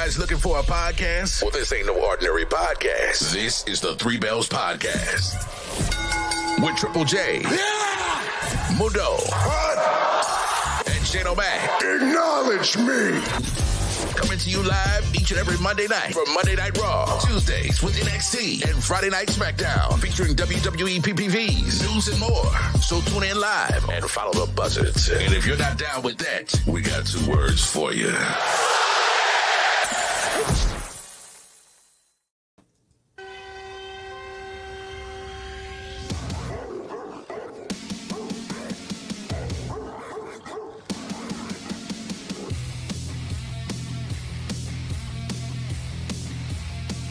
guys looking for a podcast? Well, this ain't no ordinary podcast. This is the Three Bells Podcast. With Triple J. Yeah! Mundo. What? And Shane O'Mac. Acknowledge me. Coming to you live each and every Monday night from Monday Night RAW, Tuesdays with NXT, and Friday Night SmackDown, featuring WWE PPVs, news, and more. So tune in live and follow the buzzards. And if you're not down with that, we got 2 words for you.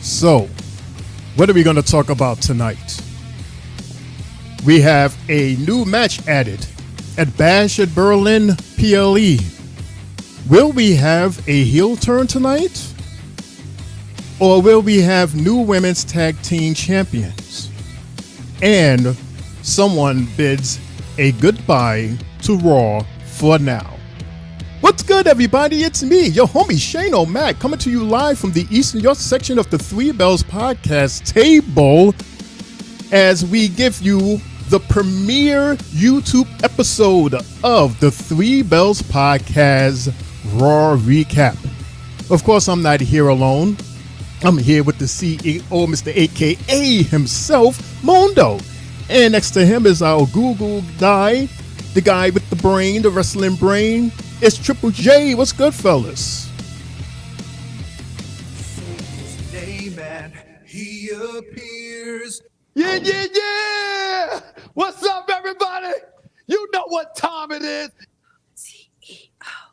So, what are we going to talk about tonight? We have a new match added at Bash at Berlin PLE. Will we have a heel turn tonight? Or will we have new women's tag team champions? And someone bids a goodbye to Raw for now. What's good, everybody? It's me, your homie Shane O'Mac, coming to you live from the Eastern York section of the Three Bells Podcast table as we give you the premiere YouTube episode of the Three Bells Podcast Raw Recap. Of course, I'm not here alone. I'm here with the CEO, Mr. AKA himself, Mundo. And next to him is our Google guy, the guy with the brain, the wrestling brain. It's Triple J. What's good, fellas? Today, man, he appears. Yeah. What's up, everybody? You know what time it is. CEO.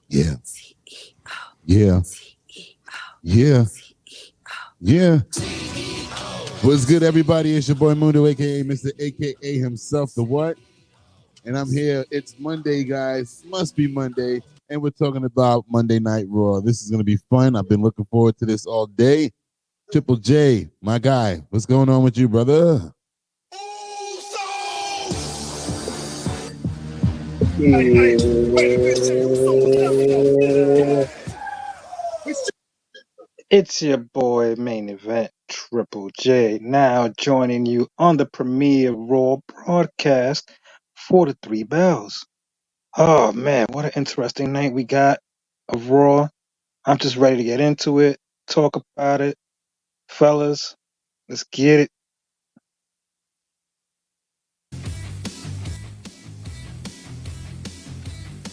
Yeah. CEO. Yeah. CEO. Yeah. What's good, everybody? It's your boy Mundo, aka Mr. AKA himself, the what? And I'm here. It's Monday, guys. Must be Monday. And we're talking about Monday Night Raw. This is going to be fun. I've been looking forward to this all day. Triple J, my guy. What's going on with you, brother? It's your boy, Main Event, Triple J, now joining you on the premiere Raw broadcast for the Three Bells. Oh, man, what an interesting night we got of Raw. I'm just ready to get into it, talk about it. Fellas, let's get it.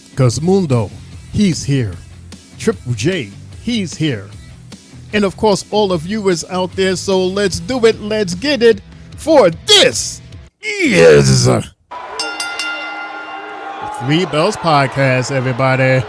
Because Mundo, he's here. Triple J, he's here. And of course, all of you is out there, so let's do it, let's get it, for this is the Three Bells Podcast, everybody.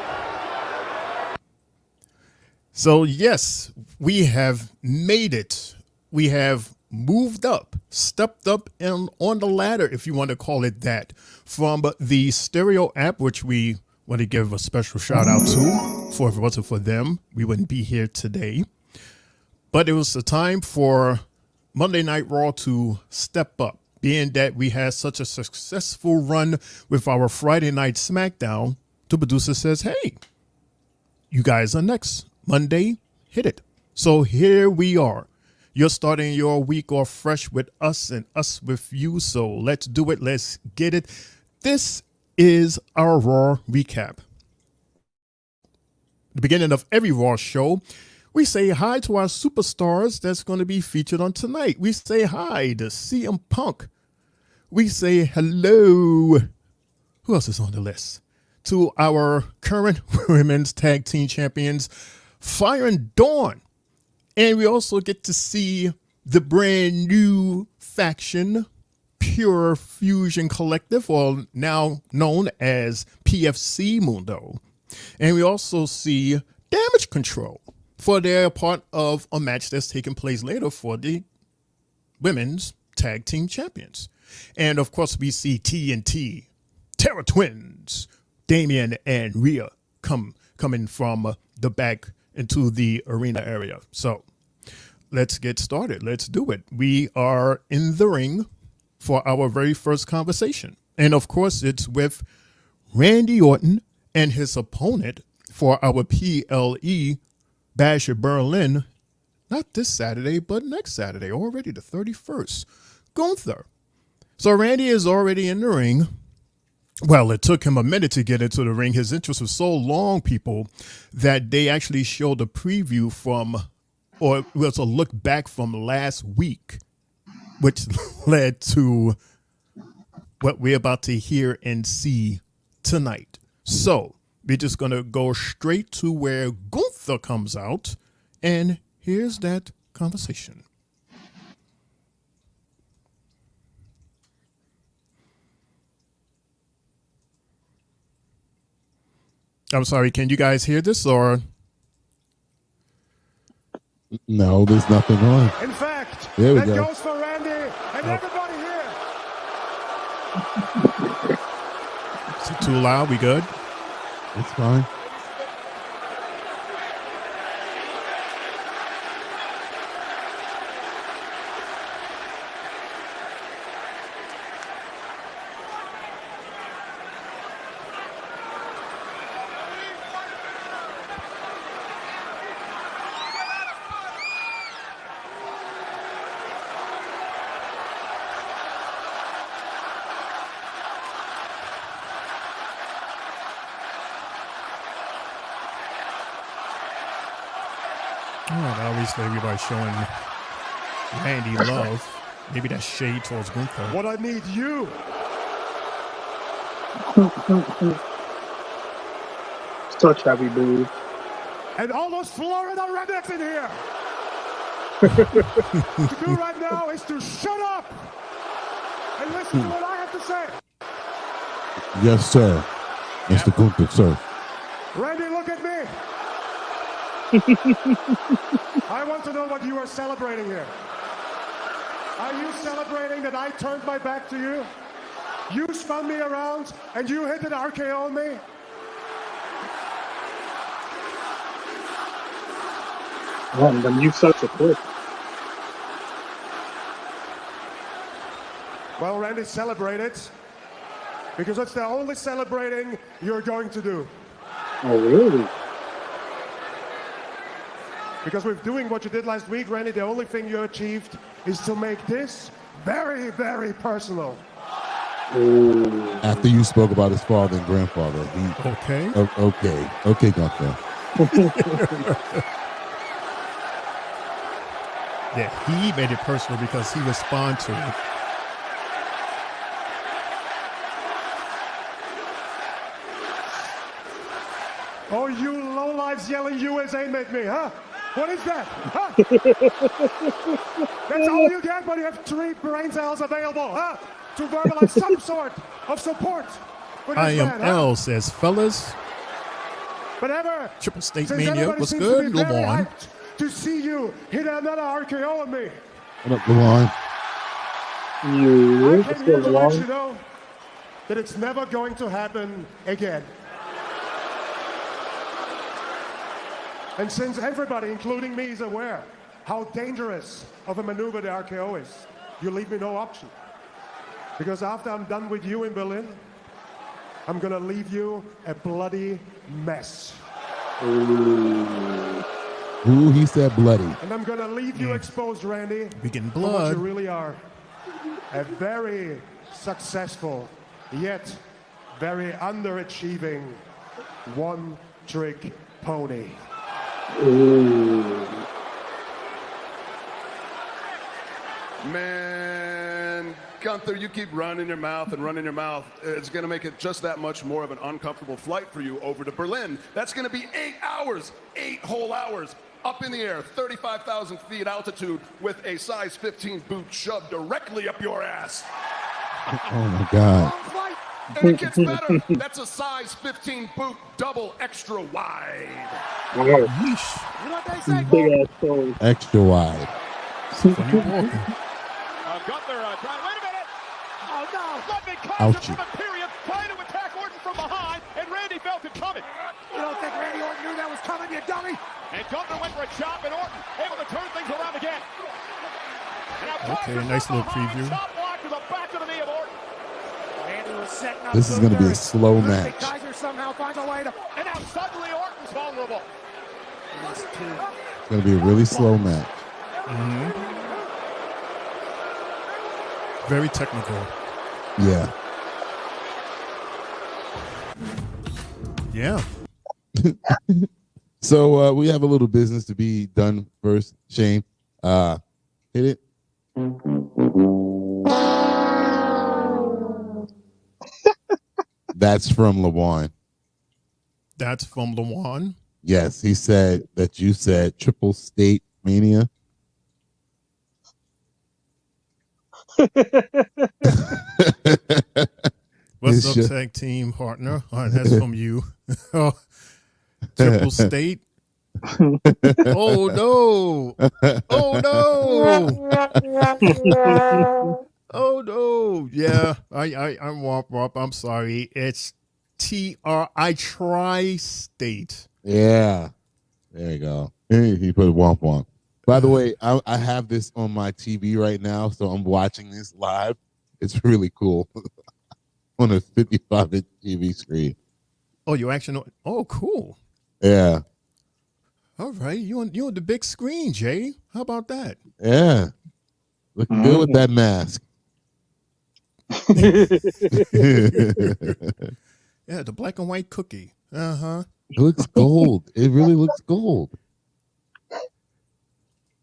So yes, we have made it. We have moved up, stepped up and on the ladder, if you want to call it that, from the Stereo app, which we want to give a special shout out to. For if it wasn't for them, we wouldn't be here today. But it was the time for Monday Night Raw to step up, being that we had such a successful run with our Friday Night SmackDown. The producer says, hey, you guys are next. Monday, hit it. So here we are. You're starting your week off fresh with us and us with you. So let's do it. Let's get it. This is our Raw recap. The beginning of every Raw show, we say hi to our superstars that's going to be featured on tonight. We say hi to CM Punk. We say hello. Who else is on the list? To our current women's tag team champions, Fyre and Dunne. And we also get to see the brand new faction, Pure Fusion Collective, or now known as PFC Mundo. And we also see Damage Control, for they're part of a match that's taking place later for the women's tag team champions. And of course, we see TNT, Terra Twins, Damian and Rhea coming from the back into the arena area. So let's get started. Let's do it. We are in the ring for our very first conversation. And of course, it's with Randy Orton and his opponent for our PLE Bash at Berlin, not this Saturday, but next Saturday, already the 31st. Gunther. So Randy is already in the ring. Well, it took him a minute to get into the ring. His interest was so long, people, that they actually showed a preview from, or it was a look back from last week, which led to what we're about to hear and see tonight. So we're just going to go straight to where Gunther comes out, and here's that conversation. I'm sorry, can you guys hear this or? No, there's nothing on. In fact, There we that go. goes for Randy and everybody here. Is it too loud? We good? It's fine. Obviously, everybody's showing Randy love. Maybe that shade towards Gunther. What I need you. Such heavy dude. And all those Florida rednecks in here. To do right now is to shut up and listen to what I have to say. Yes, sir. Mr. Gunther, sir. Randy, look at me. I want to know what you are celebrating here. Are you celebrating that I turned my back to you? You spun me around and you hit an RKO on me? Man, then you such a prick. Well, Randy, celebrate it. Because it's the only celebrating you're going to do. Oh, really? Because with doing what you did last week, Randy, the only thing you achieved is to make this very, very personal. Ooh. After you spoke about his father and grandfather, he Okay. okay, Gunther. Yeah, he made it personal because he responded to it. Oh, you lowlifes yelling USA made me, huh? What is that? Huh? That's all you get when you have 3 brain cells available, huh? To verbalize some sort of support. for this I am man, huh? L, says fellas. But ever, Triple State since Mania, everybody what's seems good? to be very Lamont. hyped to see you hit another RKO on me. What up, Luan? You. I What's came here going to let you on? know that it's never going to happen again. And since everybody, including me, is aware how dangerous of a maneuver the RKO is, you leave me no option. Because after I'm done with you in Berlin, I'm gonna leave you a bloody mess. Ooh, he said bloody. And I'm gonna leave you exposed, Randy, We getting for what blood. you really are. A very successful, yet very underachieving one-trick pony. Man, Gunther, you keep running your mouth and running your mouth. It's going to make it just that much more of an uncomfortable flight for you over to Berlin. That's going to be 8 hours, 8 whole hours, up in the air, 35,000 feet altitude with a size 15 boot shoved directly up your ass. Oh my God. And it gets better. That's a size 15 boot, double extra wide. Wow. Yeesh. You know what they say, Big ass toes. Extra wide. Funny walking. Gunther, wait a minute! Oh no! Ludwig Ouchie. from Imperium trying to attack Orton from behind, and Randy felt it coming. You don't think Randy Orton knew that was coming, you dummy? And Gunther went for a chop, and Orton able to turn things around again. And now Okay, Baszler nice from little behind, preview. Chop block to the back of the knee of Orton. Randy was setting up. This is going to be a slow match. Kaiser somehow finds a way to, and now suddenly Orton's vulnerable. It's gonna be a really slow match. Very technical. Yeah. Yeah. So we have a little business to be done first. Shane, hit it. That's from Lawan. That's from Lawan. Yes, he said that you said Triple State Mania. What's It's up, just- tag team partner? That's from you. Triple State. Oh no! Oh no! Oh no! Yeah, I'm womp. I'm sorry. It's Tri-State. Yeah, there you go. He put womp womp. By the way, I have this on my TV right now, so I'm watching this live. It's really cool on a 55-inch TV screen. Oh, you actually? Oh, cool. Yeah, All right, you on the big screen, Jay? How about that? yeah. Looking good with that mask. Yeah, the black and white cookie. It looks gold. It really looks gold.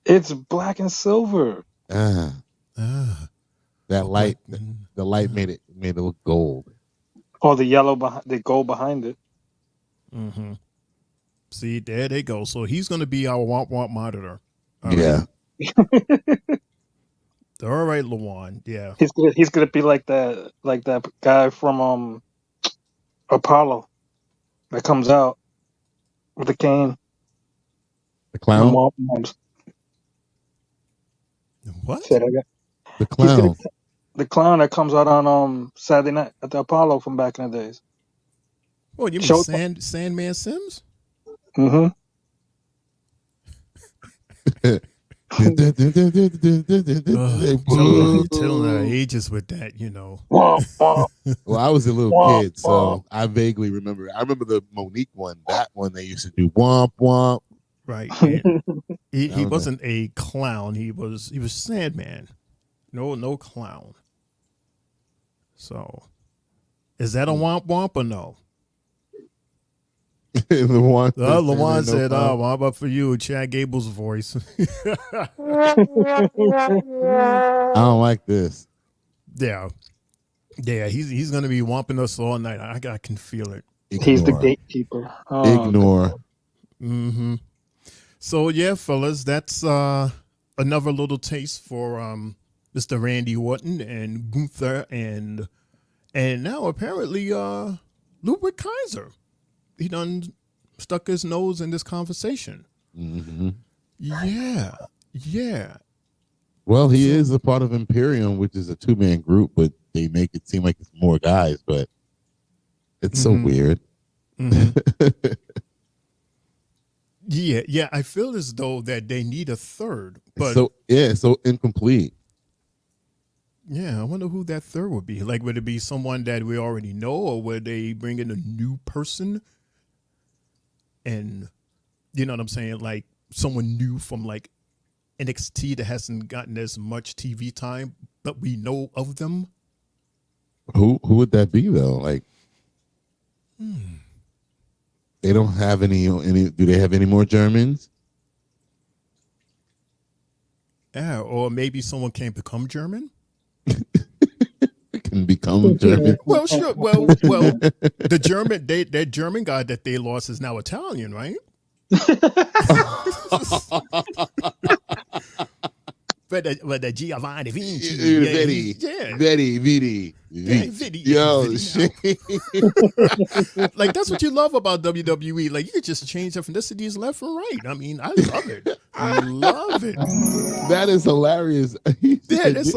It's black and silver. That light, the light made it look gold. Or the yellow behind, the gold behind it. Mm-hmm. See, there they go. So he's going to be our womp monitor. All Yeah. right. All right, Lawan. Yeah. He's gonna be like that guy from Apollo that comes out with the cane. The clown. What? Say that again. The clown. The clown that comes out on Saturday night at the Apollo from back in the days. Oh, you mean Showtime. Sandman Sims? Mm-hmm. You're telling our ages with that, you know. Well, Well, I was a little kid, so I vaguely remember. I remember the Monique one. That one they used to do womp womp. Right. He wasn't a clown. He was Sandman. No clown. So, is that a womp womp or no? Lawan said, womp up for you, Chad Gable's voice. I don't like this. Yeah. He's gonna be womping us all night. I can feel it. he's the gatekeeper. Oh, Ignore. Mm-hmm. So yeah, fellas, that's another little taste for Mr. Randy Orton and Gunther and now apparently Ludwig Kaiser. He done stuck his nose in this conversation. Mm-hmm. Yeah. Well, he is a part of Imperium, which is a 2-man group, but they make it seem like it's more guys, but it's so weird. Mm-hmm. Yeah. I feel as though that they need a third, but so incomplete. yeah, I wonder who that third would be. Like, would it be someone that we already know, or would they bring in a new person? And you know what I'm saying? Like someone new from like NXT that hasn't gotten as much TV time, but we know of them. Who would that be though? Like, they don't have any. Do they have any more Germans? Yeah, or maybe someone can become German. Can become German. Well, sure. Well, that German guy that they lost is now Italian, right? But the Giovanni Vinci, Vidi. Yo, shit. Like that's what you love about WWE. Like you could just change ethnicities left and right. I mean, I love it. I love it. That is hilarious. It's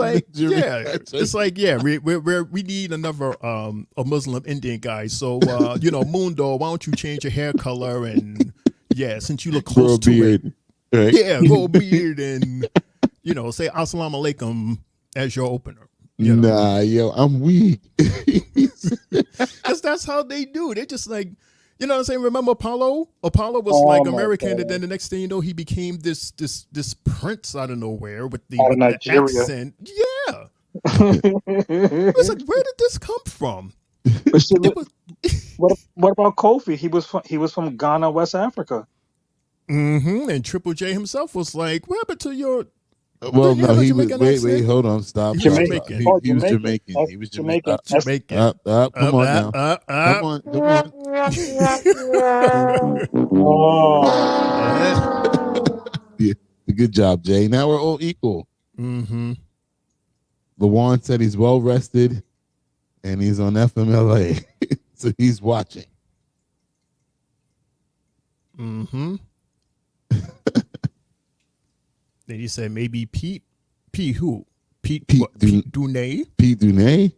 like we need another a Muslim Indian guy. So Mundo, why don't you change your hair color and since you look close to beard, it, right? grow a beard and say assalamu alaikum as your opener. Nah, yo, I'm weak. Because that's how they do. They're just like, You know what I'm saying? Remember Apollo? Apollo was like American, and then the next thing you know, he became this prince out of nowhere with the, Out of with the Nigeria. accent. Yeah. It's like, where did this come from? It was, What about Kofi? He was from Ghana, West Africa. and Triple J himself was like, what happened to your... Well, Do you no, have a he was. Jamaican Wait, accent? hold on, stop. He was stop, Jamaican. stop. He was Jamaican. Jamaican. He was Jamaican. Jamaican. Come on now. Come on. Oh. Yeah, good job, Jay. Now we're all equal. Mm-hmm. LaJuan said he's well rested, and he's on FMLA, so he's watching. Mm-hmm. Then you said maybe Pete who? Pete Dunne? Pete Dunne?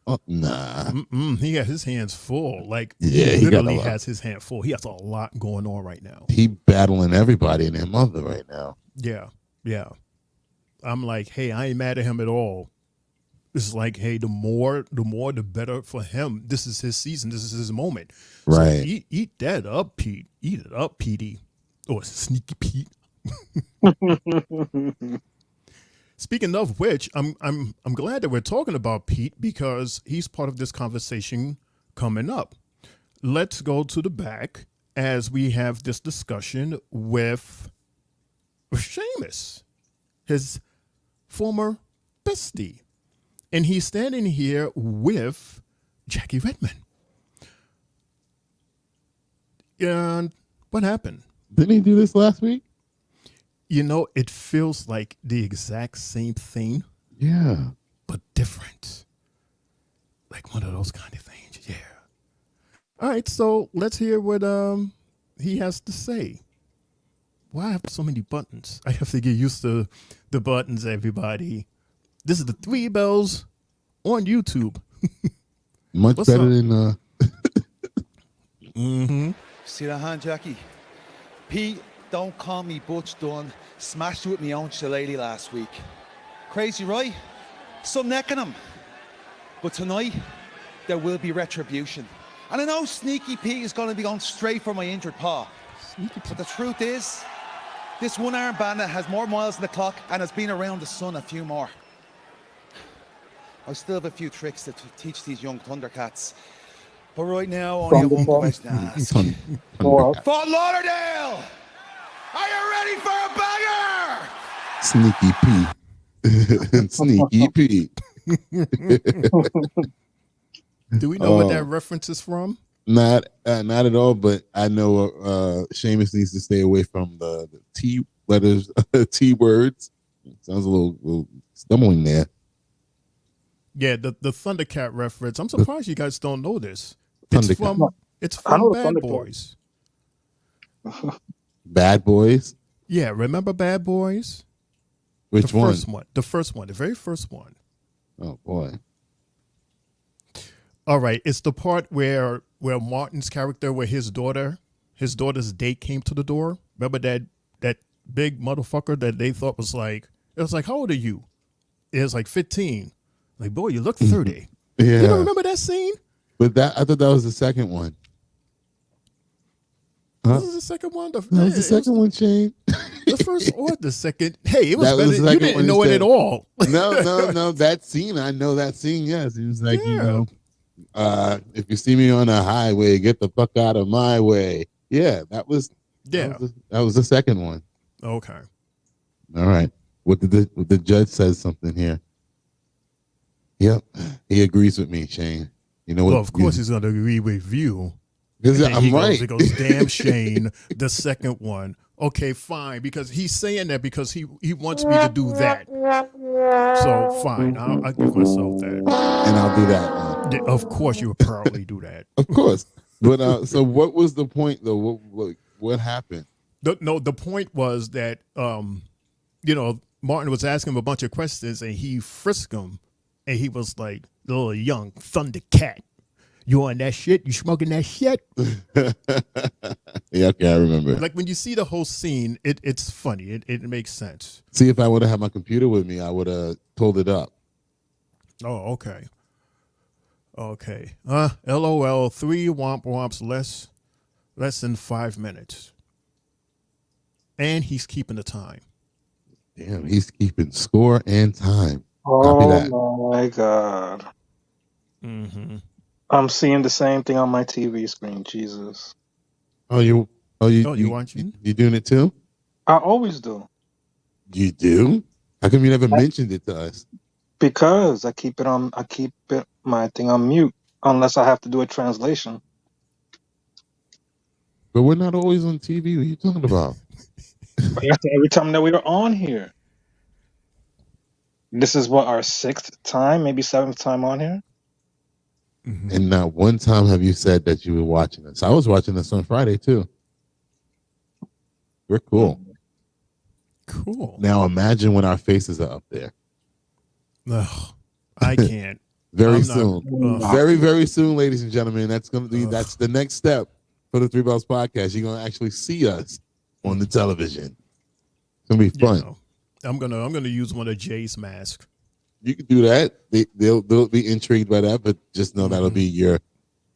Oh, nah. He has his hands full. Like, Yeah, he he got literally a lot. has his hand full. He has a lot going on right now. He battling everybody and their mother right now. Yeah. I'm like, hey, I ain't mad at him at all. It's like, hey, the more, the better for him. This is his season. This is his moment. Right. So eat that up, Pete. Eat it up, Petey. Oh, it's Sneaky Pete. Speaking of which, I'm glad that we're talking about Pete because he's part of this conversation coming up. Let's go to the back as we have this discussion with Sheamus, his former bestie. And he's standing here with Jackie Redmond. And what happened? Didn't he do this last week? You know, it feels like the exact same thing, Yeah. but different. Like one of those kind of things. Yeah. All right, so let's hear what he has to say. Why I have so many buttons? I have to get used to the buttons, everybody. This is the Three Bells on YouTube. Much What's better up? than See that hand, Jackie? Pete, don't call me Butch Dunne. Smashed you with me own shillelagh last week. Crazy, right? Some necking him. But tonight, there will be retribution. And I know Sneaky Pete is going to be going straight for my injured paw. But the truth is, this one-arm bandit has more miles on the clock and has been around the sun a few more. I still have a few tricks to teach these young Thundercats. But right now, only have one question to ask. Fort Lauderdale! Are you ready for a banger? Sneaky Pete. Sneaky Pete. Do we know what that reference is from? Not at all, but I know Sheamus needs to stay away from the T letters, T words. Sounds a little stumbling there. Yeah, the Thundercat reference. I'm surprised you guys don't know this. Thundercat. It's I know from the Bad Thundercat. Boys. Bad Boys? Yeah, remember Bad Boys? Which the one? First one. The first one. The very first one. Oh boy. All right. It's the part where Martin's character, where his daughter's date came to the door. Remember that big motherfucker that they thought was like, it was like, how old are you? It was like 15. Like, boy, you look 30. Yeah. You don't remember that scene? But I thought that was the second one. Huh? This is the second one. That was the second one, Shane. The first or the second. Hey, it was That better. was the You second didn't one know it instead. at all. No. That scene, I know that scene. Yes, he was like, Yeah. if you see me on a highway, get the fuck out of my way. Yeah, that was Yeah. that was the second one. Okay. All right. What the judge says something here. Yep, he agrees with me, Shane. You know what? Well, of course he's going to agree with you. Because And then I'm right. He goes, damn Shane, the second one. Okay, fine, because he's saying that because he wants me to do that. So fine, I'll give myself that. And I'll do that. Yeah, of course, you would probably do that. Of course. But so what was the point though? What happened? The point was that Martin was asking him a bunch of questions and he frisked him, and he was like, "Little young Thundercat, you on that shit? You smoking that shit?" Yeah, okay, I remember. Like when you see the whole scene, it's funny. It makes sense. See, if I would have had my computer with me, I would have pulled it up. Oh, okay. LOL, 3 womp womps less. Less than 5 minutes. And he's keeping the time. Damn, he's keeping score and time. Copy Oh that. my God. Mm-hmm. I'm seeing the same thing on my TV screen. Jesus. You watching? You doing it too? I always do. You do? How come you never mentioned it to us? Because I keep my thing on mute unless I have to do a translation. But we're not always on TV. What are you talking about? But that's every time that we are on here. This is what, our 6th time, maybe 7th time on here? Mm-hmm. And not one time have you said that you were watching us. I was watching this on Friday too. We're cool. Cool. Now imagine when our faces are up there. Ugh, I can't. Very soon. Very, very soon, ladies and gentlemen. That's the next step for the Three Bells podcast. You're gonna actually see us on the television. It's gonna be fun. You know, I'm gonna use one of Jay's masks. You can do that. They'll be intrigued by that, but just know that'll be your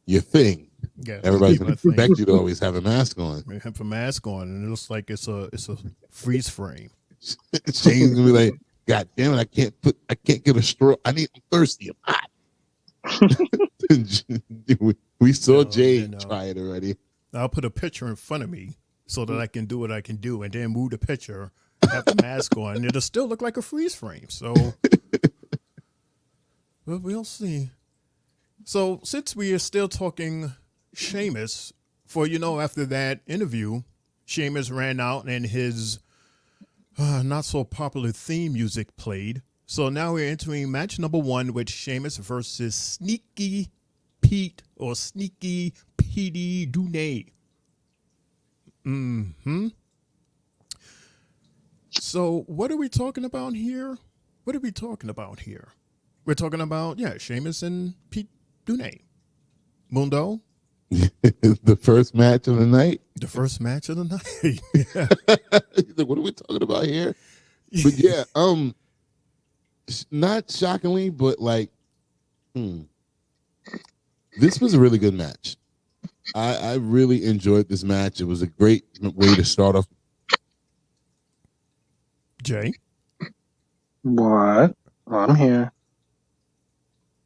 thing. Yeah, everybody's gonna expect you to always have a mask on. We have a mask on, and it looks like it's a freeze frame. Shane's gonna be like, "God damn it! I can't get a straw. I'm thirsty. I'm hot." we saw Jay try it already. I'll put a picture in front of me so that I can do what I can do, and then move the picture, have the mask on, and it'll still look like a freeze frame. So, but we'll see. So, since we are still talking Sheamus, after that interview, Sheamus ran out and his not so popular theme music played. So now we're entering match number 1 with Sheamus versus Sneaky Pete or Sneaky Petey Dunne. Mm-hmm. So what are we talking about here? We're talking about, Sheamus and Pete Dunne. Mundo? The first match of the night? The first match of the night. He's like, what are we talking about here? But yeah, not shockingly, but this was a really good match. I really enjoyed this match. It was a great way to start off. Jay? What? I'm here.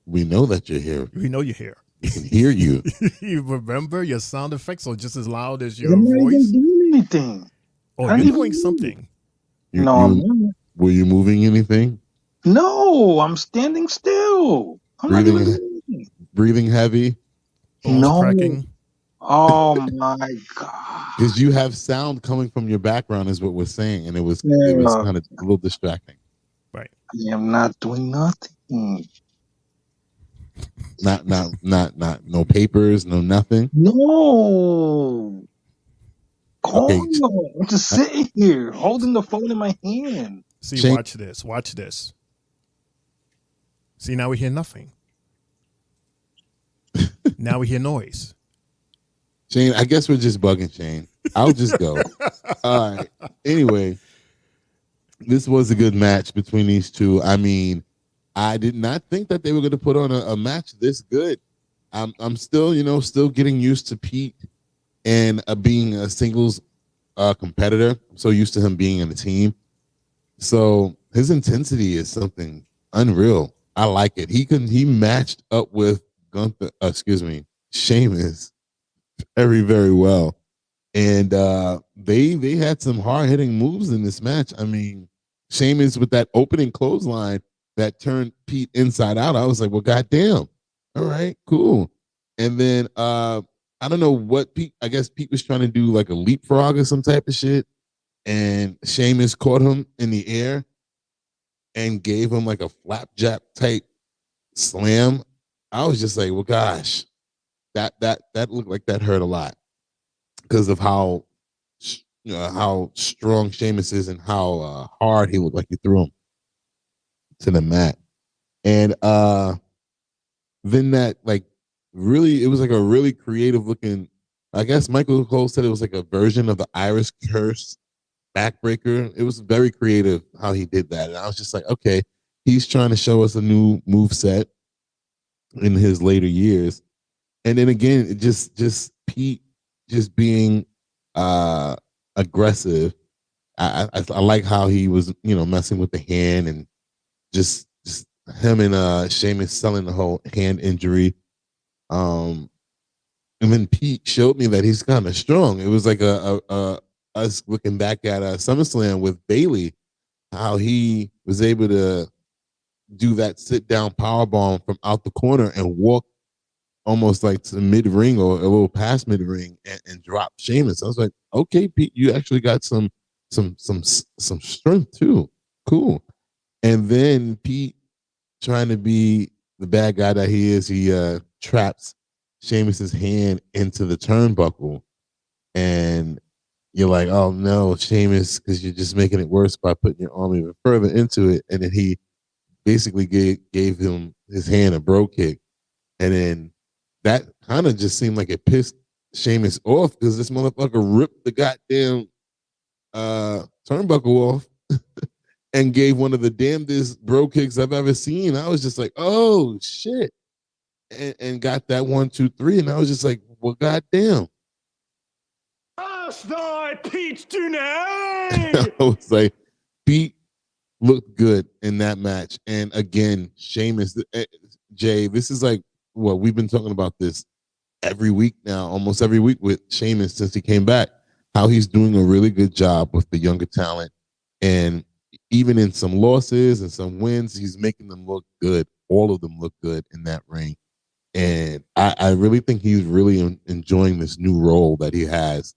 We know that you're here. We know you're here. We can hear you. You remember your sound effects are just as loud as your I'm not voice? even doing anything. Oh, you're doing something. I'm not. Were you moving anything? No, I'm standing still. I'm not even doing anything. Breathing heavy? No. Cracking? Oh my God. Because you have sound coming from your background is what we're saying, and it was kind of a little distracting. Right. I am not doing nothing. Not no papers, no nothing. No. Okay. I'm just sitting here holding the phone in my hand. See, Shane, watch this. See, now we hear nothing. Now we hear noise. Shane, I guess we're just bugging Shane. I'll just go. All right. Anyway, this was a good match between these two. I mean, I did not think that they were going to put on a match this good. I'm still, still getting used to Pete and being a singles competitor. I'm so used to him being in a team. So his intensity is something unreal. I like it. He matched up with Sheamus very, very well. And they had some hard-hitting moves in this match. I mean, Sheamus with that opening clothesline that turned Pete inside out. I was like, well, goddamn. All right, cool. And then I don't know what I guess Pete was trying to do like a leapfrog or some type of shit. And Sheamus caught him in the air and gave him like a flapjack type slam. I was just like, well, gosh, that looked like that hurt a lot because of how strong Sheamus is and how hard he looked like he threw him to the mat. And then that it was like a really creative looking, I guess Michael Cole said it was like a version of the Irish Curse backbreaker. It was very creative how he did that. And I was just like, okay, he's trying to show us a new move set in his later years. And then again, it just Pete just being aggressive. I like how he was, messing with the hand and just him and Sheamus selling the whole hand injury. And then Pete showed me that he's kind of strong. It was like us looking back at SummerSlam with Bayley, how he was able to do that sit down powerbomb from out the corner and walk almost like to the mid ring or a little past mid ring and drop Sheamus. I was like, okay, Pete, you actually got some strength too. Cool. And then Pete, trying to be the bad guy that he is, he traps Sheamus's hand into the turnbuckle, and you're like, oh no, Sheamus, because you're just making it worse by putting your arm even further into it. And then he basically gave him his hand a bro kick, and then that kind of just seemed like it pissed Sheamus off because this motherfucker ripped the goddamn turnbuckle off and gave one of the damnedest bro kicks I've ever seen. I was just like, oh shit. And got that 1, 2, 3. And I was just like, well, goddamn. Last night, Pete Dunne! I was like, Pete looked good in that match. And again, Sheamus, Jay, this is like, well, we've been talking about this every week now, almost every week with Sheamus since he came back, how he's doing a really good job with the younger talent. And even in some losses and some wins, he's making them look good. All of them look good in that ring. And I really think he's really enjoying this new role that he has.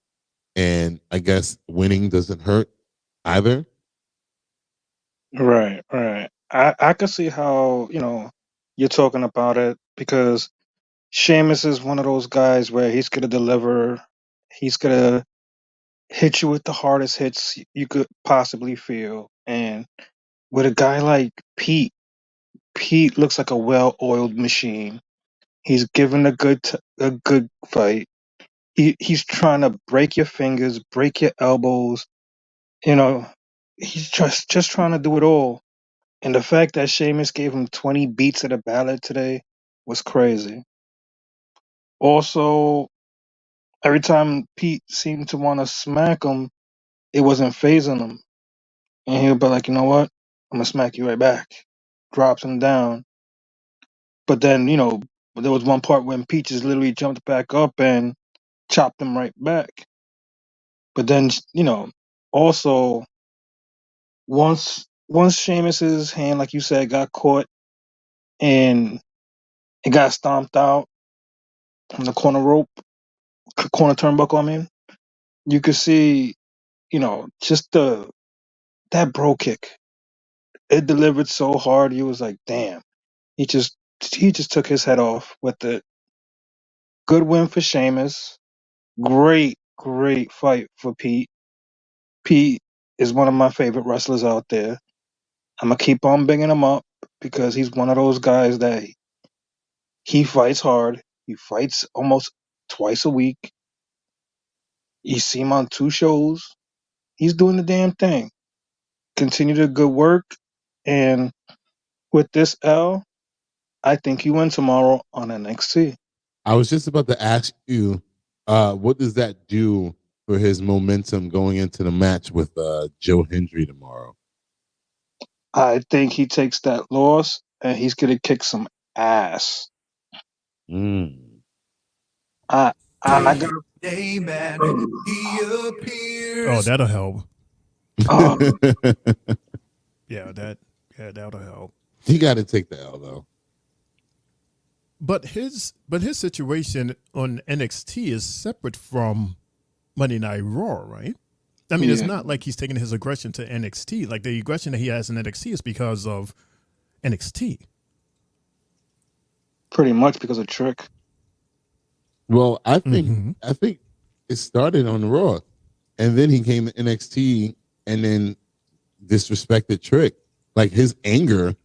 And I guess winning doesn't hurt either. Right, right. I can see how, you're talking about it because Sheamus is one of those guys where he's gonna deliver, he's gonna hit you with the hardest hits you could possibly feel. And with a guy like Pete, Pete looks like a well-oiled machine. He's given a good fight. He's trying to break your fingers, break your elbows. You know, he's just trying to do it all. And the fact that Sheamus gave him 20 beats at a ballot today was crazy. Also, every time Pete seemed to want to smack him, it wasn't phasing him. And he'll be like, you know what? I'm going to smack you right back. Drops him down. But then, there was one part when Pete just literally jumped back up and chopped him right back. But then, also, once Sheamus's hand, like you said, got caught and it got stomped out on the corner turnbuckle, you could see, just that bro kick. It delivered so hard. He was like, damn. He just took his head off with it. Good win for Sheamus. Great fight for Pete. Pete is one of my favorite wrestlers out there. I'm gonna keep on bringing him up because he's one of those guys that he fights hard. He fights almost twice a week. You see him on 2 shows. He's doing the damn thing. Continue the good work, and with this L, I think he win tomorrow on NXT. I was just about to ask you, what does that do for his momentum going into the match with Joe Hendry tomorrow? I think he takes that loss and he's gonna kick some ass. I got Day man, he appears. Oh, that'll help. oh, Yeah, that'll help. He got to take the L though. But his situation on NXT is separate from Monday Night Raw, right? I mean, it's not like he's taking his aggression to NXT. Like the aggression that he has in NXT is because of NXT. pretty much because of Trick. Well, I think it started on the Raw, and then he came to NXT and then disrespected Trick. Like his anger,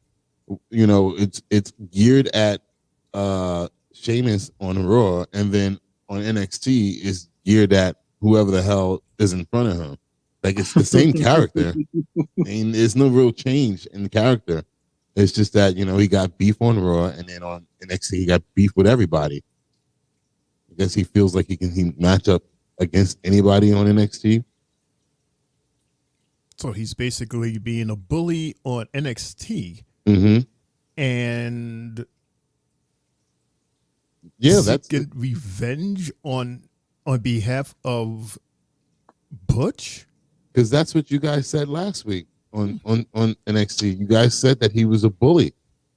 it's geared at Sheamus on Raw, and then on NXT is geared at whoever the hell is in front of him. Like it's the same character, and there's no real change in the character. It's just that he got beef on Raw, and then on NXT he got beef with everybody. I guess he feels like he can match up against anybody on NXT. So he's basically being a bully on NXT, and that's seeking revenge on behalf of Butch. Because that's what you guys said last week on NXT. You guys said that he was a bully.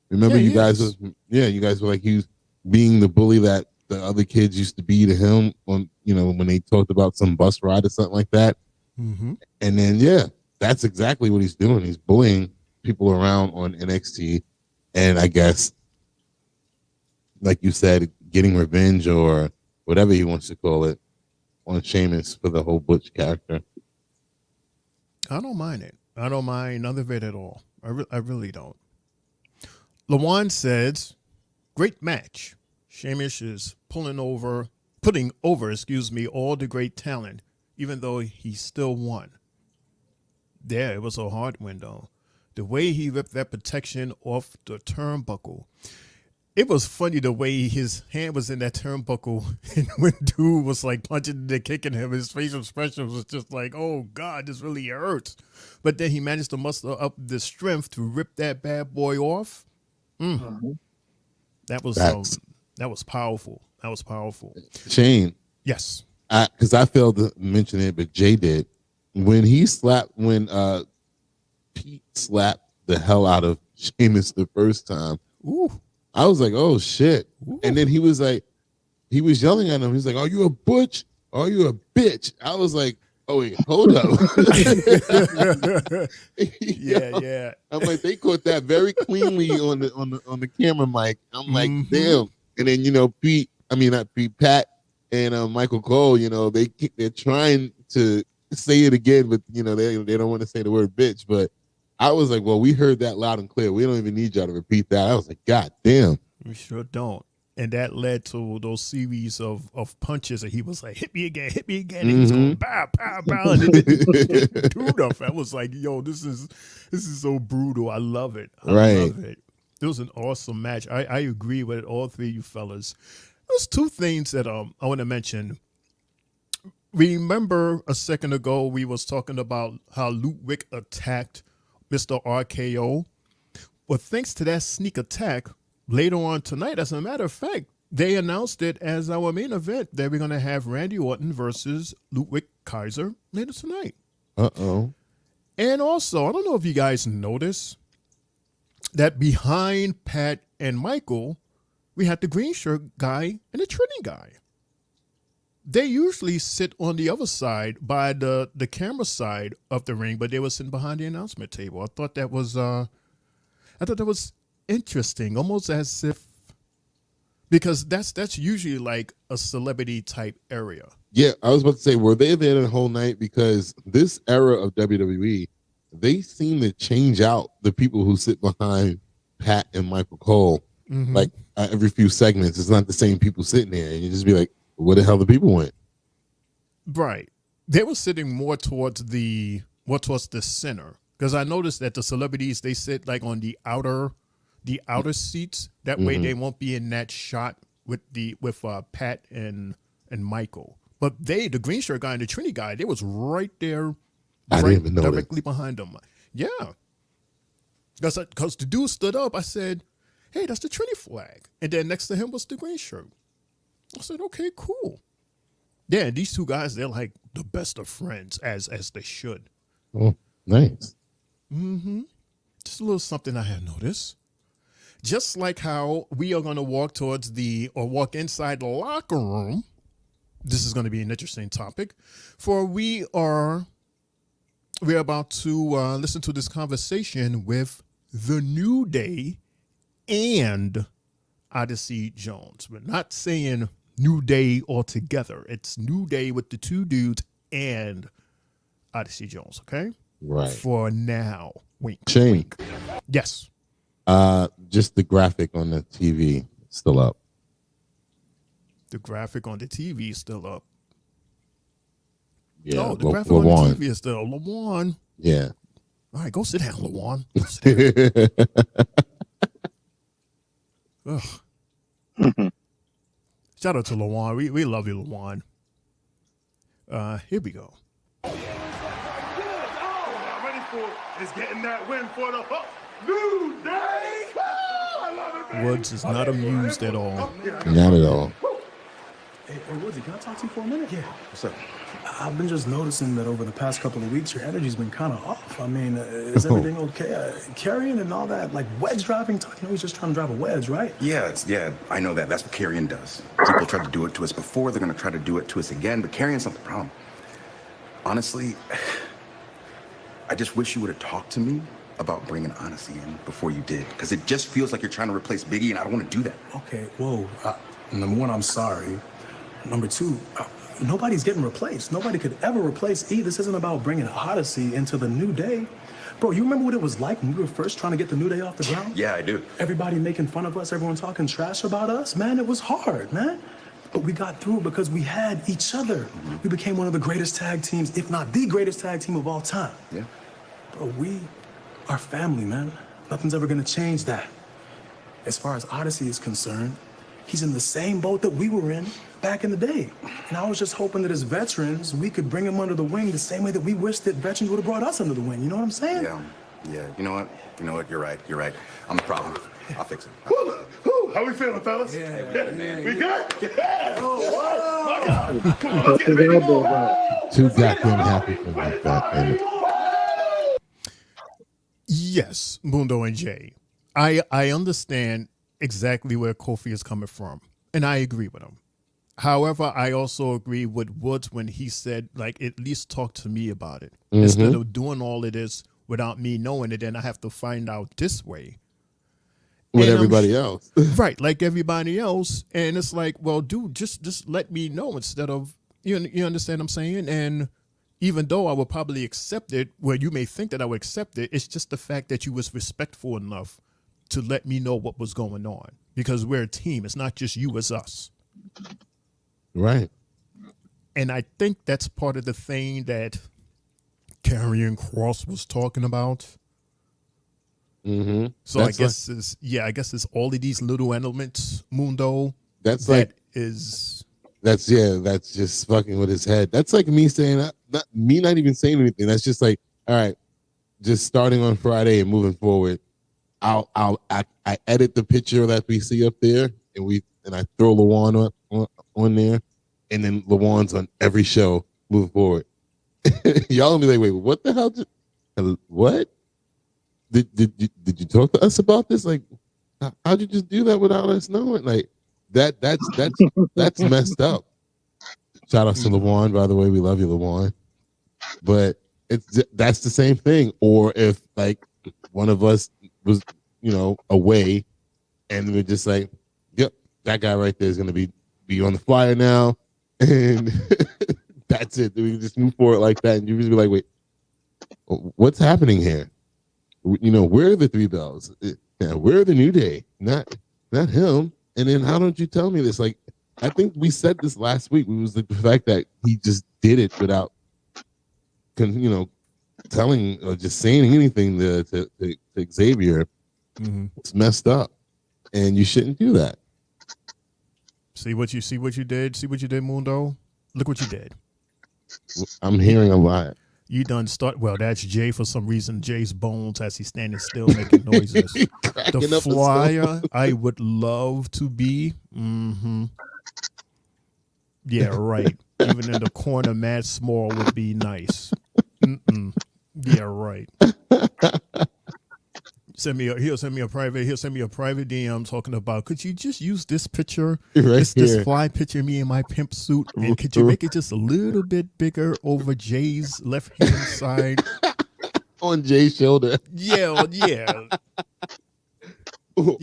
Remember, you guys were like he was being the bully that the other kids used to be to him on, when they talked about some bus ride or something like that. And then that's exactly what he's doing. He's bullying people around on NXT, and I guess, like you said, getting revenge or whatever he wants to call it on Sheamus for the whole Butch character. I don't mind it. I don't mind none of it at all. I really don't. Lawan says, great match. Sheamus is putting over, all the great talent, even though he still won. Yeah, it was a hard win, though. The way he ripped that protection off the turnbuckle. It was funny the way his hand was in that turnbuckle, and when dude was like punching and kicking him, his facial expression was just like, oh God, this really hurts. But then he managed to muster up the strength to rip that bad boy off. That was powerful. That was powerful. Shane. Yes. Because I failed to mention it, but Jay did. When Pete slapped the hell out of Sheamus the first time, I was like, oh shit. And then he was yelling at him. He's like, are you a butch? Are you a bitch? I was like, oh wait, hold up. Yeah. I'm like, they caught that very cleanly on the camera mic. I'm like, damn. And then Pat and Michael Cole, they're trying to say it again, but they don't want to say the word bitch. But I was like, well, we heard that loud and clear. We don't even need y'all to repeat that. I was like, God damn. We sure don't. And that led to those series of punches, and he was like, hit me again. And he was going, pow, pow, pow. And it didn't do enough. I was like, yo, this is so brutal. I love it. I love it. It was an awesome match. I agree with all three of you fellas. There's two things that I want to mention. Remember a second ago we was talking about how Ludwig attacked Mr. RKO? Well, thanks to that sneak attack, later on tonight, as a matter of fact, they announced it as our main event that we're going to have Randy Orton versus Ludwig Kaiser later tonight. And also, I don't know if you guys noticed that behind Pat and Michael, we had the green shirt guy and the Trini guy. They usually sit on the other side by the camera side of the ring, but they were sitting behind the announcement table. I thought that was interesting, almost as if, because that's usually like a celebrity type area. Yeah, I was about to say, were they there the whole night? Because this era of WWE, they seem to change out the people who sit behind Pat and Michael Cole. Like every few segments, it's not the same people sitting there, and you just be like, where the hell the people went? Right. They were sitting more towards the center, because I noticed that the celebrities, they sit like on the outer seats. That way they won't be in that shot with Pat and Michael. But the green shirt guy and the Trini guy, they was right there, directly behind them. Yeah. Because the dude stood up, I said, hey, that's the Trini flag. And then next to him was the green shirt. I said, okay, cool. Yeah, these two guys, they're like the best of friends, as they should. Oh, nice. Just a little something I have noticed. Just like how we are going to walk walk inside the locker room. This is going to be an interesting topic. For we're about to listen to this conversation with the New Day and Odyssey Jones. We're not saying New Day altogether. It's New Day with the two dudes and Odyssey Jones, okay? Right. For now. Wink. Shane. Wink. Yes. Just the graphic on the TV still up. The graphic on the TV is still up. Yeah. No, the graphic on the TV is still Lawan. Yeah. All right, go sit down, Lawan. Go sit down. Ugh. Shout out to Lawan. We love you, Lawan. Here we go. All I'm ready for is getting that win for the New Day. I love it, baby. Woods is not amused at all. Not at all. Hey, Woodsy, can I talk to you for a minute? Yeah. What's up? I've been just noticing that over the past couple of weeks, your energy's been kind of off. I mean, is everything okay? Carrying and all that, like wedge driving, you know, he's just trying to drive a wedge, right? Yeah, I know that. That's what carrying does. People tried to do it to us before. They're going to try to do it to us again, but carrying's not the problem. Honestly, I just wish you would have talked to me about bringing Odyssey in before you did, because it just feels like you're trying to replace Biggie, and I don't want to do that. Okay, whoa. Number one, I'm sorry. Number two, nobody's getting replaced. Nobody could ever replace E. This isn't about bringing Odyssey into the New Day. Bro, you remember what it was like when we were first trying to get the New Day off the ground? Yeah, I do. Everybody making fun of us, everyone talking trash about us. Man, it was hard, man. But we got through because we had each other. Mm-hmm. We became one of the greatest tag teams, if not the greatest tag team of all time. Yeah. Bro, we are family, man. Nothing's ever gonna change that. As far as Odyssey is concerned, he's in the same boat that we were in back in the day. And I was just hoping that as veterans, we could bring him under the wing the same way that we wish that veterans would have brought us under the wing. You know what I'm saying? Yeah. You know what? You're right. I'm the problem. I'll fix it. How we feeling, fellas? Yeah. We good? Yeah. Oh, my God. Come on, Too goddamn happy for that. Yes, Mundo and Jay. I understand exactly where Kofi is coming from, and I agree with him. However, I also agree with Woods when he said, like, at least talk to me about it. Mm-hmm. Instead of doing all of this without me knowing it, and I have to find out this way. With everybody else. Right, like everybody else. And it's like, well, dude, just let me know instead of, you understand what I'm saying? And even though I would probably accept it, where you may think that I would accept it, it's just the fact that you was respectful enough to let me know what was going on. Because we're a team. It's not just you, it's us. Right. And I think that's part of the thing that Kairi and Kross was talking about. Mm-hmm. So that's I guess it's all of these little elements, Mundo. That's just fucking with his head. That's like me saying, not even saying anything. That's just like, all right, just starting on Friday and moving forward. I edit the picture that we see up there, and I throw Lawan on there, and then Lawan's on every show moving forward. Y'all gonna be like, wait, what the hell? What? Did you talk to us about this? Like, how'd you just do that without us knowing? Like, that's messed up. Shout out to Lawan, by the way. We love you, Lawan. But that's the same thing. Or if like one of us was, away, and we're just like, yep, that guy right there is gonna be on the flyer now, and that's it. We just move forward like that, and you just be like, wait, what's happening here? We're the Three Bells. We're the New Day, not him. And then how don't you tell me this? Like, I think we said this last week. It was the fact that he just did it without, telling or just saying anything to Xavier. Mm-hmm. It's messed up, and you shouldn't do that. See what you did. See what you did, Mundo. Look what you did. I'm hearing a lot. You done start. Well, that's Jay for some reason. Jay's bones as he's standing still making noises. The flyer I would love to be. Mm-hmm. Yeah, right. Even in the corner, Matt Small would be nice. Mm-mm. Yeah, right. He'll send me a private DM talking about, could you just use this picture, this fly picture of me in my pimp suit, and could you make it just a little bit bigger over Jay's left hand side, on Jay's shoulder? Yeah. Or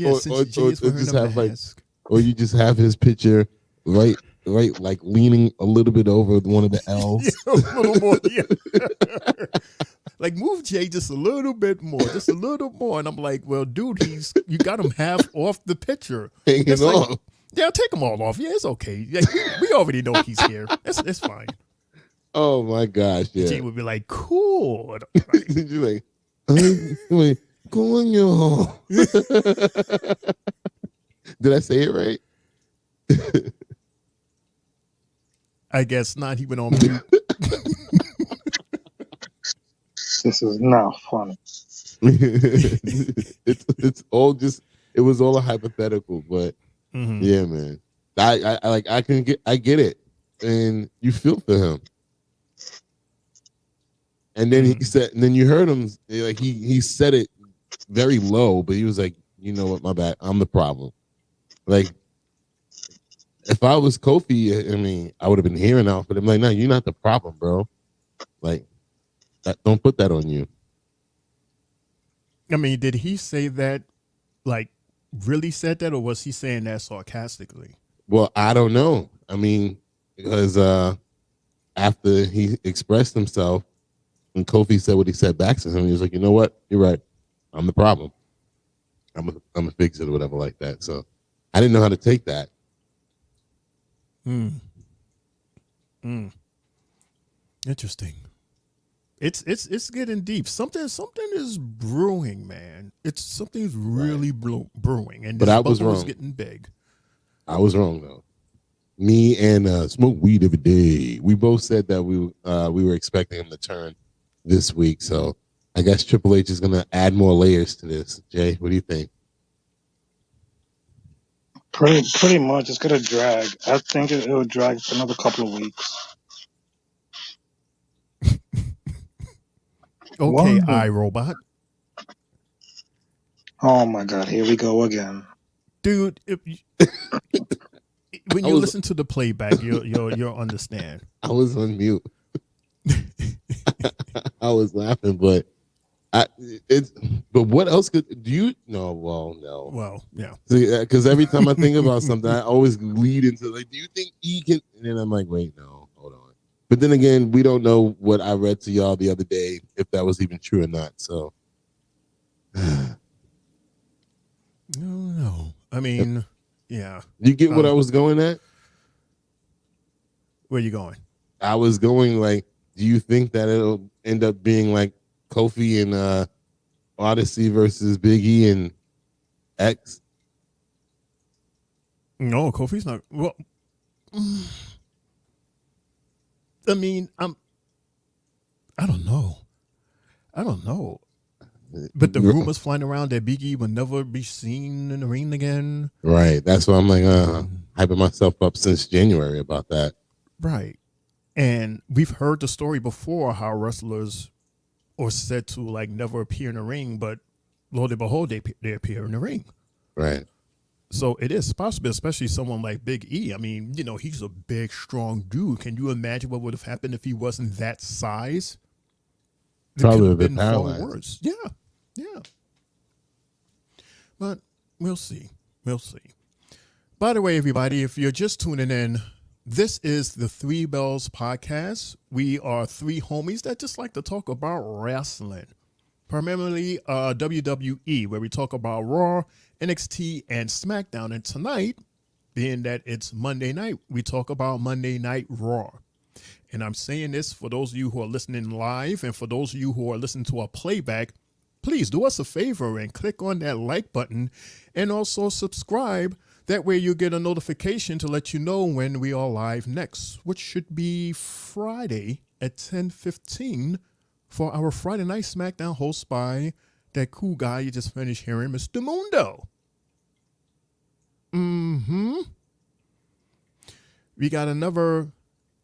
you just have his picture right, like leaning a little bit over one of the L's. Yeah, a little more, yeah. Like, move Jay just a little bit more, and I'm like, well, dude, you got him half off the picture, hanging off. Yeah, take them all off. Yeah, it's okay. Yeah, we already know he's here. It's fine. Oh my gosh, yeah. Jay would be like, cool. You're like, go on your home. Did I say it right? I guess not. He went on mute. This is not funny. It's all just, it was all a hypothetical, but yeah, man. I get it, and you feel for him. And then he said, and then you heard him like he said it very low, but he was like, you know what, my bad, I'm the problem. Like, if I was Kofi, I mean, I would have been hearing out, but I'm like, no, you're not the problem, bro. Like, don't put that on you. I mean, did he say that, like, really said that, or was he saying that sarcastically? Well, I don't know. I mean, because after he expressed himself, and Kofi said what he said back to him, he was like, you know what? You're right. I'm the problem. I'm a fix it or whatever like that. So I didn't know how to take that. Interesting. It's getting deep. Something is brewing, man. Something's really brewing, and But this I was bubble's wrong. getting big. I was wrong though. Me and Smoke Weed every day. We both said that we were expecting him to turn this week. So I guess Triple H is gonna add more layers to this. Jay, what do you think? Pretty much, it's gonna drag. I think it'll drag for another couple of weeks. Okay, Wow. iRobot. Oh my God, here we go again. Dude, when you listen to the playback, you'll understand. I was on mute. I was laughing, but but what else could do you? No, well, no. Well, yeah. Because every time I think about something, I always lead into like, do you think he can? And then I'm like, wait, no, hold on. But then again, we don't know what I read to y'all the other day, if that was even true or not. So, no. I mean, yeah. You get what I was going at? Where you going? I was going like, do you think that it'll end up being like Kofi and Odyssey versus Big E and X? No, Kofi's not. Well, I mean, I don't know. But the rumors flying around that Big E will never be seen in the ring again. Right. That's why I'm like hyping myself up since January about that. Right. And we've heard the story before how wrestlers are said to like never appear in the ring, but lo and behold, they appear in the ring. Right. So it is possible, especially someone like Big E. I mean, he's a big, strong dude. Can you imagine what would have happened if he wasn't that size? It Probably could a have bit been far paralyzed. worse. Yeah. But we'll see. By the way, everybody, if you're just tuning in, this is the Three Bells Podcast. We are three homies that just like to talk about wrestling, primarily WWE, where we talk about Raw, NXT, and SmackDown. And tonight, being that it's Monday night, we talk about Monday Night RAW. And I'm saying this for those of you who are listening live, and for those of you who are listening to our playback, please do us a favor and click on that like button and also subscribe. That way you get a notification to let you know when we are live next, which should be Friday at 10:15 for our Friday Night SmackDown host by that cool guy you just finished hearing, Mr. Mundo. We got another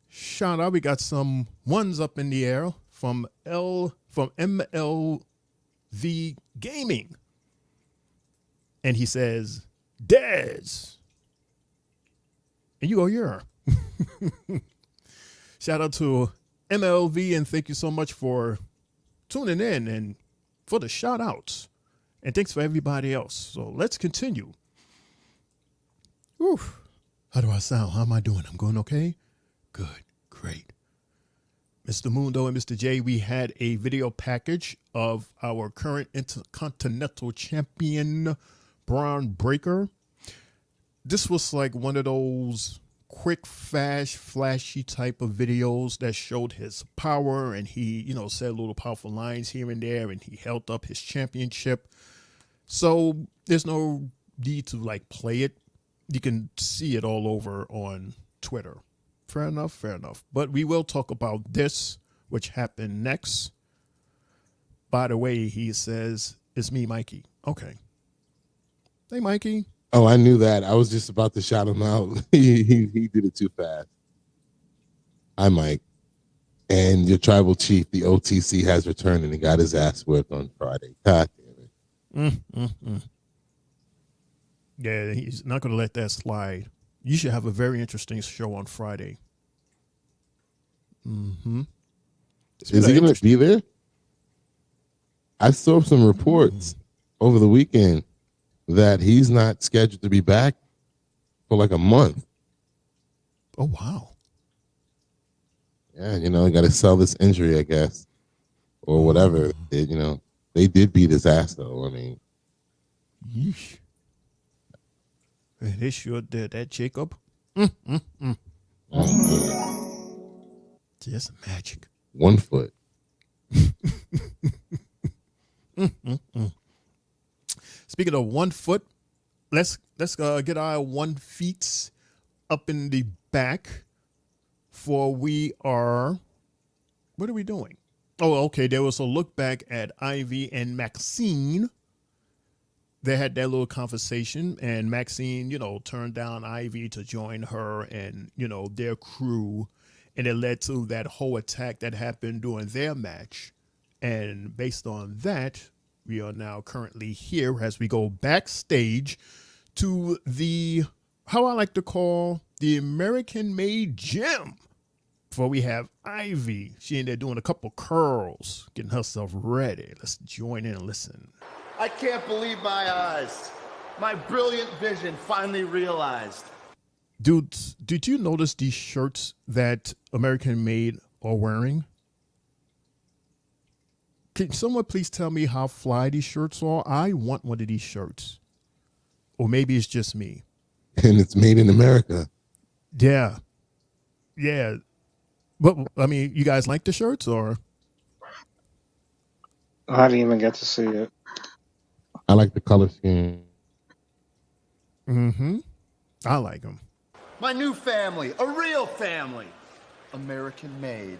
shout out. We got some ones up in the air from MLV Gaming. And he says, Dez. And you go, yeah. Shout out to MLV and thank you so much for tuning in and for the shout outs. And thanks for everybody else. So let's continue. Whew. How do I sound? How am I doing? I'm going okay? Good. Great. Mr. Mundo and Mr. J, we had a video package of our current Intercontinental Champion, Braun Breaker. This was like one of those quick, fast, flashy type of videos that showed his power, and he, said little powerful lines here and there, and he held up his championship. So there's no need to like play it. You can see it all over on Twitter. Fair enough. Fair enough. But we will talk about this, which happened next. By the way, he says, it's me, Mikey. Okay. Hey, Mikey. Oh, I knew that. I was just about to shout him out. He did it too fast. Hi, Mike. And your tribal chief, the OTC, has returned and he got his ass whipped on Friday. God damn it. Yeah, he's not going to let that slide. You should have a very interesting show on Friday. Is he going to be there? I saw some reports over the weekend that he's not scheduled to be back for like a month. Oh, wow. Yeah, he got to sell this injury, I guess, or whatever. They did beat his ass, though. I mean, yeesh. They sure did that, Jacob. Just magic. 1 foot. Speaking of 1 foot, let's get our 1 feet up in the back. For we are, what are we doing? Oh, okay. There was a look back at Ivy and Maxxine. They had that little conversation, and Maxxine, turned down Ivy to join her and, their crew. And it led to that whole attack that happened during their match. And based on that, we are now currently here as we go backstage to the, how I like to call, the American-made gym. For we have Ivy. She in there doing a couple curls, getting herself ready. Let's join in and listen. I can't believe my eyes. My brilliant vision finally realized. Dudes, did you notice these shirts that American Made are wearing? Can someone please tell me how fly these shirts are? I want one of these shirts. Or maybe it's just me. And it's made in America. Yeah. Yeah. But, I mean, you guys like the shirts or? I didn't even get to see it. I like the color scheme. I like them. My new family, a real family. American made.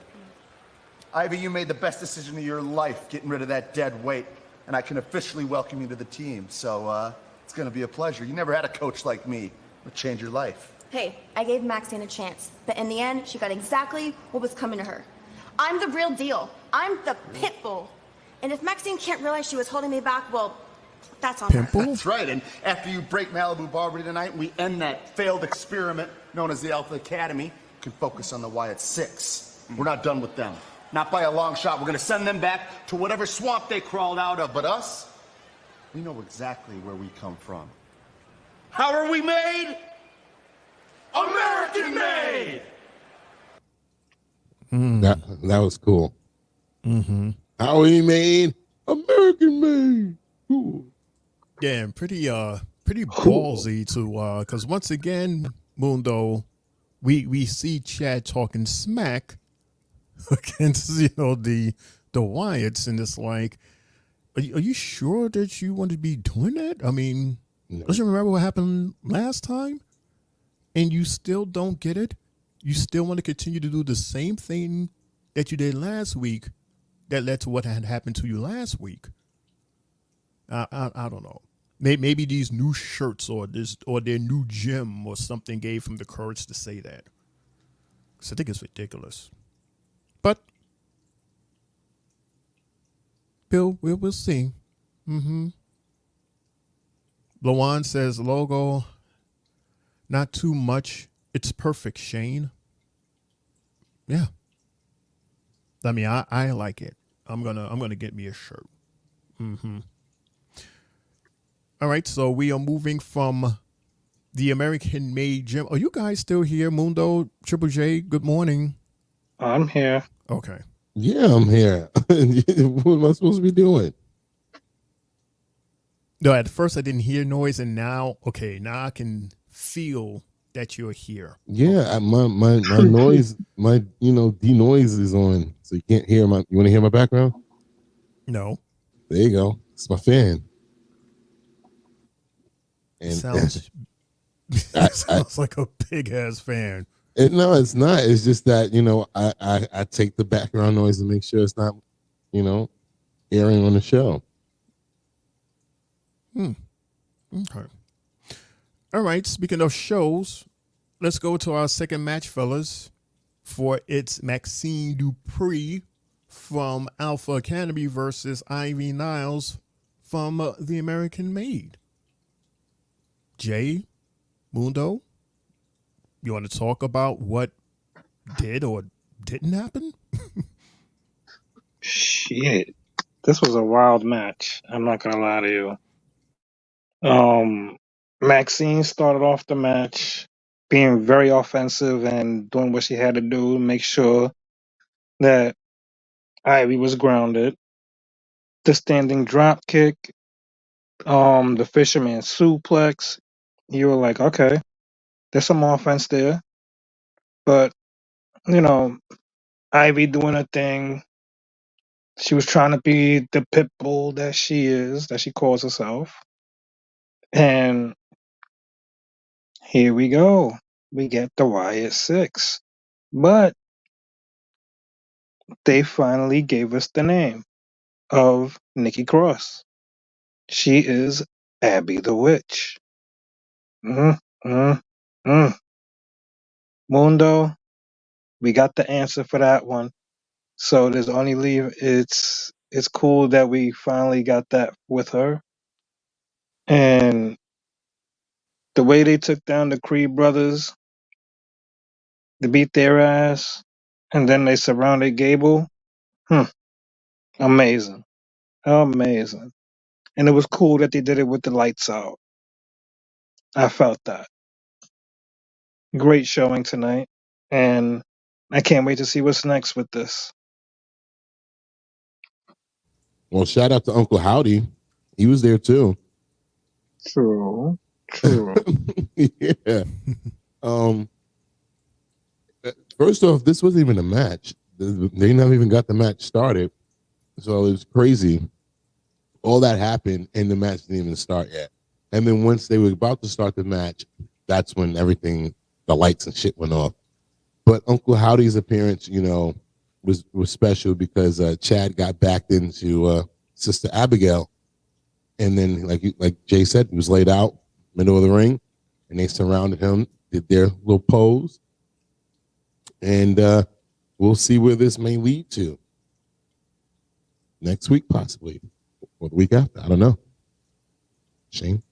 Ivy, you made the best decision of your life getting rid of that dead weight, and I can officially welcome you to the team. So it's going to be a pleasure. You never had a coach like me. It'll change your life. Hey, I gave Maxxine a chance, but in the end, she got exactly what was coming to her. I'm the real deal. I'm the pit bull. And if Maxxine can't realize she was holding me back, well, that's on her. That's right. And after you break Malibu Barbary tonight, and we end that failed experiment known as the Alpha Academy, can focus on the Wyatt Six. We're not done with them. Not by a long shot. We're going to send them back to whatever swamp they crawled out of. But us, we know exactly where we come from. How are we made? American made! That was cool. How we made? American made. Cool. Yeah, and pretty ballsy to because once again, Mundo, we see Chad talking smack against the Wyatts, and it's like, are you sure that you want to be doing that? I mean, don't you remember what happened last time? And you still don't get it? You still want to continue to do the same thing that you did last week that led to what had happened to you last week? I don't know. Maybe these new shirts or their new gym or something gave him the courage to say that. Because I think it's ridiculous. But Bill, we'll see. Lawan says logo, not too much. It's perfect, Shane. Yeah. I mean, I like it. I'm gonna get me a shirt. All right, so we are moving from the American Made Gym. Are you guys still here, Mundo, Triple J? Good morning. I'm here. Okay. Yeah, I'm here. What am I supposed to be doing? No, at first I didn't hear noise, and now I can feel that you're here. Yeah, my noise, my denoise is on, so you can't hear my. You want to hear my background? No. There you go. It's my fan. And sounds like a big ass fan. No, it's not. It's just that, I take the background noise and make sure it's not, airing on the show. Okay. All right. Speaking of shows, let's go to our second match, fellas. For it's Maxxine Dupri from Alpha Academy versus Ivy Niles from The American Maid. Jay, Mundo, you want to talk about what did or didn't happen? Shit. This was a wild match. I'm not gonna lie to you. Maxine started off the match being very offensive and doing what she had to do to make sure that Ivy was grounded. The standing drop kick, the fisherman suplex. You were like, okay, there's some offense there. But, Ivy doing her thing. She was trying to be the pit bull that she is, that she calls herself. And here we go. We get the Wyatt Six. But they finally gave us the name of Nikki Kross. She is Abby the Witch. Mm, mm, mm. Mundo, we got the answer for that one. So there's only leave. It's cool that we finally got that with her. And the way they took down the Creed brothers, they beat their ass, and then they surrounded Gable. Amazing. Amazing. And it was cool that they did it with the lights out. I felt that. Great showing tonight. And I can't wait to see what's next with this. Well, shout out to Uncle Howdy. He was there too. True. Yeah. First off, this wasn't even a match. They never even got the match started. So it was crazy. All that happened and the match didn't even start yet. And then once they were about to start the match, that's when everything, the lights and shit went off. But Uncle Howdy's appearance, was special because Chad got backed into Sister Abigail. And then, like Jay said, he was laid out, middle of the ring, and they surrounded him, did their little pose. And we'll see where this may lead to. Next week, possibly. Or the week after. I don't know. Shane?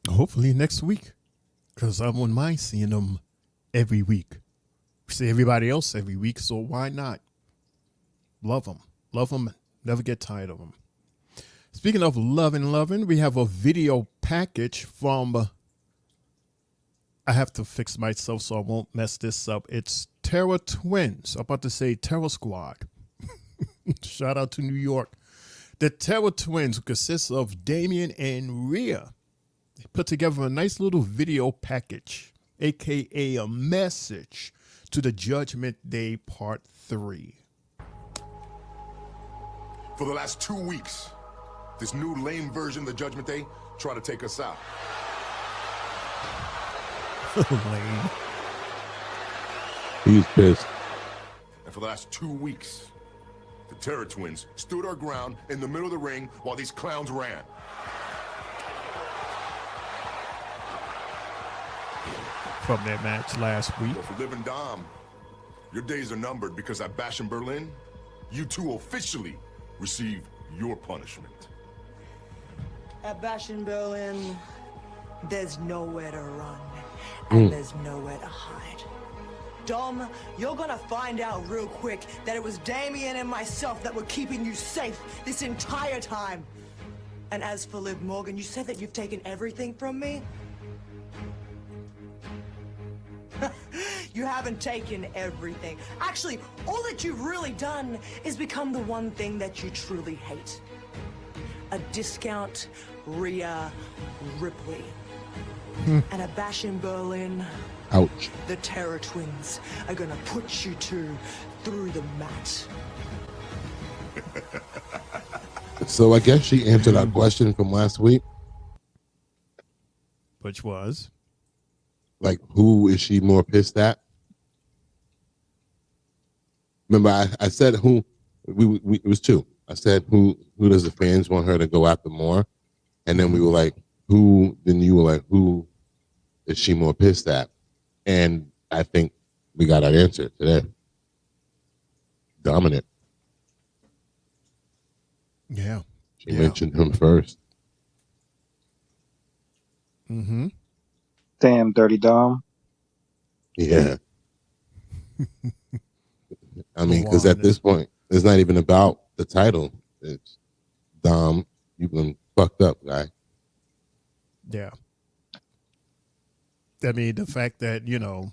Hopefully next week. Because I wouldn't mind seeing them every week. We see everybody else every week, so why not? Love them. Love them. Never get tired of them. Speaking of loving, we have a video package from... I have to fix myself so I won't mess this up. It's Terror Twins. I'm about to say Terror Squad. Shout out to New York. The Terror Twins, who consists of Damien and Rhea, they put together a nice little video package, a.k.a. a message to the Judgment Day Part 3. For the last 2 weeks, this new lame version of the Judgment Day tried to take us out. Lame. He's pissed. And for the last 2 weeks, the Terror Twins stood our ground in the middle of the ring while these clowns ran. From their match last week. But for Living Dom, your days are numbered because at Bash in Berlin, you two officially receive your punishment. At Bash in Berlin, there's nowhere to run, and there's nowhere to hide. Dom, you're gonna find out real quick that it was Damien and myself that were keeping you safe this entire time. And as for Liv Morgan, you said that you've taken everything from me? You haven't taken everything. Actually, all that you've really done is become the one thing that you truly hate. A discount Rhea Ripley. And a Bash in Berlin. Ouch. The Terror Twins are gonna put you two through the mat. So I guess she answered our question from last week. Which was? Like, who is she more pissed at? remember I said who we it was two. I said who does the fans want her to go after more, and then we were like who. Then you were like who is she more pissed at? And I think we got our answer today. Dominant. Yeah. She mentioned him first. Mm-hmm. Damn, Dirty Dom. Yeah. I mean, because at this point, it's not even about the title. It's Dom, you've been fucked up, guy. Yeah. I mean, the fact that, you know,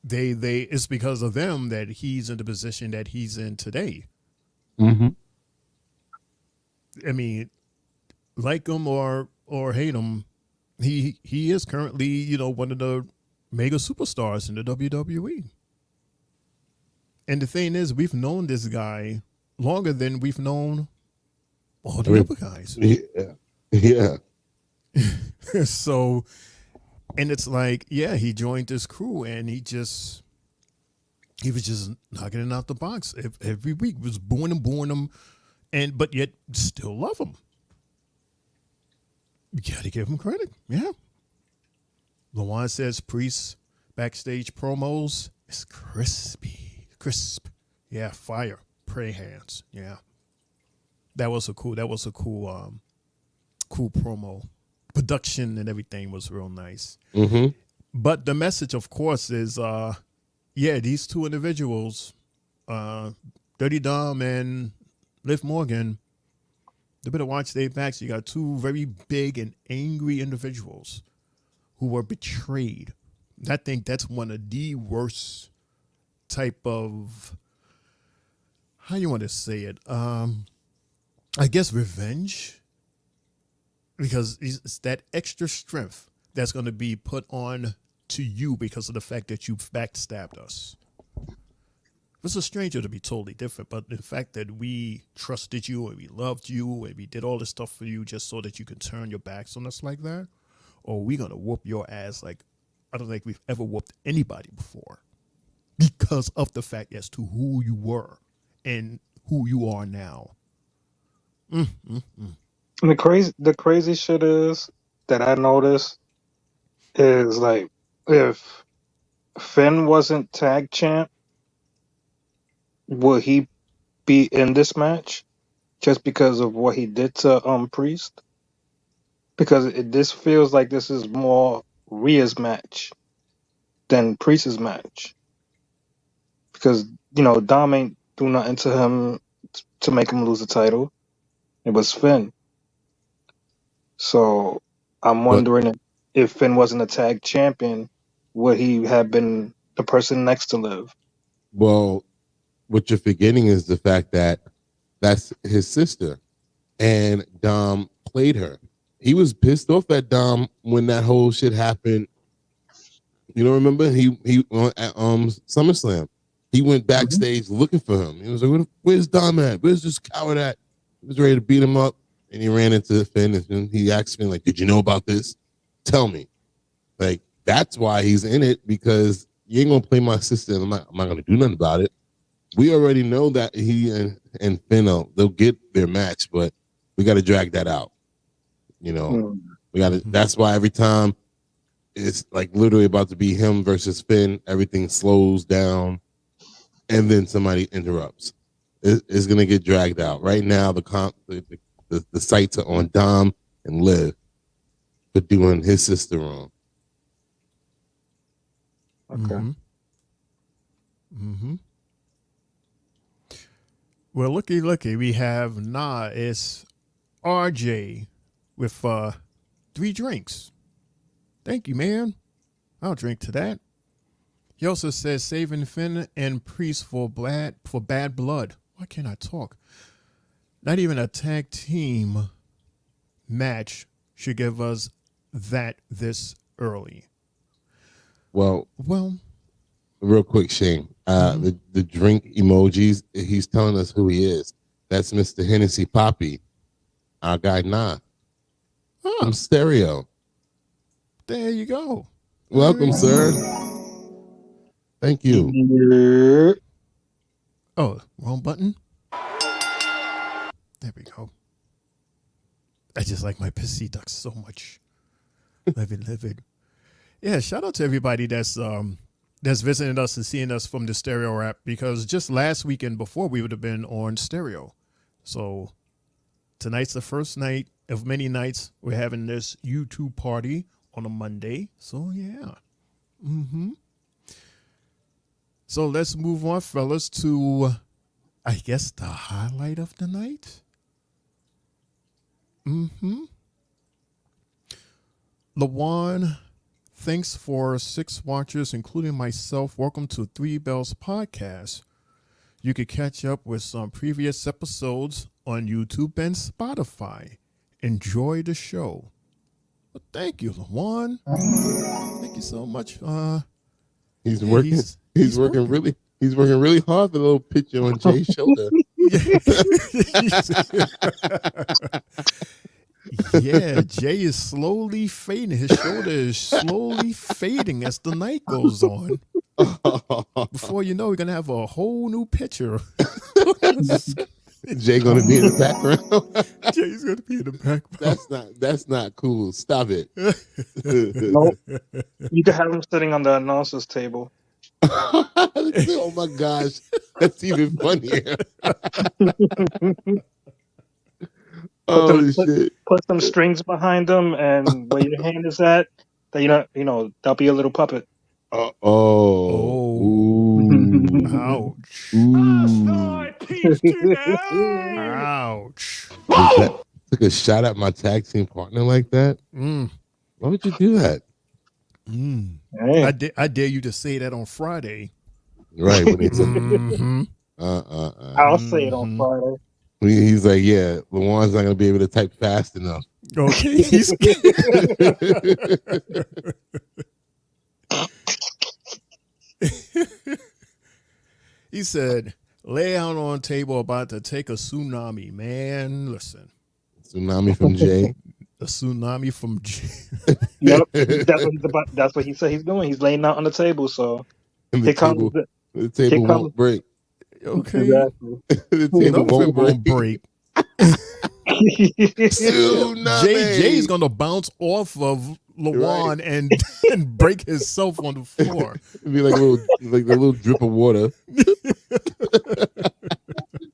they it's because of them that he's in the position that he's in today. Mm-hmm. I mean, like him or hate him, he is currently, you know, one of the mega superstars in the WWE. And the thing is, we've known this guy longer than we've known all the other guys. Yeah. So, and it's like, yeah, he joined this crew and he was just knocking it out the box every week. Was booing him, but yet still love him. You got to give him credit. Yeah. LaJuan says Priest backstage promos is crisp. Yeah, fire. Pray hands. Yeah. That was a cool promo. Production and everything was real nice. Mm-hmm. But the message, of course, is these two individuals, Dirty Dom and Liv Morgan, they better watch their backs. You got two very big and angry individuals who were betrayed. I think that's one of the worst type of, how you want to say it? I guess revenge, because it's that extra strength that's going to be put on to you because of the fact that you backstabbed us. If it's a stranger, to be totally different, but the fact that we trusted you and we loved you and we did all this stuff for you just so that you can turn your backs on us like that, or we're going to whoop your ass like I don't think we've ever whooped anybody before because of the fact as to who you were and who you are now. And the crazy shit is that I noticed is like if Finn wasn't tag champ, would he be in this match just because of what he did to Priest? Because this feels like this is more Rhea's match than Priest's match. Because, you know, Dom ain't do nothing to him to make him lose the title. It was Finn. So I'm wondering if Finn wasn't a tag champion, would he have been the person next to Liv? Well, what you're forgetting is the fact that that's his sister, and Dom played her. He was pissed off at Dom when that whole shit happened. You don't remember? He at SummerSlam. He went backstage looking for him. He was like, "Where's Dom at? Where's this coward at?" He was ready to beat him up, and he ran into Finn, and he asked Finn, like, "Did you know about this? Tell me." Like, that's why he's in it, because you ain't gonna play my sister, and I'm not gonna do nothing about it. We already know that he and Finn, they'll get their match, but we got to drag that out. You know, we got to. That's why every time it's like literally about to be him versus Finn, everything slows down, and then somebody interrupts. It's gonna get dragged out. Right now, the sights are on Dom and Liv for doing his sister wrong. Okay. Mm-hmm. Well, looky, we have it's RJ with 3 drinks. Thank you, man. I'll drink to that. He also says saving Finn and Priest for bad blood. Why can't I talk? Not even a tag team match should give us that this early. Well, real quick, Shane. The drink emojis, he's telling us who he is. That's Mr. Hennessy Poppy, our guy from Stereo. There you go. Welcome, sir. Thank you. Oh, wrong button. There we go. I just like my pissy ducks so much. Livid. Yeah, shout out to everybody that's visiting us and seeing us from the stereo app, because just last weekend before we would have been on stereo. So tonight's the first night of many nights we're having this YouTube party on a Monday. So yeah. So let's move on, fellas, to I guess the highlight of the night. Lawan, thanks for 6 watchers, including myself. Welcome to Three Bells Podcast. You can catch up with some previous episodes on YouTube and Spotify. Enjoy the show. Well, thank you, Lawan. Thank you so much. He's working. He's working really hard for the little picture on Jay's shoulder. Yeah, Jay is slowly fading. His shoulder is slowly fading as the night goes on. Before you know, we're gonna have a whole new picture. Jay gonna be in the background. Jay's gonna be in the background. That's not cool. Stop it. Nope. You can have him sitting on the announcer's table. Oh my gosh, that's even funnier. Put some strings behind them, and where your hand is at, that that'll be a little puppet. Ouch. Ouch. Took a shot at my tag team partner like that. Why would you do that? Hey. I dare you to say that on Friday. Right. When it's I'll say it on Friday. He's like, yeah, Lawan's not going to be able to type fast enough. Okay. He said, lay out on table about to take a tsunami. Man, listen. Tsunami from Jay. A tsunami from Jay. Yep. That's what he said he's doing. He's laying out on the table. So the table won't break. Okay. Exactly. The table won't break. Jay's gonna bounce off of Lawan and break himself on the floor. It'd be like a little drip of water.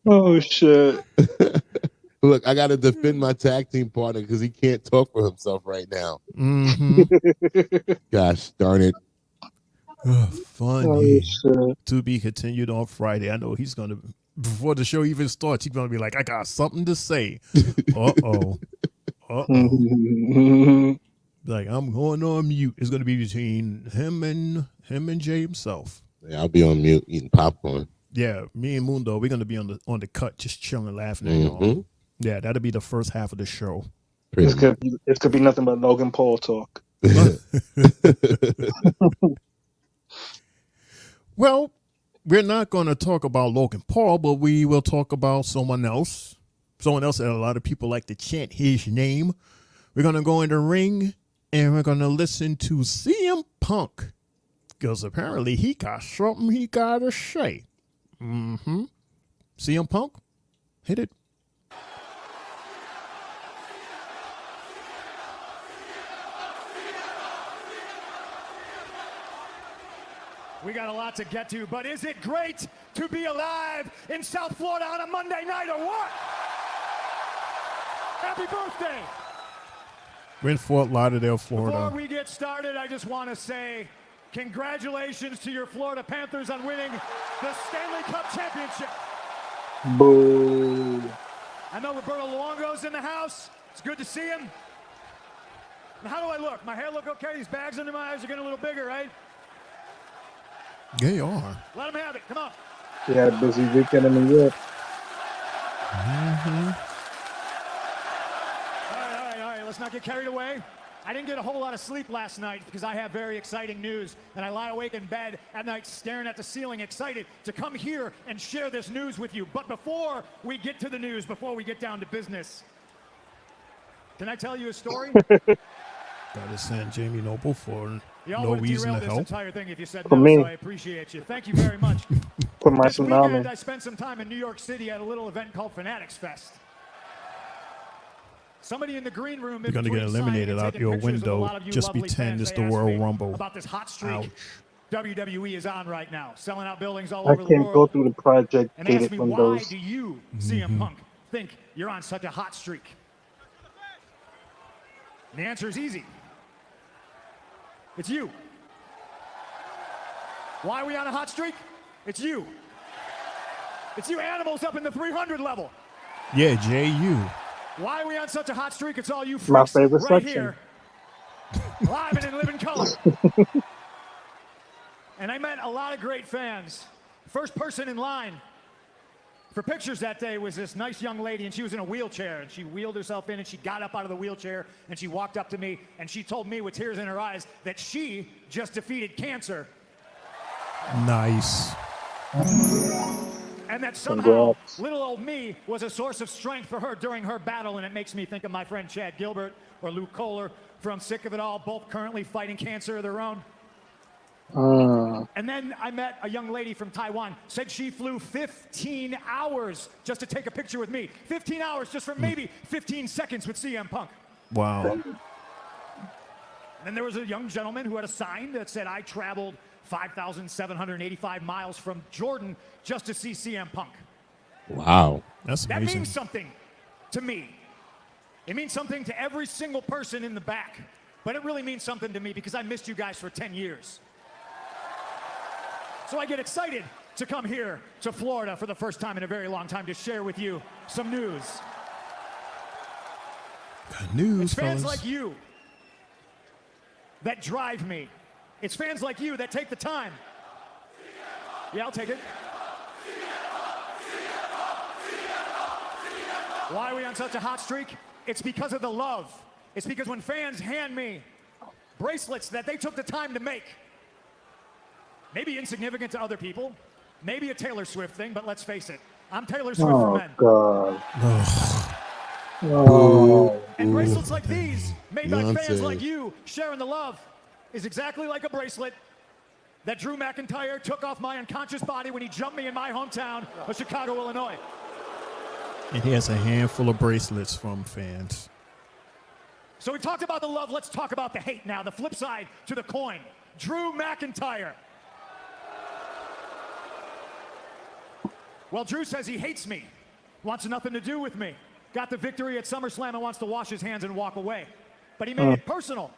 Oh shit. Look, I gotta defend my tag team partner because he can't talk for himself right now. Gosh darn it. Funny. To be continued on Friday. I know he's gonna, before the show even starts, he's gonna be like, I got something to say. Uh-oh. Like, I'm going on mute. It's gonna be between him and Jay himself. Yeah, I'll be on mute eating popcorn. Yeah, me and Mundo, we're gonna be on the cut, just chilling, laughing at y'all. Yeah, that'll be the first half of the show. It could be nothing but Logan Paul talk. Well, we're not going to talk about Logan Paul, but we will talk about someone else that a lot of people like to chant his name. We're going to go in the ring, and we're going to listen to CM Punk, because apparently he got something he got to say. CM Punk, hit it. We got a lot to get to, but is it great to be alive in South Florida on a Monday night or what? Happy birthday. We're in Fort Lauderdale, Florida. Before we get started, I just want to say congratulations to your Florida Panthers on winning the Stanley Cup Championship. Boo. I know Roberto Luongo's in the house. It's good to see him. Now, how do I look? My hair look okay? These bags under my eyes are getting a little bigger, right? They are. Let them have it. Come on. Yeah, busy weekend in New York. All right. Let's not get carried away. I didn't get a whole lot of sleep last night because I have very exciting news, and I lie awake in bed at night staring at the ceiling, excited to come here and share this news with you. But before we get to the news, before we get down to business, can I tell you a story? Gotta send Jamie Noble for Y'all No would have reason derailed to this help. entire thing if you said For no, me. so I appreciate you. Thank you very much. For my This weekend, tsunami. I spent some time in New York City at a little event called Fanatics Fest. Somebody in the green room You're gonna get eliminated out your window. Just pretend it's the Royal Rumble. About this hot streak Ouch. WWE is on right now, selling out buildings all I over the can't go world. through the project And they asked gated me, why windows. do you, CM Punk, think you're on such a hot streak? And the answer is easy. It's you. Why are we on a hot streak? It's you. It's you animals up in the 300 level. Yeah, J.U. Why are we on such a hot streak? It's all you My freaks favorite right section. here, live and in living color. And I met a lot of great fans. First person in line for pictures that day was this nice young lady, and she was in a wheelchair, and she wheeled herself in, and she got up out of the wheelchair, and she walked up to me, and she told me with tears in her eyes that she just defeated cancer, Nice. and that somehow Congrats. little old me was a source of strength for her during her battle. And it makes me think of my friend Chad Gilbert or Luke Kohler from Sick of It All, both currently fighting cancer of their own. And then I met a young lady from Taiwan, said she flew 15 hours just to take a picture with me. 15 hours just for maybe 15 seconds with CM Punk. Wow. And then there was a young gentleman who had a sign that said, I traveled 5,785 miles from Jordan just to see CM Punk. Wow. That's That amazing. means something to me. It means something to every single person in the back. But it really means something to me because I missed you guys for 10 years. So I get excited to come here to Florida for the first time in a very long time to share with you some news. News, It's fans fellas. like you that drive me. It's fans like you that take the time. Yeah, I'll take it. Why are we on such a hot streak? It's because of the love. It's because when fans hand me bracelets that they took the time to make, maybe insignificant to other people, maybe a Taylor Swift thing, but let's face it, I'm Taylor Swift for Oh, men. God. Oh. And bracelets like these, made by fans Beyonce. like you, sharing the love, is exactly like a bracelet that Drew McIntyre took off my unconscious body when he jumped me in my hometown of Chicago, Illinois. And he has a handful of bracelets from fans. So we talked about the love, let's talk about the hate now. The flip side to the coin. Drew McIntyre. Well, Drew says he hates me, wants nothing to do with me. Got the victory at SummerSlam and wants to wash his hands and walk away. But he made it personal.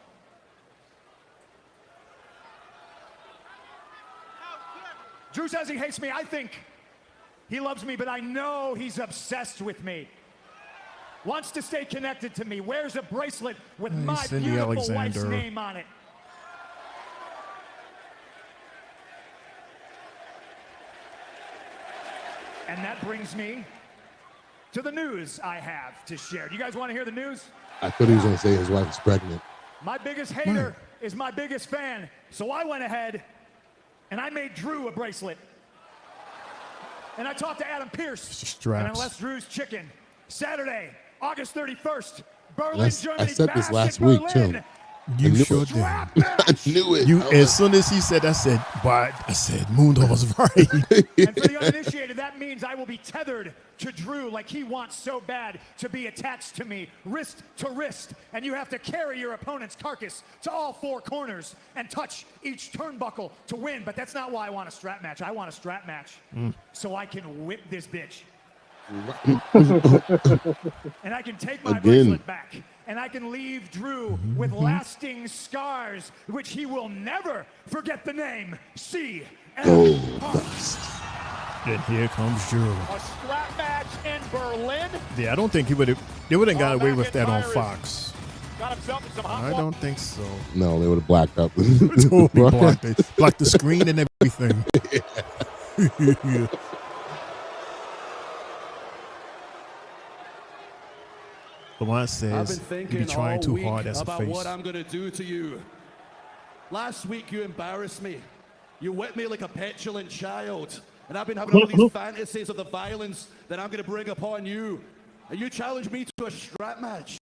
Drew says he hates me. I think he loves me, but I know he's obsessed with me. Wants to stay connected to me. Wears a bracelet with Hey, my Cindy beautiful wife's Alexander. name on it. And that brings me to the news I have to share. Do you guys want to hear the news? I thought he was going to say his wife is pregnant. My biggest hater is my biggest fan. So I went ahead and I made Drew a bracelet. And I talked to Adam Pearce. Straps. And unless Drew's chicken, Saturday, August 31st, Berlin, Germany. I said this Bash last in week, Berlin. too. You knew sure it. did. I knew it. You, as soon as he said, I said, but I said, Mundo was right. And for the uninitiated, that means I will be tethered to Drew like he wants so bad to be attached to me, wrist to wrist. And you have to carry your opponent's carcass to all four corners and touch each turnbuckle to win. But that's not why I want a strap match. I want a strap match so I can whip this bitch. And I can take my bracelet back. And I can leave Drew with lasting scars, which he will never forget the name CM Punk. And here comes Drew. A strap match in Berlin. Yeah, I don't think they would have got away with that on Fox. Got himself in some hot I don't think so. No, they would have blacked out. Totally blocked the screen and everything. Lamont I've says been you'd thinking be trying all too week hard as a about face. what I'm gonna do to you. Last week you embarrassed me. You whipped me like a petulant child. And I've been having all these fantasies of the violence that I'm gonna bring upon you. And you challenged me to a strap match.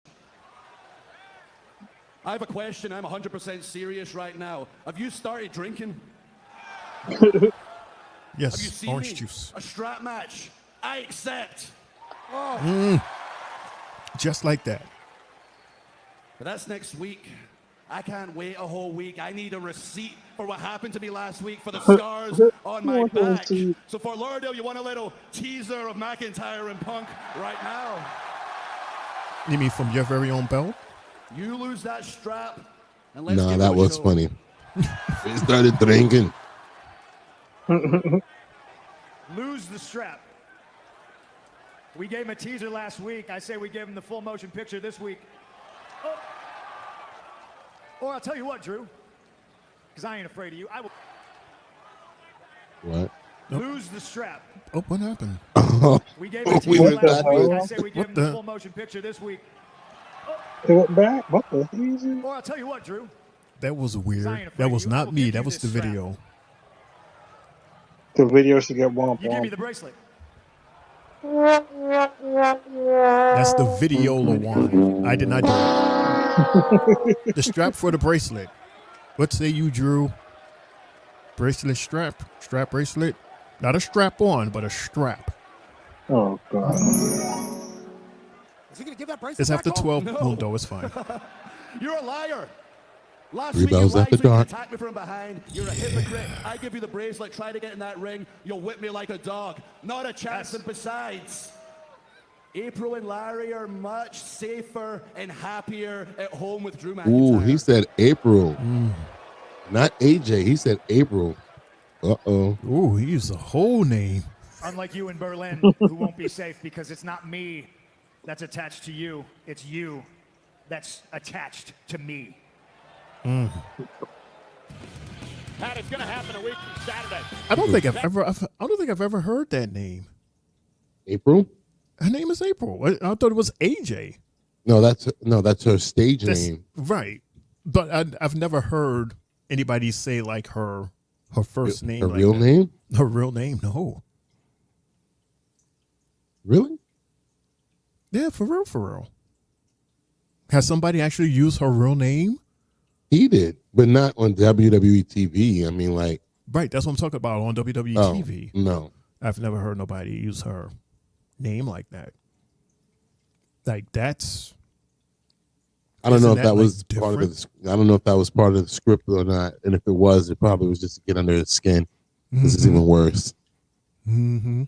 I have a question. I'm 100% serious right now. Have you started drinking? Yes, Have you seen orange me? juice. A strap match. I accept. Oh. Just like that. But that's next week. I can't wait a whole week. I need a receipt for what happened to me last week, for the scars on my back. So Fort Lauderdale, you want a little teaser of McIntyre and Punk right now? You mean from your very own belt? You lose that strap, and let's Nah, give that it a was show. funny. He started drinking. Lose the strap. We gave him a teaser last week. I say we give him the full motion picture this week. Oh. Or I'll tell you what, Drew, because I ain't afraid of you. I will What? lose the strap. Oh, what happened? We gave him a We teaser went last week. I backwards. say we give him the full motion picture this week. It went back. What the hell? Or I'll tell you what, Drew. That was weird. I ain't afraid That of was you. I not will me. give That you was the this strap. video. The video should get womp You give me womp. the bracelet. That's the videola one. I did not do it. The strap for the bracelet. What say you, Drew? Bracelet strap. Strap bracelet. Not a strap on, but a strap. Oh, God. Is he going to give that bracelet It's after back? 12. No. Well, no, it's fine. You're a liar. Last Three week you bells lied after so you dark. could attack me from behind. You're a hypocrite. I give you the bracelet. Try to get in that ring. You'll whip me like a dog. Not a chance. Yes. And besides, April and Larry are much safer and happier at home with Drew McIntyre. Ooh, he said April. Not AJ. He said April. Uh-oh. Ooh, he used a whole name. Unlike you in Berlin, who won't be safe because it's not me that's attached to you. It's you that's attached to me. And it's going to happen a week from Saturday. I don't think I've ever heard that name. April? Her name is April. I thought it was AJ. No, that's her stage name. Right. But I've never heard anybody say like her first name. Her like real that. name? Her real name, no. Really? Yeah, for real, for real. Has somebody actually used her real name? He did, but not on WWE TV. I mean, like. Right, that's what I'm talking about on WWE Oh, TV. no. I've never heard nobody use her name like that. Like that's. I don't know Isn't if that that, was like, part of the. I don't know if that was part of the script or not. And if it was, it probably was just to get under his skin. This is even worse. Mm-hmm.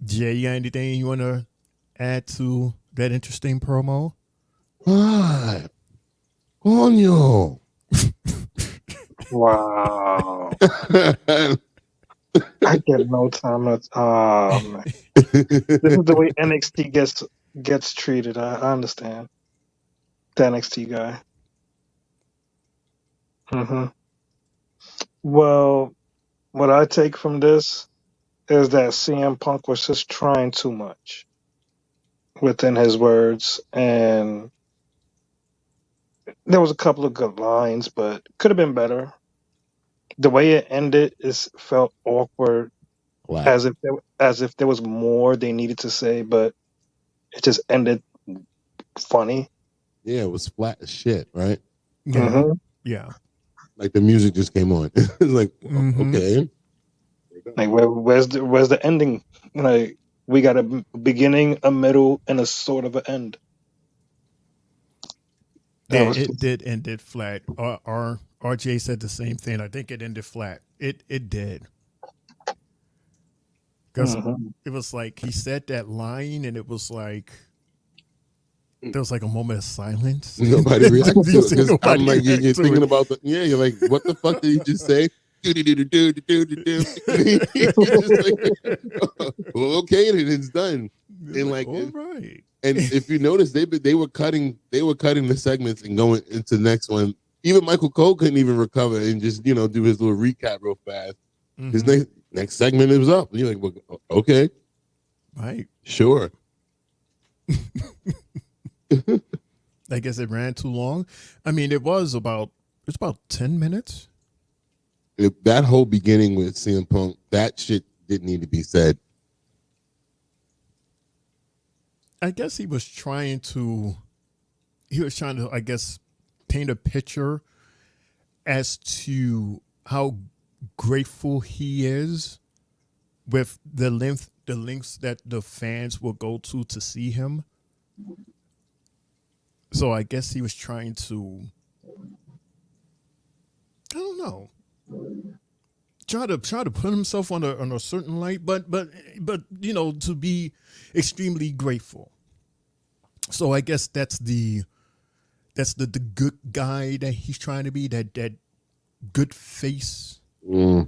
Jay, you got anything you want to add to that interesting promo? What? Coño. Wow. I get no time. Man. This is the way NXT gets treated. I understand. The NXT guy. Well, what I take from this is that CM Punk was just trying too much within his words, and there was a couple of good lines, but could have been better. The way it ended felt awkward, as if there was more they needed to say, but it just ended funny. Yeah, it was flat as shit, right? Yeah. Yeah. Like the music just came on. It's like, okay. Like where's the ending? Like we got a beginning, a middle, and a sort of an end. Yeah, it did end it flat. RJ said the same thing. I think it ended flat. It did. Because it was like he said that line and it was like there was like a moment of silence. Nobody reacted to it. 'Cause Nobody I'm like, you're reacted to thinking it. about you're like, what the fuck did he just say? You're just like, well, okay, then it's done. And like, all right. And if you notice, they were cutting the segments and going into the next one. Even Michael Cole couldn't even recover and just do his little recap real fast. His next segment was up. You're like, well, okay, right, sure. I guess it ran too long. I mean, it's about 10 minutes. That whole beginning with CM Punk, that shit didn't need to be said. I guess he was trying to, I guess, paint a picture as to how grateful he is with the lengths that the fans will go to see him. So I guess he was trying to, I don't know, try to put himself on a certain light, but you know, to be extremely grateful. So I guess that's the good guy that he's trying to be, that good face. We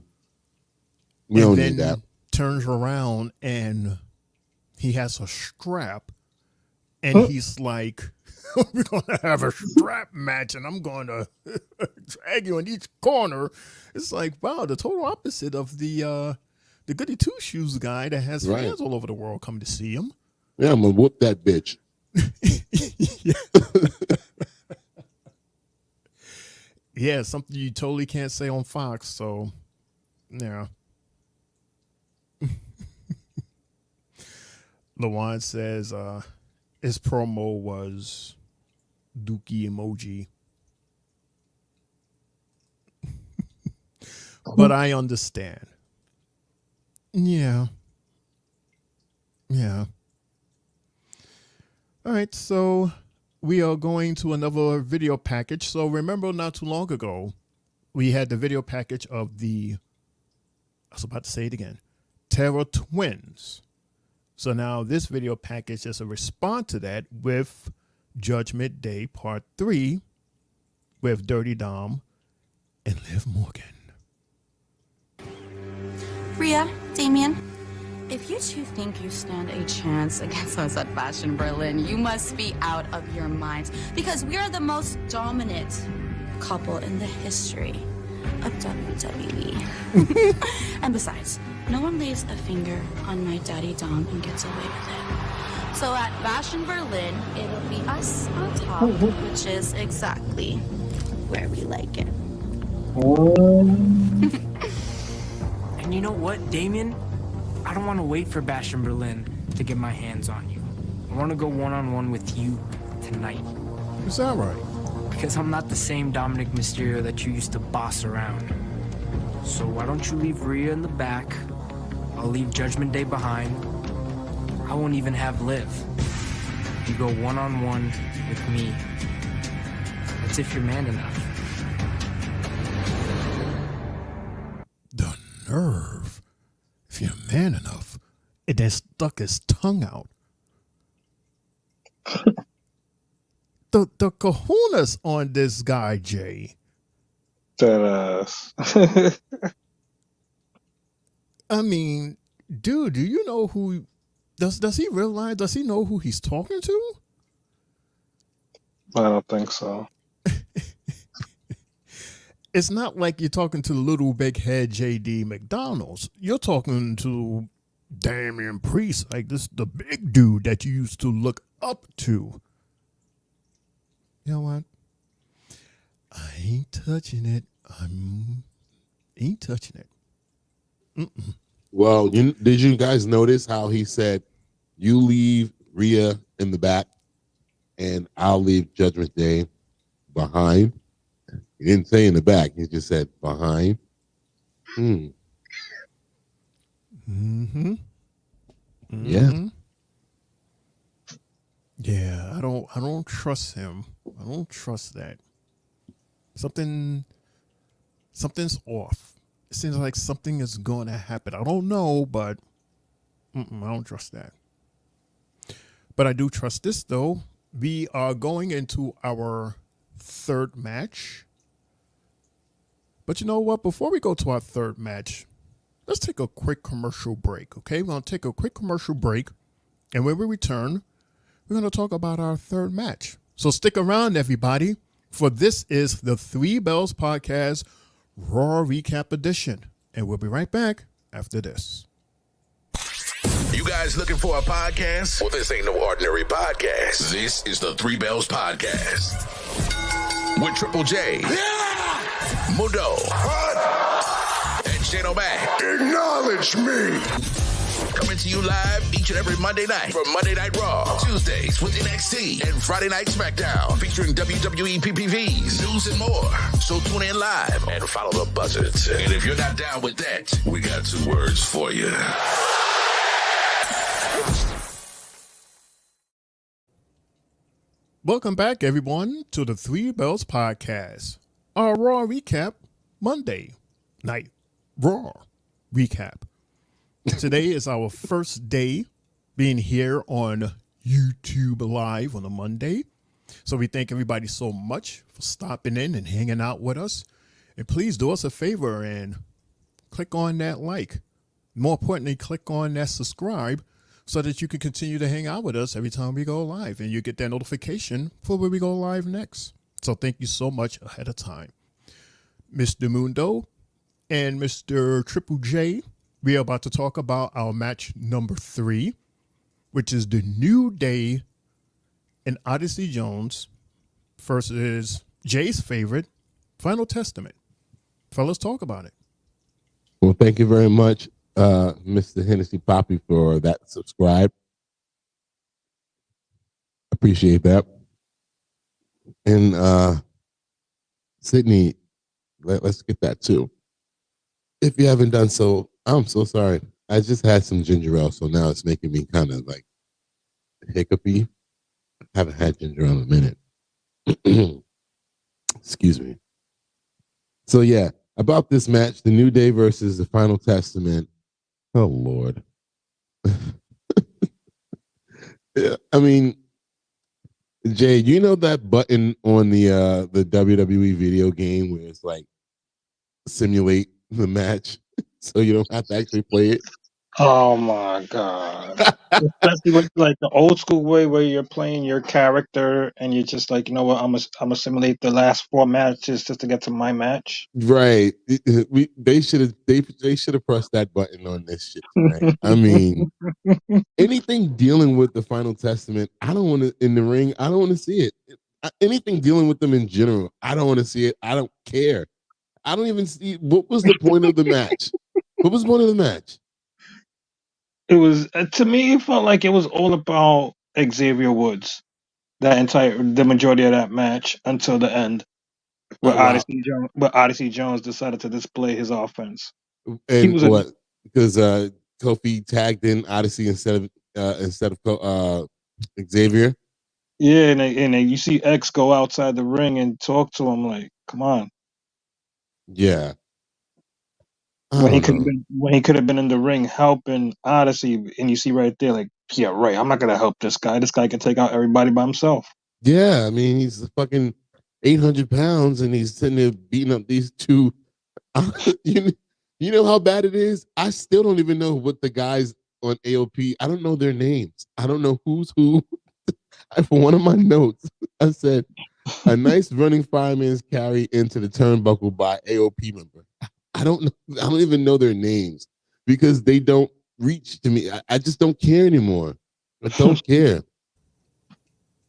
don't need that. Turns around and he has a strap, and he's like, "We're gonna have a strap match, and I'm gonna drag you in each corner." It's like, wow, the total opposite of the goody two shoes guy that has fans all over the world come to see him. Yeah, I'm gonna whoop that bitch. Yeah, something you totally can't say on Fox. So, yeah. Lawan says his promo was Dookie emoji. But I understand. Yeah. Yeah. All right, so we are going to another video package. So remember, not too long ago, we had the video package of I was about to say it again, Terror Twins. So now this video package is a response to that with Judgment Day Part 3 with Dirty Dom and Liv Morgan. Rhea, Damien, if you two think you stand a chance against us at Bash in Berlin, you must be out of your minds, because we are the most dominant couple in the history of WWE. And besides, no one lays a finger on my daddy Dom and gets away with it. So at Bash in Berlin, it'll be us on top, which is exactly where we like it. And you know what, Damien? I don't want to wait for Bash in Berlin to get my hands on you. I want to go one-on-one with you tonight. Is that right? Because I'm not the same Dominic Mysterio that you used to boss around. So why don't you leave Rhea in the back? I'll leave Judgment Day behind. I won't even have Liv. You go one-on-one with me. That's if you're man enough. The nerve. If you're man enough, and then stuck his tongue out. The kahunas on this guy, Jay. That I mean, dude, do you know who? Does he realize? Does he know who he's talking to? I don't think so. It's not like you're talking to little big head JD McDonald's. You're talking to Damian Priest, like this, the big dude that you used to look up to. You know what? I ain't touching it. Ain't touching it. Mm-mm. Well, did you guys notice how he said, "You leave Rhea in the back, and I'll leave Judgment Day behind"? He didn't say in the back. He just said behind. Mm-hmm. Yeah. Yeah, I don't trust him. I don't trust that. Something's off. It seems like something is going to happen. I don't know, but I don't trust that. But I do trust this, though. We are going into our third match. But you know what? Before we go to our third match, let's take a quick commercial break, okay? We're going to take a quick commercial break. And when we return, we're going to talk about our third match. So stick around, everybody, for this is the Three Bells Podcast Raw Recap Edition. And we'll be right back after this. You guys looking for a podcast? Well, this ain't no ordinary podcast. This is the Three Bells Podcast. With Triple J, Mundo, and Shane O'Mac. Acknowledge me. Coming to you live each and every Monday night from Monday Night Raw, Tuesdays with NXT, and Friday Night SmackDown, featuring WWE PPVs, news, and more. So tune in live and follow the buzzards. And if you're not down with that, we got 2 words for you. Welcome back, everyone, to the Three Bells Podcast, our Raw recap, Monday Night Raw recap. Today is our first day being here on YouTube Live on a Monday. So we thank everybody so much for stopping in and hanging out with us. And please do us a favor and click on that like. More importantly, click on that subscribe so that you can continue to hang out with us every time we go live. And you get that notification for when we go live next. So thank you so much ahead of time. Mr. Mundo and Mr. Triple J, we are about to talk about our match number 3, which is the New Day and Odyssey Jones versus Jay's favorite, Final Testament. Fellas, talk about it. Well, thank you very much, Mr. Hennessy Poppy, for that subscribe. Appreciate that. And Sydney, let's get that too. If you haven't done so, I'm so sorry. I just had some ginger ale, so now it's making me kind of like hiccupy. I haven't had ginger ale in a minute. Excuse me. So yeah, about this match, the New Day versus the Final Testament. Oh Lord. Yeah, I mean, Jay, you know that button on the WWE video game where it's like simulate the match so you don't have to actually play it? Oh my god! Especially with like the old school way where you're playing your character and you're just like, you know what, I'm gonna simulate the last 4 matches just to get to my match. Right. They should have pressed that button on this shit tonight. I mean, anything dealing with the Final Testament, I don't want to in the ring. I don't want to see it. Anything dealing with them in general, I don't want to see it. I don't care. I don't even see what was the point of the match. What was the point of the match? It was to me, it felt like it was all about Xavier Woods. The majority of that match until the end, where Odyssey Jones decided to display his offense. And what? Because Kofi tagged in Odyssey instead of Xavier. Yeah, and you see X go outside the ring and talk to him like, "Come on." Yeah. When he could have been in the ring helping Odyssey, and you see right there, like, yeah, right. I'm not gonna help this guy. This guy can take out everybody by himself. Yeah, I mean, he's fucking 800 pounds, and he's sitting there beating up these two. You know how bad it is? I still don't even know what the guys on AOP, I don't know their names. I don't know who's who. For one of my notes, I said, a nice running fireman's carry into the turnbuckle by AOP member. I don't know. I don't even know their names because they don't reach to me. I just don't care anymore. I don't care.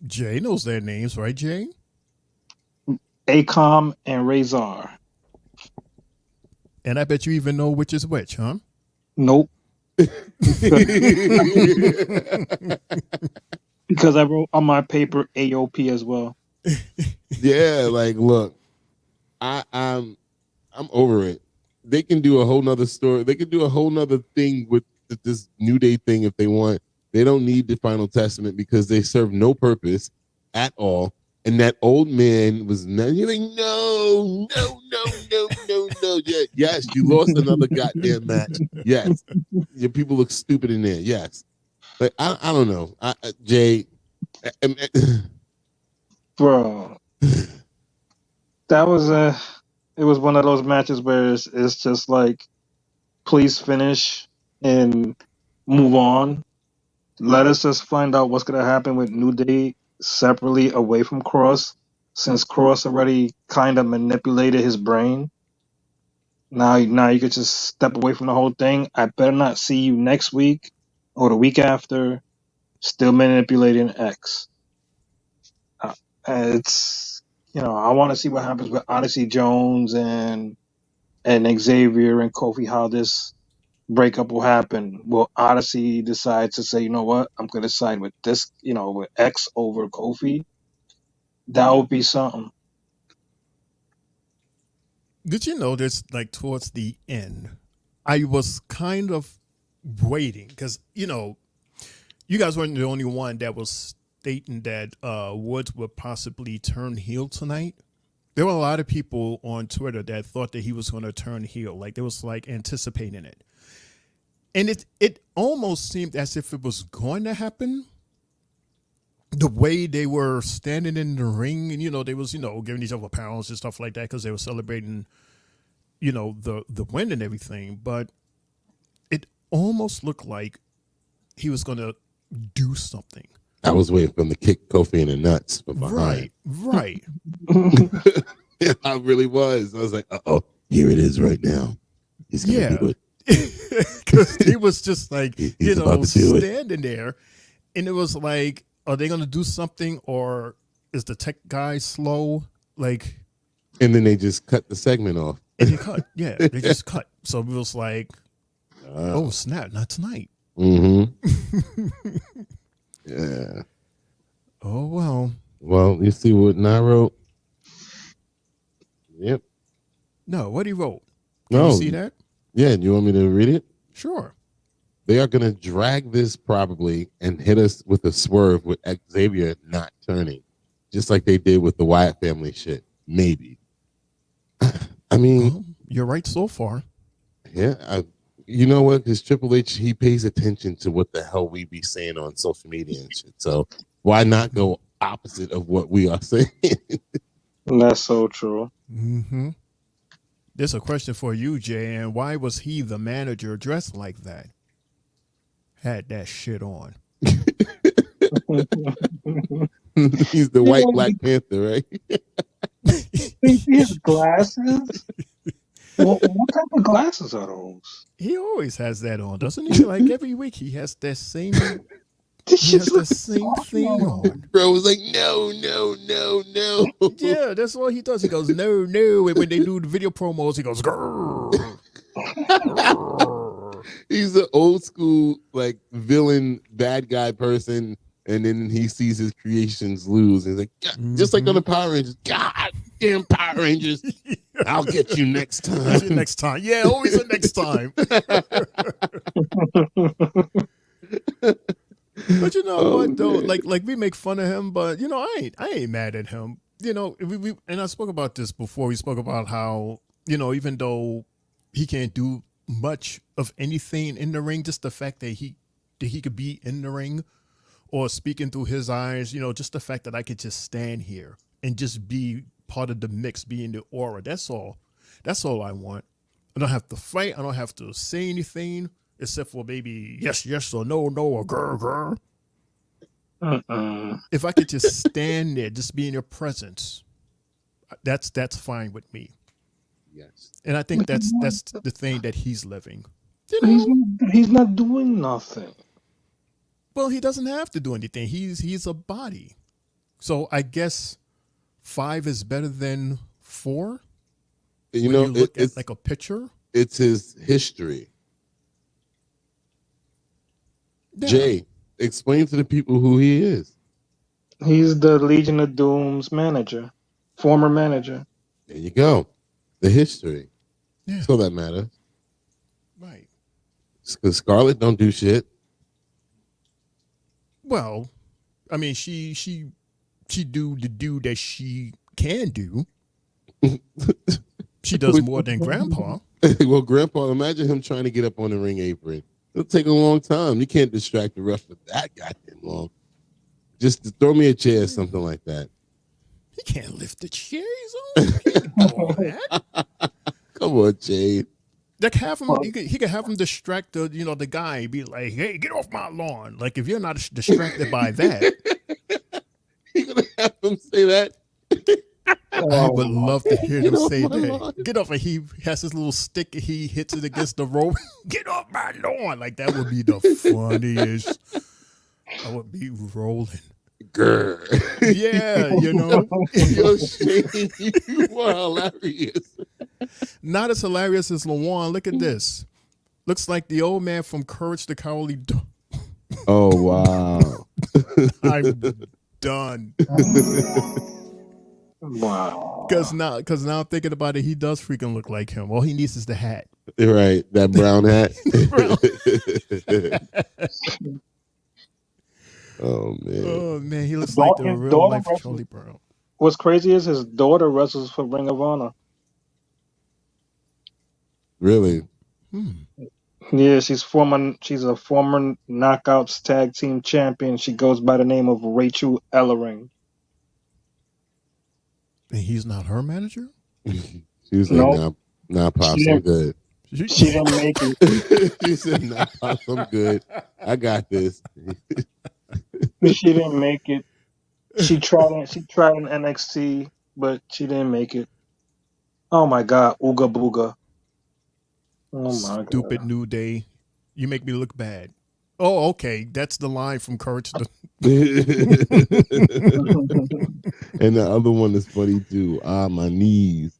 Jay knows their names, right, Jay? Acom and Razor. And I bet you even know which is which, huh? Nope. Because I wrote on my paper AOP as well. Yeah, like look, I'm over it. They can do a whole nother story. They can do a whole nother thing with this New Day thing if they want. They don't need the Final Testament because they serve no purpose at all. And that old man was you're like, no. Yeah, yes, you lost another goddamn match. Yes, your people look stupid in there. Yes, but I don't know. Jay, bro, that was it was one of those matches where it's just like, please finish and move on. Let us just find out what's gonna happen with New Day separately away from Kross, since Kross already kind of manipulated his brain. Now you could just step away from the whole thing. I better not see you next week or the week after still manipulating X. It's, I want to see what happens with Odyssey Jones and Xavier and Kofi, how this breakup will happen. Will Odyssey decide to say, you know what, I'm going to side with this, with X over Kofi? That would be something. Did you notice, like, towards the end, I was kind of waiting because, you guys weren't the only one that was stating that Woods would possibly turn heel tonight. There were a lot of people on Twitter that thought that he was going to turn heel. Like, they was, like, anticipating it. And it almost seemed as if it was going to happen. The way they were standing in the ring and, they was, giving each other pounds and stuff like that because they were celebrating, the win and everything. But it almost looked like he was going to do something. I was waiting for him to kick Kofi in the nuts from behind. Right. Yeah, I really was. I was like, uh-oh, here it is right now. He's going to do it. Because he was just like, He's about to do standing there. And it was like, are they going to do something or is the tech guy slow? Like, and then they just cut the segment off. And they cut. Yeah, they just cut. So it was like, oh, snap, not tonight. Mm-hmm. Yeah. Oh, well. Well, you see what I wrote? Yep. No, what he wrote? Can No. you see that? Yeah, you want me to read it? Sure. They are going to drag this probably and hit us with a swerve with Xavier not turning, just like they did with the Wyatt family shit. Maybe. I mean, well, you're right so far. Yeah, you know what? Because Triple H, he pays attention to what the hell we be saying on social media and shit. So why not go opposite of what we are saying? That's so true. Mm-hmm. There's a question for you, Jay. And why was he, the manager, dressed like that? Had that shit on. He's the white Black Panther, right? He has glasses? What type of glasses are those? He always has that on, doesn't he? Like every week he has that same thing on. Bro was like, no. Yeah, that's what he does. He goes, no. And when they do the video promos, he goes, grrr. He's an old school, like, villain, bad guy person, and then he sees his creations lose. And he's like, just like on the Power Rangers, God damn Power Rangers, I'll get you next time. Get you next time. Yeah, always the next time. But you know what though? Like we make fun of him, but I ain't mad at him. We and I spoke about this before. We spoke about how, even though he can't do much of anything in the ring, just the fact that he could be in the ring or speaking through his eyes, just the fact that I could just stand here and just be part of the mix, be in the aura. That's all I want. I don't have to fight. I don't have to say anything except for maybe yes or no or grr. If I could just stand there, just be in your presence, that's fine with me. Yes. And I think that's the thing that he's living. He's not doing nothing. Well, he doesn't have to do anything. He's a body. So I guess 5 is better than 4. Look at like a picture. It's his history. Yeah. Jay, explain to the people who he is. He's the Legion of Doom's manager, former manager. There you go. The history. Yeah. So that matters. Right. Because Scarlett don't do shit. Well, I mean, she do the do that she can do. She does more than Grandpa. Well, Grandpa, imagine him trying to get up on the ring apron. It'll take a long time. You can't distract the ref for that goddamn long. Just throw me a chair or something like that. He can't lift the chair. He's on. He can't do all that. Come on, Jay. Like have him, he could have him distract the guy and be like, "Hey, get off my lawn!" Like if you're not distracted by that, You're gonna have him say that. I would love to hear him say that. Get off, and he has his little stick and he hits it against the rope. Get off my lawn! Like that would be the funniest. I would be rolling. Grr. Yeah, Yo, Shane, you are hilarious. Not as hilarious as Lawan. Look at this. Looks like the old man from Courage the Cowardly Dog. Oh wow. I'm done. Wow. Because now I'm thinking about it, he does freaking look like him. All he needs is the hat. Right, that brown hat. Oh man. Oh man, he looks like the real life Charlie Brown. What's crazy is his daughter wrestles for Ring of Honor. Really? Yeah, she's a former Knockouts Tag Team Champion. She goes by the name of Rachel Ellering. And he's not her manager? She was like, nah, Pops, I'm good. She didn't make it. She said, nah, Pops, I'm good. I got this. She didn't make it. She tried in NXT, but she didn't make it. Oh my God, Ooga Booga. Oh my Stupid God. New Day. You make me look bad. Oh, okay. That's the line from Courage. And the other one is funny too. My knees.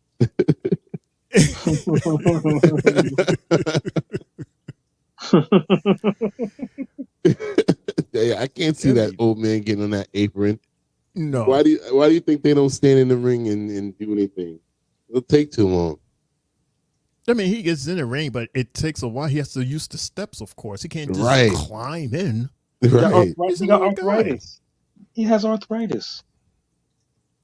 Yeah, I can't see that old man getting on that apron. No. Why do you think they don't stand in the ring and do anything? It'll take too long. I mean, he gets in the ring, but it takes a while. He has to use the steps, of course. He can't just climb in. Right. He got arthritis. He has arthritis.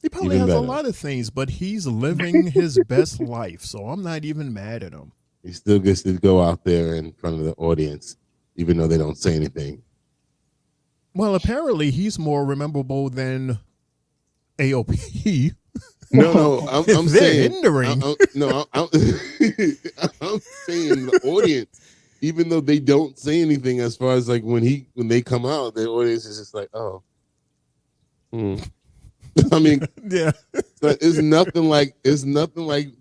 He probably has a lot of things, but he's living his best life, so I'm not even mad at him. He still gets to go out there in front of the audience, even though they don't say anything. Well, apparently he's more memorable than AOP. No, I'm saying in the ring. I'm saying the audience, even though they don't say anything, as far as like when they come out, the audience is just like, oh, I mean, yeah, it's nothing like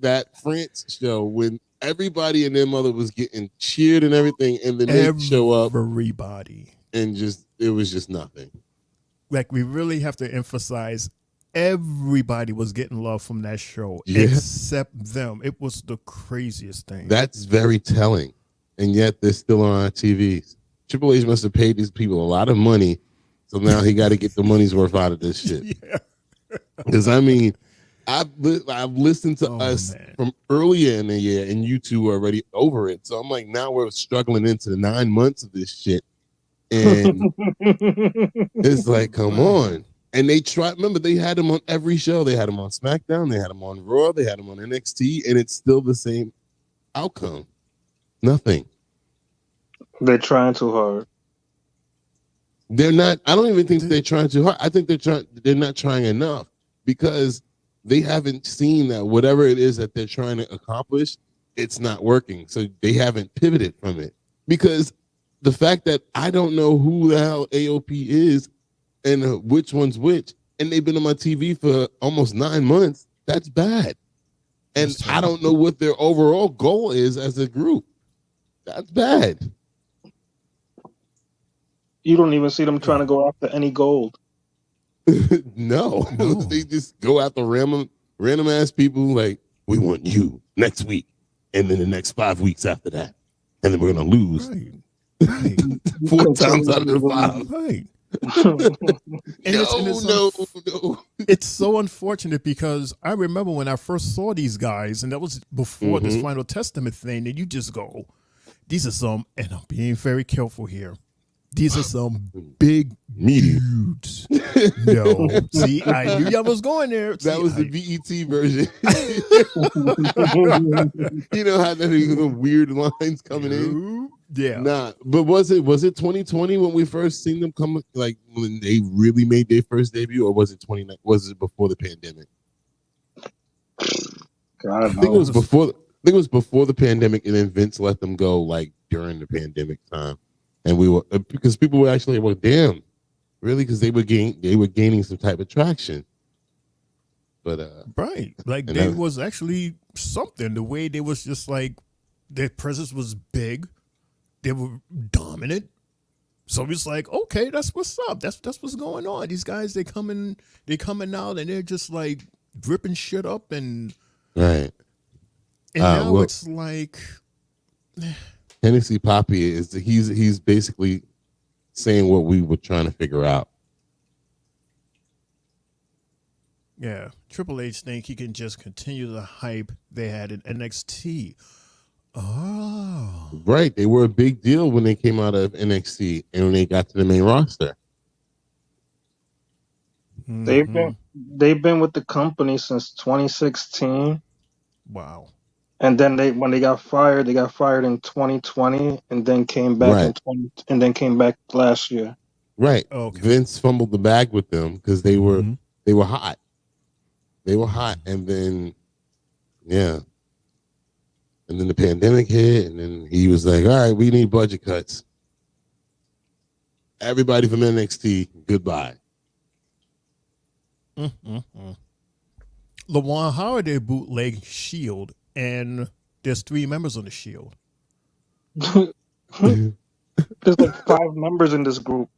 that France show when everybody and their mother was getting cheered and everything, and then they show up, everybody, and it was just nothing. Like, we really have to emphasize. Everybody was getting love from that show except them. It was the craziest thing. That's very telling. And yet they're still on our TVs. Triple H must have paid these people a lot of money. So now he got to get the money's worth out of this shit. Because, I mean, I've listened to us from earlier in the year, and you two are already over it. So I'm like, now we're struggling into the 9 months of this shit. And it's like, come on. And they remember, they had him on every show. They had him on SmackDown, they had him on Raw, they had him on NXT, and it's still the same outcome. Nothing. They're trying too hard. They're not. I don't even think they're trying too hard. I think they're not trying enough, because they haven't seen that whatever it is that they're trying to accomplish, it's not working. So they haven't pivoted from it. Because the fact that I don't know who the hell AOP is and which one's which, and they've been on my TV for almost 9 months, that's bad. And I don't know what their overall goal is as a group. That's bad. You don't even see them trying to go after any gold. No. They just go after random ass people like, we want you next week, and then the next 5 weeks after that. And then we're going to lose. Right. 4 times out of the 5. Right. No. It's so unfortunate, because I remember when I first saw these guys, and that was before this Final Testament thing, and you just go, these are some, and I'm being very careful here, these are some big dudes. No. See, I knew y'all was going there. That was the BET version. You know how the weird lines coming in? Yeah. Nah, but was it 2020 when we first seen them come, like when they really made their first debut, or was it 2019? Was it before the pandemic? I think it was before. I think it was before the pandemic, and then Vince let them go like during the pandemic time, and we were because people were actually, well, damn, really, because they were gaining some type of traction. But right, like they was actually something. The way they was just like their presence was big. They were dominant. So it's like, okay, that's what's up. That's what's going on. These guys, they coming out, and they're just like dripping shit up, and right. And now it's like Hennessy Poppy is he's basically saying what we were trying to figure out. Yeah, Triple H think he can just continue the hype they had in NXT. Oh, Right. They were a big deal when they came out of NXT and when they got to the main roster. They've been with the company since 2016. Wow. And then when they got fired in 2020, and then came back came back last year. Right. Okay. Vince fumbled the bag with them because they were hot. They were hot, and then and then the pandemic hit, and then he was like, "All right, we need budget cuts. Everybody from NXT, goodbye." LaJuan, how are they bootleg Shield? And there's 3 members on the Shield. There's like 5 members in this group.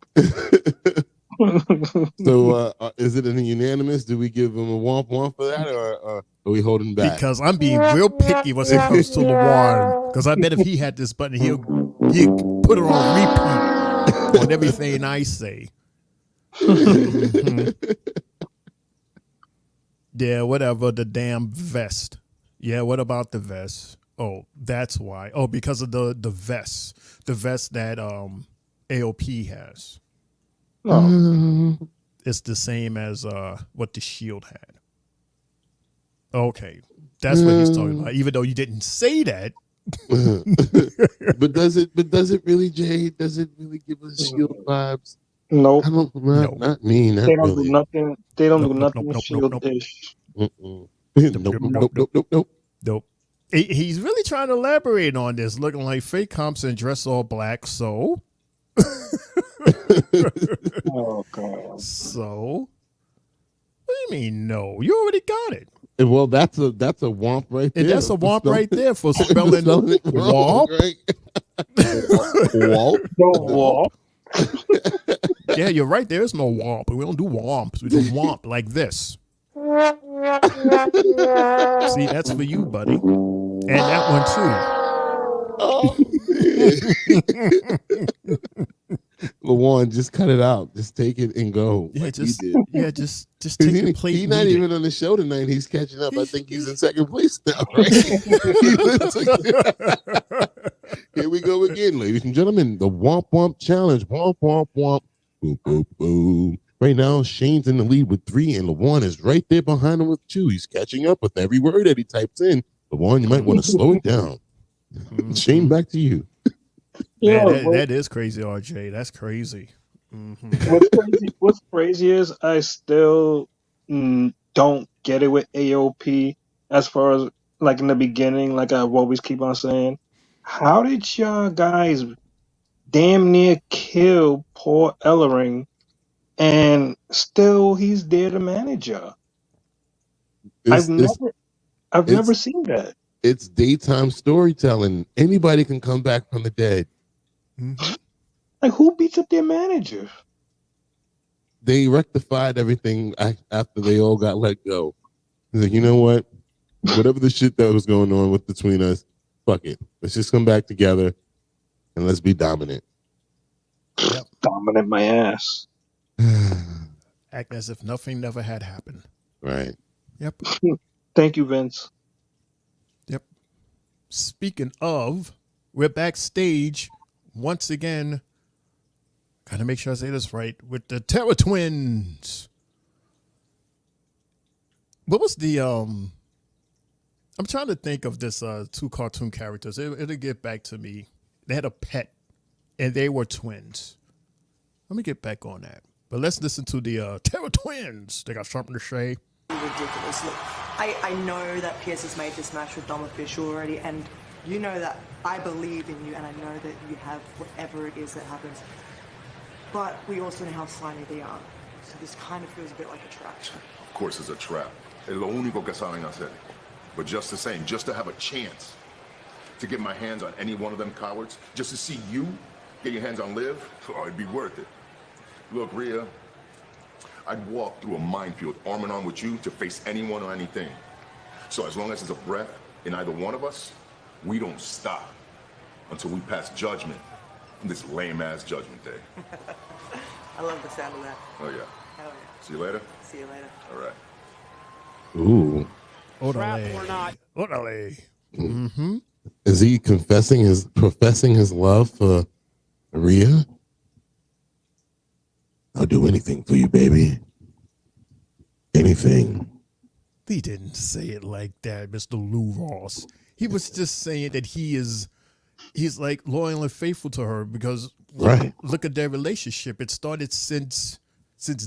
So is it a unanimous? Do we give him a womp for that, or are we holding back? Because I'm being real picky when it comes to LaJuan. Because I bet if he had this button, he'd put it on repeat on everything I say. Yeah, whatever, the damn vest. Yeah, what about the vest? Oh, that's why. Oh, because of the vest. The vest that AOP has. It's the same as what the Shield had. Okay. That's what he's talking about. Even though you didn't say that. But does it really, Jay? Does it really give us Shield vibes? Nope. I don't, not me. Not they don't really. do nothing. They don't do nothing Shield-ish. Nope. He's really trying to elaborate on this, looking like fake comps and dress all black. So, oh god. So, what do you mean? No, you already got it. Well, that's a womp right there. And that's a womp right there for spelling womp. Womp. Yeah, you're right. There's no womp. We don't do womps. We do womp like this. See, that's for you, buddy. And that one too. LaJuan, just cut it out. Just take it and go. Yeah, like just he did. just take the plate. He's not even on the show tonight. He's catching up. I think he's in second place now. Right? Here we go again, ladies and gentlemen. The Womp Challenge. Womp, womp, womp. Boom, boom, boom. Right now, Shane's in the lead with 3, and LaJuan is right there behind him with 2. He's catching up with every word that he types in. LaJuan, you might want to slow it down. Shane, back to you. Yeah, that is crazy, RJ. That's crazy. What's crazy is I still don't get it with AOP as far as like in the beginning, like I always keep on saying. How did y'all guys damn near kill Paul Ellering and still he's there to manage y'all? I've never seen that. It's daytime storytelling. Anybody can come back from the dead. Like, who beats up their manager? They rectified everything after they all got let go. He's like, you know what? Whatever the shit that was going on between us, fuck it. Let's just come back together and let's be dominant. Yep. Dominant my ass. Act as if nothing never had happened. Right. Yep. Thank you, Vince. Yep. Speaking of, we're backstage once again. Gotta make sure I say this right with the Terror Twins. What was the I'm trying to think of this 2 cartoon characters. It'll get back to me. They had a pet and they were twins. Let me get back on that. But let's listen to the Terror Twins. They got something to say. Ridiculous. Look, I know that Pierce has made this match with Dom official already, and you know that I believe in you, and I know that you have whatever it is that happens. But we also know how slimy they are. So this kind of feels a bit like a trap. Of course it's a trap. Es lo único que saben hacer. But just the same, just to have a chance to get my hands on any one of them cowards, just to see you get your hands on Liv, oh, it'd be worth it. Look, Rhea, I'd walk through a minefield arm in arm with you to face anyone or anything. So as long as there's a breath in either one of us, we don't stop. until we pass judgment on this lame-ass Judgment Day. I love the sound of that. Oh, yeah. Hell yeah. See you later? See you later. All right. Ooh. Orderly. Trap or not. Orderly. Mm-hmm. Is he professing his love for Rhea? I'll do anything for you, baby. Anything. He didn't say it like that, Mr. Lou Ross. He was just saying that he's like loyal and faithful to her because look at their relationship. It started since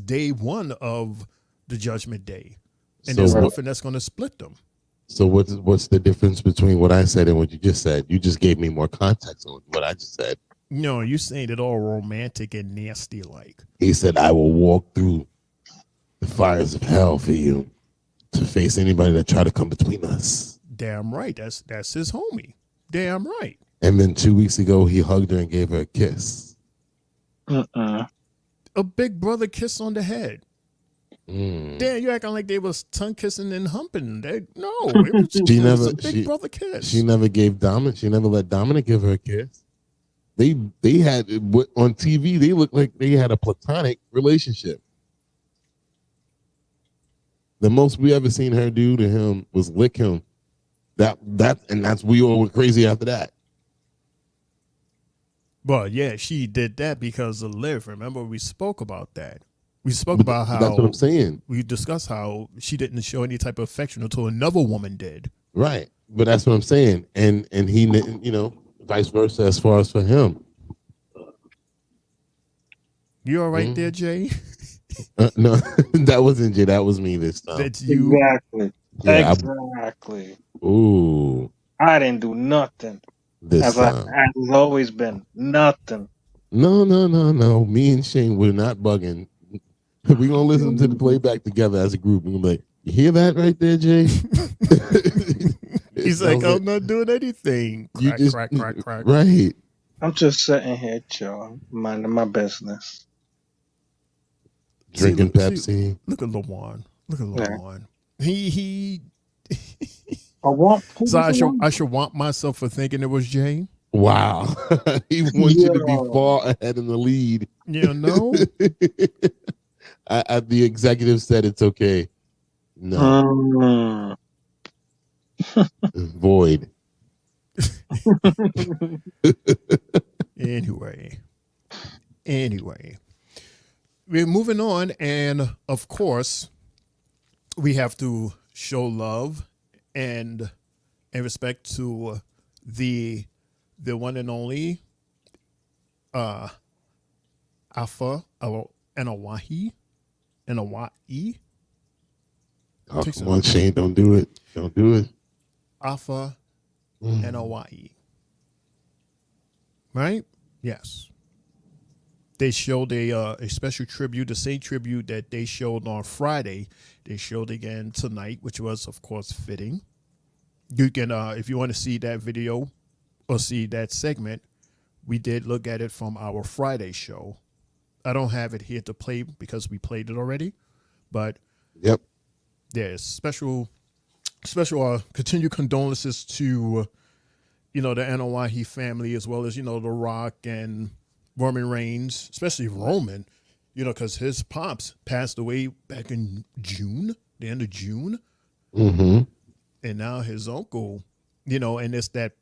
day one of the Judgment Day. And there's nothing that's going to split them. So what's the difference between what I said and what you just said? You just gave me more context on what I just said. No, you saying it all romantic and nasty like. He said, I will walk through the fires of hell for you to face anybody that try to come between us. Damn right. That's his homie. Damn right. And then 2 weeks ago, he hugged her and gave her a kiss. A big brother kiss on the head. Damn, you acting like they was tongue kissing and humping. It was a big brother kiss. She never gave Dominic. She never let Dominic give her a kiss. They had on TV. They looked like they had a platonic relationship. The most we ever seen her do to him was lick him. We all were crazy after that. Well, yeah, she did that because of Liv. Remember, we spoke about that. We spoke about how that's what I'm saying. We discussed how she didn't show any type of affection until another woman did. Right, but that's what I'm saying, and he, vice versa as far as for him. You all right there, Jay? No, that wasn't Jay. That was me this time. That's you. Exactly. Yeah, Exactly. Ooh. I didn't do nothing. This time. As it's always been. Nothing. No. Me and Shane, we're not bugging. We're going to listen to the playback together as a group. And we're like, you hear that right there, Jay? He's like, I'm not doing anything. Crack. Right. I'm just sitting here, chill, minding my business. Drinking Pepsi. Look at Lawan. He So I should want myself for thinking it was Jay. Wow. He wants you to be far ahead in the lead. You know? The executive said it's okay. No. Void. Anyway. We're moving on, and of course, we have to show love and respect to the one and only Afa Anawahi. Oh, come on, Shane, don't do it. Afa Anawahi. Right? Yes. They showed a special tribute, the same tribute that they showed on Friday. They showed again tonight, which was, of course, fitting. You can, if you want to see that video or see that segment, we did look at it from our Friday show. I don't have it here to play because we played it already, but yep, there's special continued condolences to, the Anoa'i family, as well as, The Rock and Roman Reigns, especially Roman, because his pops passed away back in June, the end of June. Mm-hmm. And now his uncle, and it's that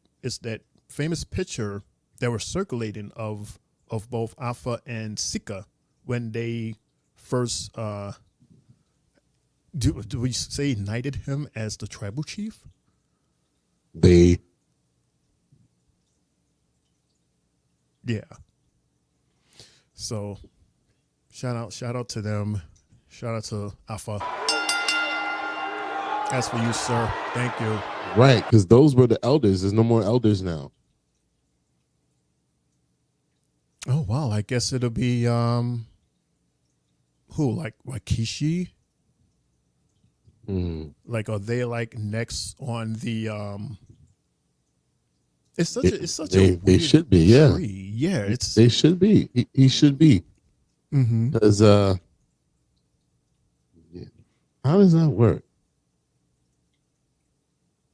famous picture that was circulating of both Afa and Sika when they first, do we say knighted him as the tribal chief? Yeah. So shout out to them. Shout out to Afa. As for you, sir, thank you. Right, because those were the elders. There's no more elders now. Oh wow, I guess it'll be who, like Kishi? Like, are they like next on the It's such a they should be, yeah. tree. Yeah, they should be. He should be. Mm-hmm. Because how does that work?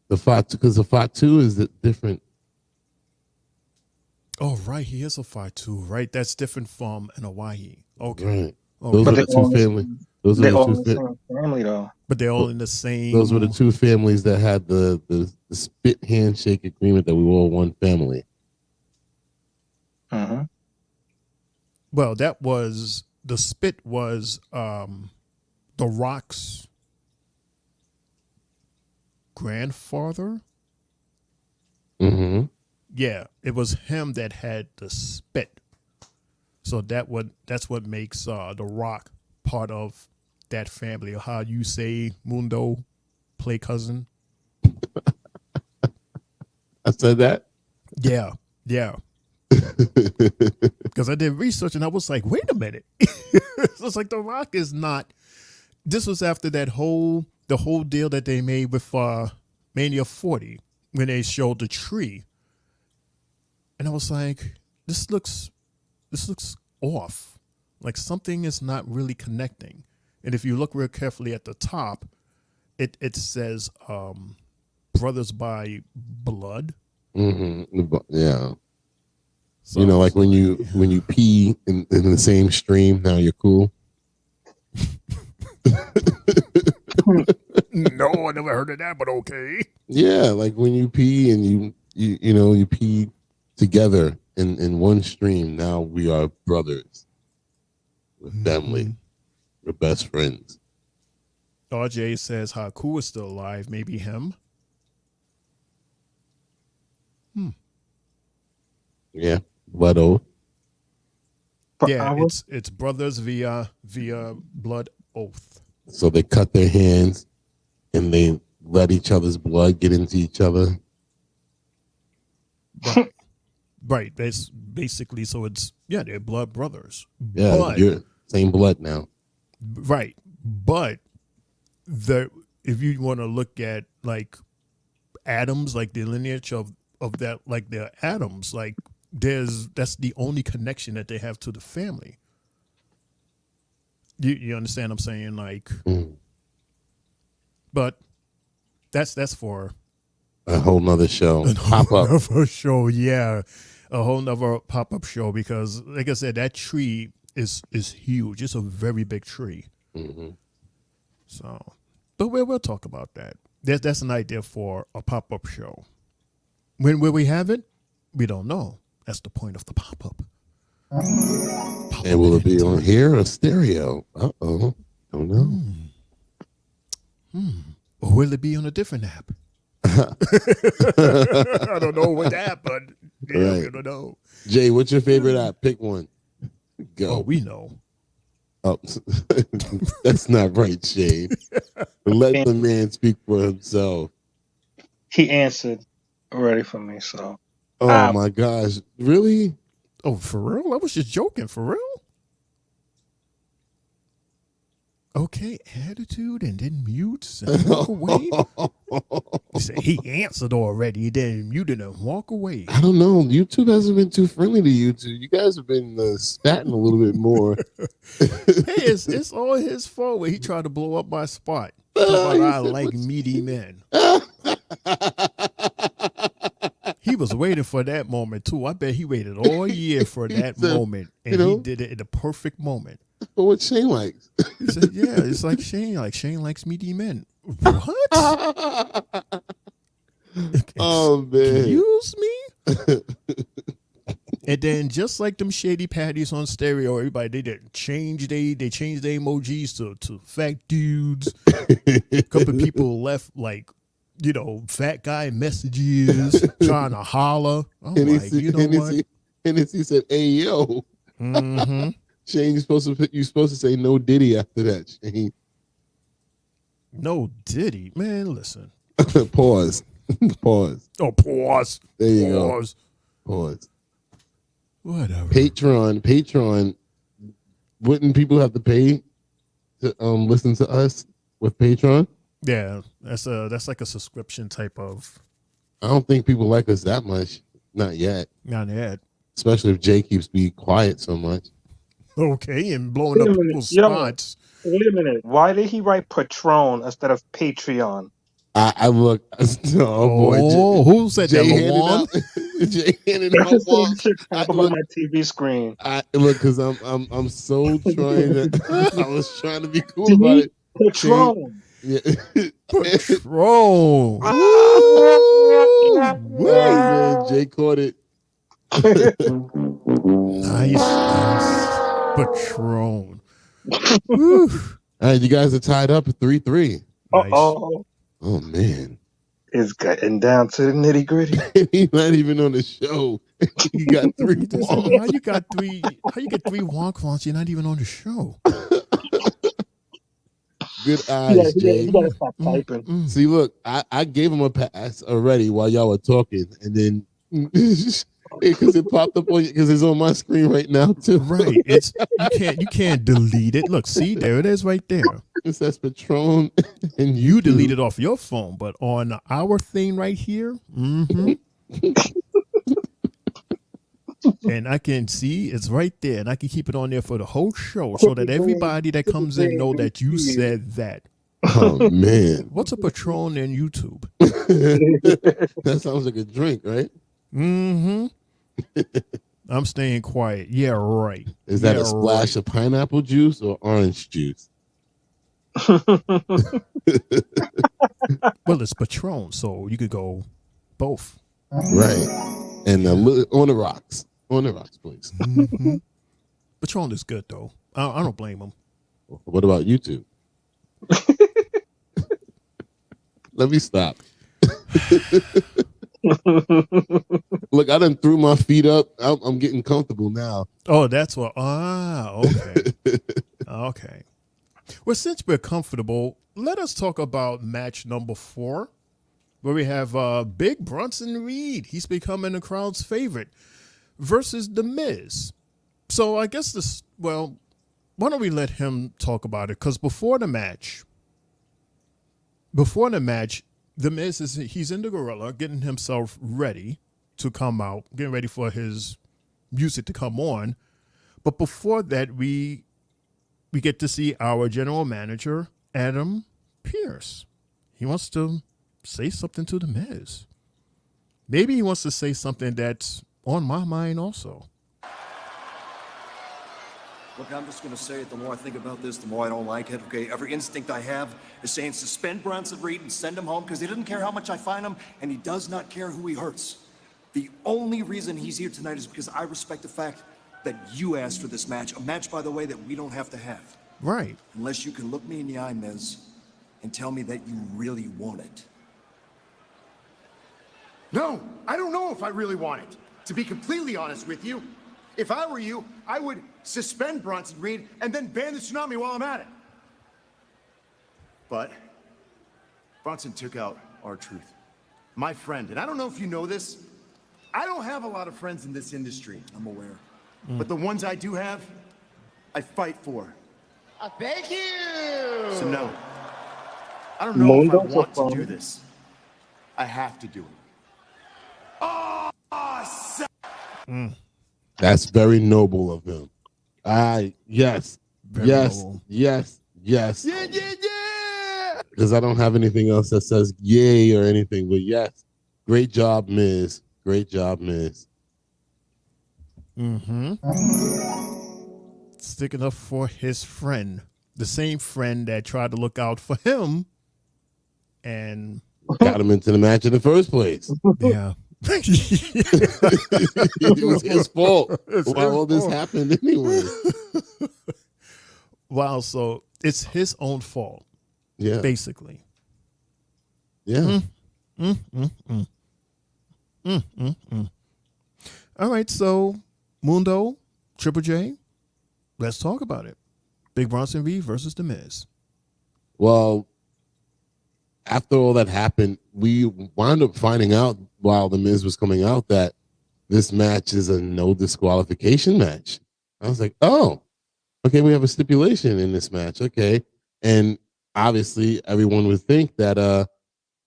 The Fatu is different. Oh, right. He is a Fyre too, right? That's different from an Hawaii. Okay. Right. Okay. Those are the two families. Those are They're the all two in the same family, though. But they're all in the same. Those were the two families that had the spit handshake agreement that we were all one family. Mm-hmm. Well, that was the spit was The Rock's grandfather. Mm-hmm. Yeah, it was him that had the spit. So that's what makes The Rock part of that family, or how you say Mundo, play cousin. I said that? Yeah. Because I did research and I was like, wait a minute. It's like The Rock is not. This was after the whole deal that they made with Mania 40 when they showed the tree. And I was like, this looks off. Like something is not really connecting. And if you look real carefully at the top, it says brothers by blood. Mm-hmm. Yeah. So, you know, like when you pee in the same stream, now you're cool. No, I never heard of that, but okay. Yeah, like when you pee and you pee together in one stream. Now we are brothers. We're family. We're best friends. RJ says Haku is still alive. Maybe him. Yeah, blood oath. Yeah, it's brothers via blood oath. So they cut their hands and they let each other's blood get into each other. Right. That's basically, so it's, they're blood brothers. Yeah, but, you're same blood now. Right. But if you want to look at like Adams, like the lineage of that, like their Adams, like that's the only connection that they have to the family. You understand what I'm saying? Like, but that's for a whole nother show. Pop up. Another show, yeah. A whole nother pop-up show, because like I said, that tree is huge. It's a very big tree. Mm-hmm. So, but we'll talk about that. That's an idea for a pop-up show. When will we have it? We don't know. That's the point of the pop-up. And will it be on here or stereo? Uh-oh. Don't know. Or will it be on a different app? I don't know what app, but Right. I don't know. Jay, what's your favorite app? Pick one. Go. Oh, we know. Oh, that's not right, Shane. Let the man speak for himself. He answered already for me, so. Oh my gosh. Really? Oh, for real? I was just joking. For real? Okay, attitude and then mutes and walk away. He said he answered already, then muted and walk away. I don't know. YouTube hasn't been too friendly to you two. You guys have been spatting a little bit more. Hey, it's all his fault when he tried to blow up my spot. Talking about I like meaty men. He was waiting for that moment too. I bet he waited all year for that moment, and he did it in the perfect moment. But what Shane likes? He said, "Yeah, it's like Shane. Like Shane likes meaty men." What? Oh man! Excuse me. And then just like them shady patties on stereo, everybody they didn't change they changed their emojis to fat dudes. A couple of people left like, fat guy messages trying to holler. I'm like, you know what? Hennessy said, "Hey yo." Mm-hmm. Shane, you're supposed to say no Diddy after that, Shane. No Diddy, man. Listen. Pause. Pause. Oh, pause. There you Pause. go. Pause. Whatever. Patreon. Wouldn't people have to pay to listen to us with Patreon? Yeah, that's like a subscription type of. I don't think people like us that much. Not yet. Not yet. Especially if Jay keeps being quiet so much. Okay, and blowing up people's spots. Wait a minute. Why did he write Patron instead of Patreon? I look. Oh boy! Who said Jay that? handed Lawan? out. Jay handed I out just saw Wong. the shit pop up on my TV screen. I look because I'm so trying to. I was trying to be cool See, about it. Patron. Yeah. Patron. Man, Jay caught it. Nice. Patron. All right, you guys are tied up at 3-3. Nice. Oh man, it's getting down to the nitty gritty. He's not even on the show. He got 3 wonks. How you got 3? How you get 3 wonks? You're not even on the show. Good eyes, Jay. You gotta stop typing. See, look, I gave him a pass already while y'all were talking, and then because it popped up on you because it's on my screen right now too. Right. It's you can't delete it. Look, see, there it is right there. It says Patron, and you delete it off your phone, but on our thing right here, and I can see it's right there, and I can keep it on there for the whole show, so that everybody that comes in know that you said that. Oh man, what's a Patron in YouTube? That sounds like a drink, right? I'm staying quiet. Yeah, right. Is that a splash of pineapple juice or orange juice? Well, it's Patron, so you could go both. Right. And on the rocks. On the rocks, please. Patron is good, though. I don't blame him. What about YouTube? Let me stop. Look, I done threw my feet up. I'm getting comfortable now. Oh, that's what. Okay. Okay. Well, since we're comfortable, let us talk about match number 4, where we have Big Bronson Reed. He's becoming the crowd's favorite versus The Miz. So I guess why don't we let him talk about it? Because before the match, The Miz he's in the gorilla, getting himself ready to come out, getting ready for his music to come on. But before that, we get to see our general manager, Adam Pearce. He wants to say something to The Miz. Maybe he wants to say something that's on my mind also. Look, I'm just going to say it. The more I think about this, the more I don't like it. Okay, every instinct I have is saying suspend Bronson Reed and send him home because he doesn't care how much I fine him, and he does not care who he hurts. The only reason he's here tonight is because I respect the fact that you asked for this match. A match, by the way, that we don't have to have. Right. Unless you can look me in the eye, Miz, and tell me that you really want it. No, I don't know if I really want it. To be completely honest with you, if I were you, I would suspend Bronson Reed and then ban the tsunami while I'm at it. But Bronson took out R-Truth, my friend. And I don't know if you know this, I don't have a lot of friends in this industry. I'm aware. But the ones I do have, I fight for. Thank you! So no, I don't know if I want to do this. I have to do it. That's very noble of him. Yes. Very noble. Yes. Yeah. Because I don't have anything else that says yay or anything, but yes. Great job, Miz. Great job, Miz. Sticking up for his friend. The same friend that tried to look out for him and got him into the match in the first place. Yeah. It was his fault. Why all this happened anyway? Wow, so it's his own fault. Yeah. Basically. Yeah. All right, so Mundo, Triple J, let's talk about it. Big Bronson Reed versus The Miz. Well, after all that happened, we wound up finding out while The Miz was coming out that this match is a no disqualification match. I was like, oh, okay, we have a stipulation in this match. Okay. And obviously everyone would think that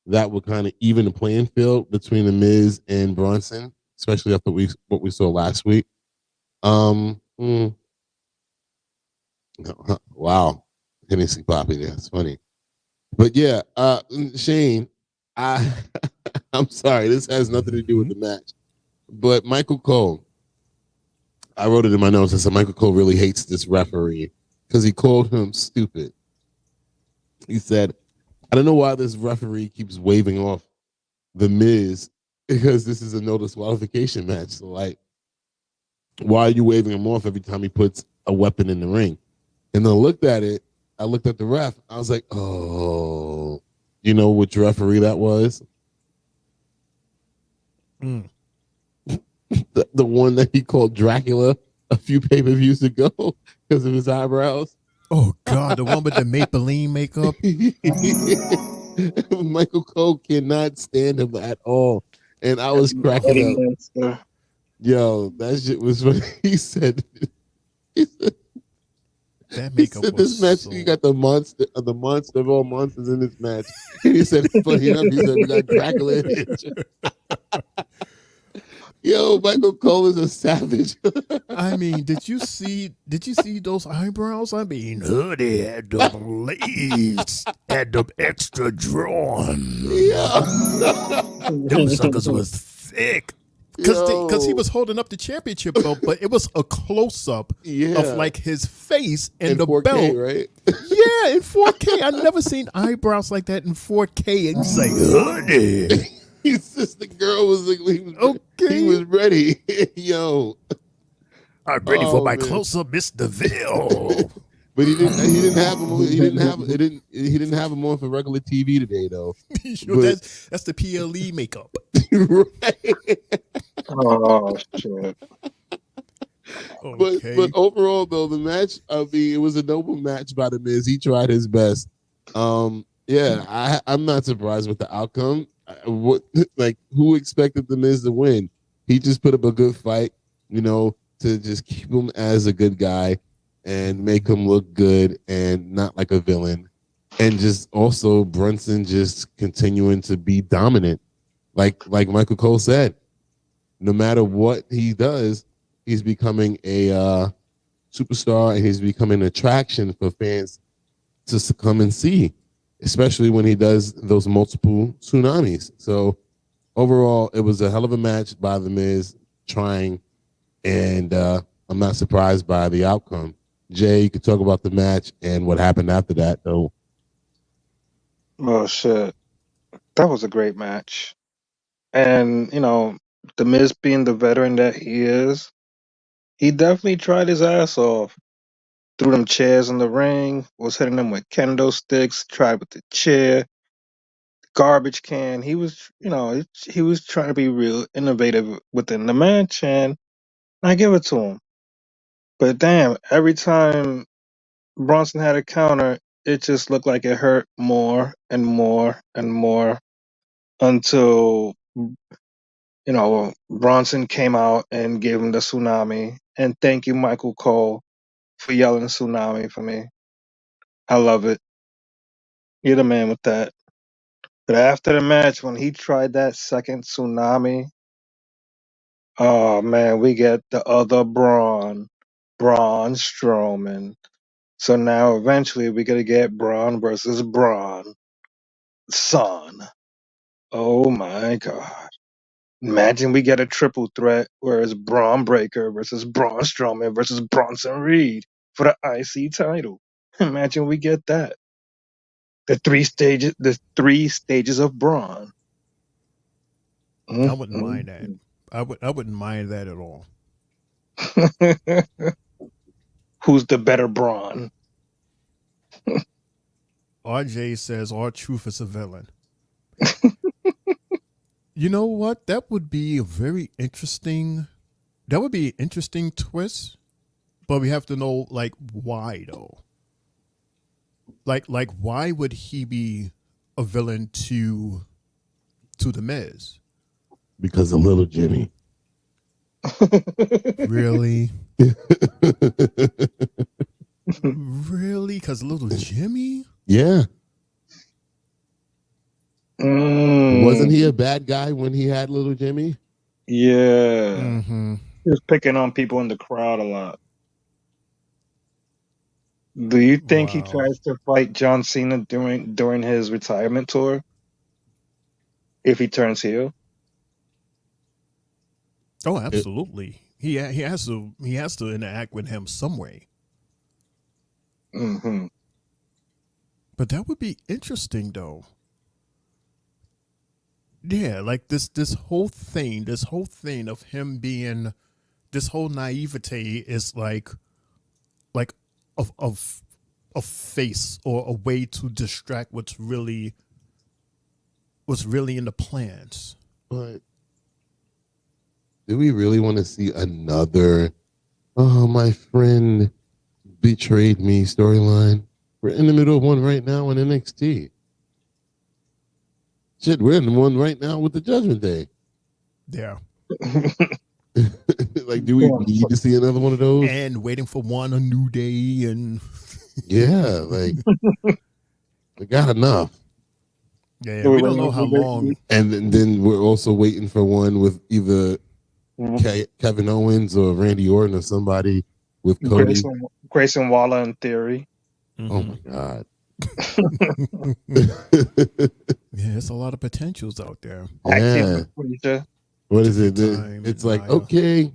that would kind of even the playing field between The Miz and Bronson, especially after what we saw last week. Wow. Hennessy popping. Yeah, it's funny. But yeah, Shane, I'm sorry, this has nothing to do with the match. But Michael Cole, I wrote it in my notes. I said Michael Cole really hates this referee because he called him stupid. He said, I don't know why this referee keeps waving off The Miz because this is a no disqualification match. So, like, why are you waving him off every time he puts a weapon in the ring? And then I looked at the ref. I was like, oh, you know which referee that was? The one that he called Dracula a few pay-per-views ago because of his eyebrows. Oh, God, the one with the Maybelline makeup? Michael Cole cannot stand him at all. And I was cracking up. Yo, that shit was funny. He said that makeup this match, you got the monster of all monsters in this match. And he said, funny enough, he said, we got Dracula in it. Yo, Michael Cole is a savage. I mean, did you see those eyebrows? I mean, Hoodie had them lace, had them extra drawn. Yeah. Them suckers was thick. Because he was holding up the championship belt, but it was a close-up of like his face and the 4K, belt. right? Yeah, in 4K. I've never seen eyebrows like that in 4K. And say, Hoodie. It's just the girl was like, he was ready. Yo, I'm ready for my close-up, Mr. Ville. But he didn't have him. He didn't have him on for regular TV today, though. That's the PLE makeup. Right. Oh shit. Okay. But overall, though, the match, I mean, it was a noble match by The Miz. He tried his best. I'm not surprised with the outcome. Who expected The Miz to win? He just put up a good fight, to just keep him as a good guy and make him look good and not like a villain. And just also Brunson just continuing to be dominant. Like Michael Cole said, no matter what he does, he's becoming a superstar and he's becoming an attraction for fans to come and see, especially when he does those multiple tsunamis. So overall, it was a hell of a match by The Miz trying, and I'm not surprised by the outcome. Jay, you could talk about the match and what happened after that, though. Oh shit. That was a great match. And, The Miz being the veteran that he is, he definitely tried his ass off. Threw them chairs in the ring, was hitting them with kendo sticks, tried with the chair, garbage can. He was, he was trying to be real innovative within the match, and I give it to him. But damn, every time Bronson had a counter, it just looked like it hurt more and more and more until, Bronson came out and gave him the tsunami. And thank you, Michael Cole, for yelling tsunami for me. I love it. You're the man with that. But after the match, when he tried that second tsunami, oh man, we get the other Braun Strowman. So now eventually we're gonna get Braun versus Braun. Son. Oh my god. Imagine we get a triple threat where it's Braun Breaker versus Braun Strowman versus Bronson Reed for the IC title. Imagine we get that. The three stages of Braun. I wouldn't mind that. I wouldn't mind that at all. Who's the better Braun? RJ says R-Truth is a villain. You know what? That would be a very interesting. That would be an interesting twist, but we have to know why though. Like why would he be a villain to The Miz? Because of Little Jimmy. Really? Really? Because Little Jimmy? Yeah. Wasn't he a bad guy when he had Little Jimmy? Yeah. Mm-hmm. He was picking on people in the crowd a lot. Do you think he tries to fight John Cena during his retirement tour? If he turns heel. Oh, absolutely. He has to interact with him some way. Mm-hmm. But that would be interesting, though. Yeah, like this whole thing of him being, this whole naivete is like a face or a way to distract what's really in the plans. But do we really want to see another, oh, my friend betrayed me storyline? We're in the middle of one right now in NXT. Shit, we're in the one right now with the Judgment Day. Yeah. Like, do we need to see another one of those? And waiting for one, a New Day, and yeah, like we got enough. Yeah, we don't know how long. And then we're also waiting for one with either Kevin Owens or Randy Orton or somebody with Cody. Grayson Waller in theory. Mm-hmm. Oh my God. Yeah, there's a lot of potentials out there. Yeah. What is it? It's like, Nile. okay,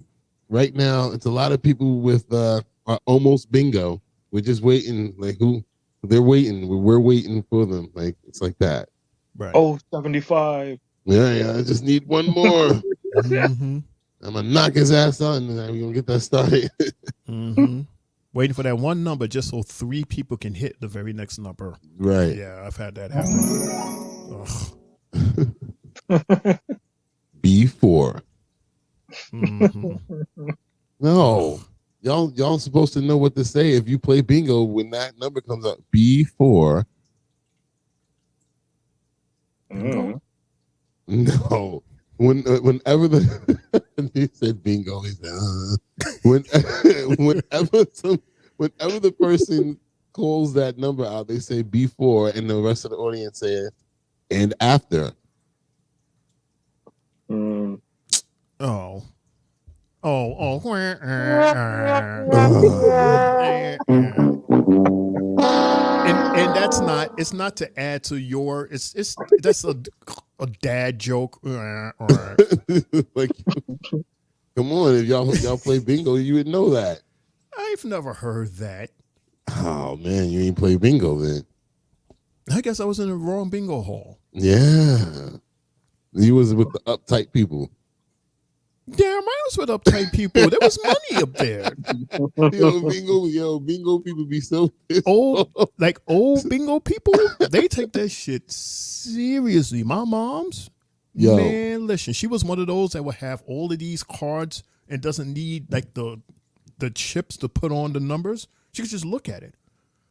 right now it's a lot of people with almost bingo. We're just waiting. Like they're waiting. We're waiting for them. Like it's like that. Right. Oh, 75. Yeah. I just need one more. Mm-hmm. I'm gonna knock his ass out, and then we're gonna get that started. Mm-hmm. Waiting for that one number just so 3 people can hit the very next number. Right. Yeah, I've had that happen. B4. Mm-hmm. No. Y'all supposed to know what to say if you play bingo when that number comes up. B4. Mm. No. Whenever he said bingo, he said whenever the person calls that number out, they say B4, and the rest of the audience says and after. Mm. Oh. And that's not. It's not to add to your. That's a dad joke. Like, come on, if y'all play bingo, you would know that. I've never heard that. Oh man, you ain't play bingo then. I guess I was in the wrong bingo hall. Yeah, you was with the uptight people. Damn, I was with uptight people. There was money up there. Bingo people be so pissed old off. bingo people. They take that shit seriously. My mom's, man, listen, she was one of those that would have all of these cards and doesn't need like the chips to put on the numbers. She could just look at it.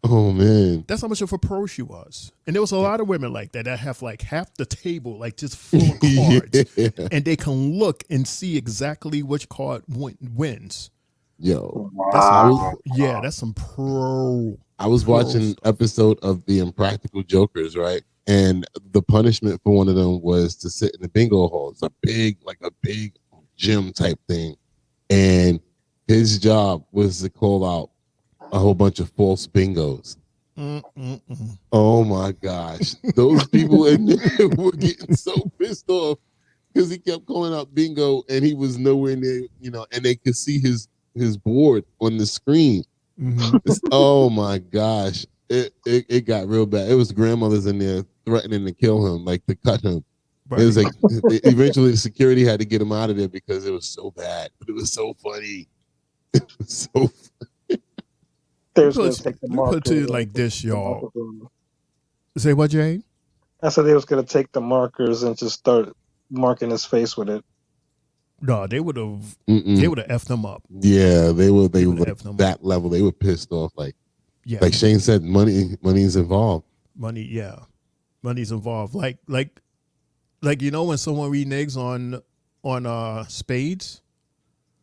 Oh man, that's how much of a pro she was. And there was a lot of women like that have like half the table like just full of cards, and they can look and see exactly which card wins. Yo, that's some pro. I was watching an episode of The Impractical Jokers, right? And the punishment for one of them was to sit in the bingo hall. It's a big gym type thing, and his job was to call out a whole bunch of false bingos. Oh my gosh. Those people in there were getting so pissed off because he kept calling out bingo and he was nowhere near, and they could see his board on the screen. Mm-hmm. Oh my gosh. It got real bad. It was grandmothers in there threatening to kill him, like to cut him. Right. It was like eventually the security had to get him out of there because it was so bad. But it was so funny. It was so funny. We put it to you like this, y'all. Say what, Jay? I said they was going to take the markers and just start marking his face with it. No, they would have. They would have effed them up. Yeah, they were that level. They were pissed off. Like Shane said, money's involved. Money's involved. Like when someone reneges on spades,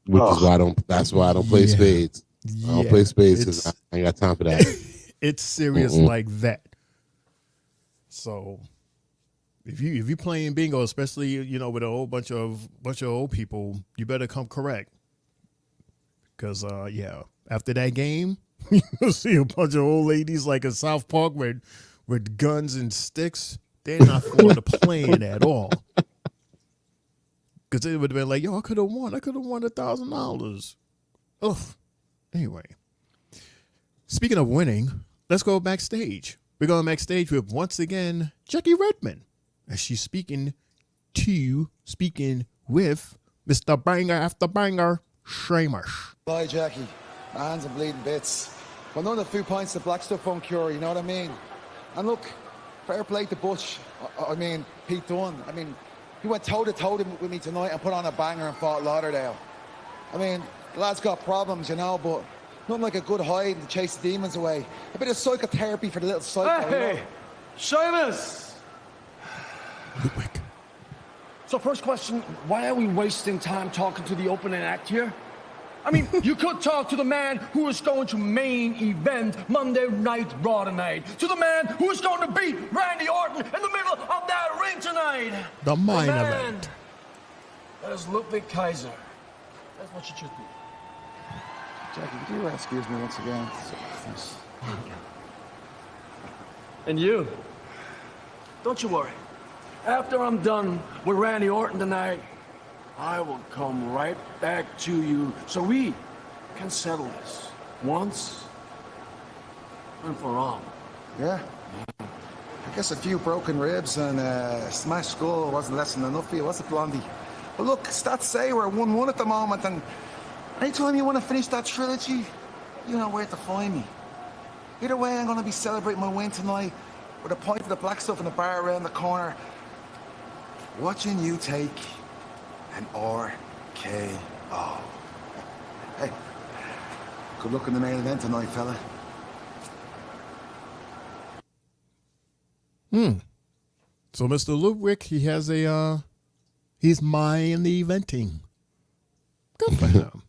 which is why that's why I don't play spades. I don't play spades because I ain't got time for that. It's serious like that. So if you playing bingo, especially with a whole bunch of old people, you better come correct. Because after that game, you'll see a bunch of old ladies like in South Park with guns and sticks They're not for the plan at all. Because it would have been like, yo, I could have won $1,000. Ugh. Anyway, speaking of winning, let's go backstage. We're going backstage with, once again, Jackie Redmond. As she's speaking with Mr. Banger After Banger, Sheamus. Bye, Jackie. My hands are bleeding bits. Well, none of the few pints of black stuff won't cure, you know what I mean? And look, fair play to Butch. Pete Dunne. He went toe-to-toe with me tonight and put on a banger and fought Lauderdale. The lad's got problems, you know, but nothing like a good hide to chase the demons away. A bit of psychotherapy for the little psycho. Hey, you know? Sheamus! So first question, why are we wasting time talking to the opening act here? You could talk to the man who is going to main event Monday Night Raw tonight. To the man who is going to beat Randy Orton in the middle of that ring tonight. The main event. That is Ludwig Kaiser. That's what you should do. Jackie, could you excuse me once again? Thanks. And you, don't you worry. After I'm done with Randy Orton tonight, I will come right back to you so we can settle this once and for all. Yeah. I guess a few broken ribs and a smashed skull wasn't less than enough for you, was it, Blondie? But look, stats say we're 1-1 at the moment, and anytime you want to finish that trilogy, you know where to find me. Either way, I'm going to be celebrating my win tonight with a pint of the black stuff in the bar around the corner, watching you take an RKO. Hey, good luck in the main event tonight, fella. So Mr. Ludwig, he has he's in the eventing. Good for him.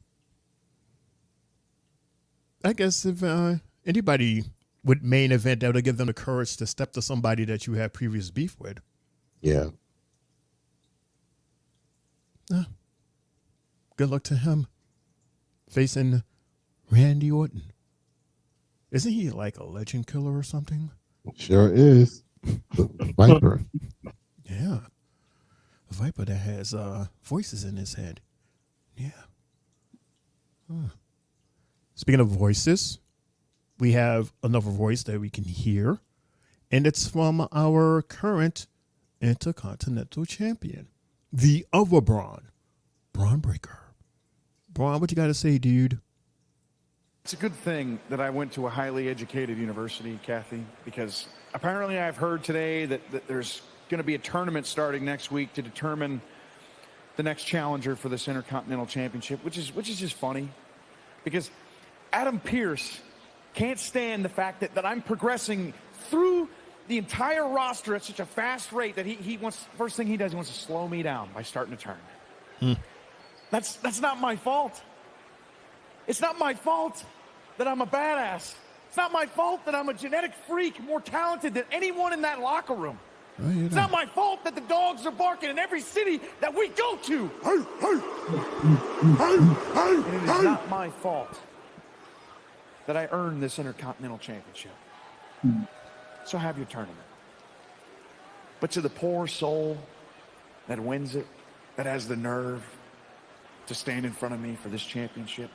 I guess if anybody would main event, that would give them the courage to step to somebody that you had previous beef with. Yeah. Good luck to him facing Randy Orton. Isn't he like a legend killer or something? Sure is. The Viper. Yeah. A Viper that has voices in his head. Yeah. Speaking of voices, we have another voice that we can hear, and it's from our current Intercontinental Champion, the other Braun Breaker. Braun, what you got to say, dude? It's a good thing that I went to a highly educated university, Kathy, because apparently I've heard today that there's going to be a tournament starting next week to determine the next challenger for this Intercontinental Championship, which is just funny, because Adam Pearce can't stand the fact that I'm progressing through the entire roster at such a fast rate that he wants, first thing he does, he wants to slow me down by starting to turn. That's not my fault. It's not my fault that I'm a badass. It's not my fault that I'm a genetic freak more talented than anyone in that locker room. It's not my fault that the dogs are barking in every city that we go to. And it is not my fault that I earned this Intercontinental Championship. So have your tournament. But to the poor soul that wins it, that has the nerve to stand in front of me for this championship,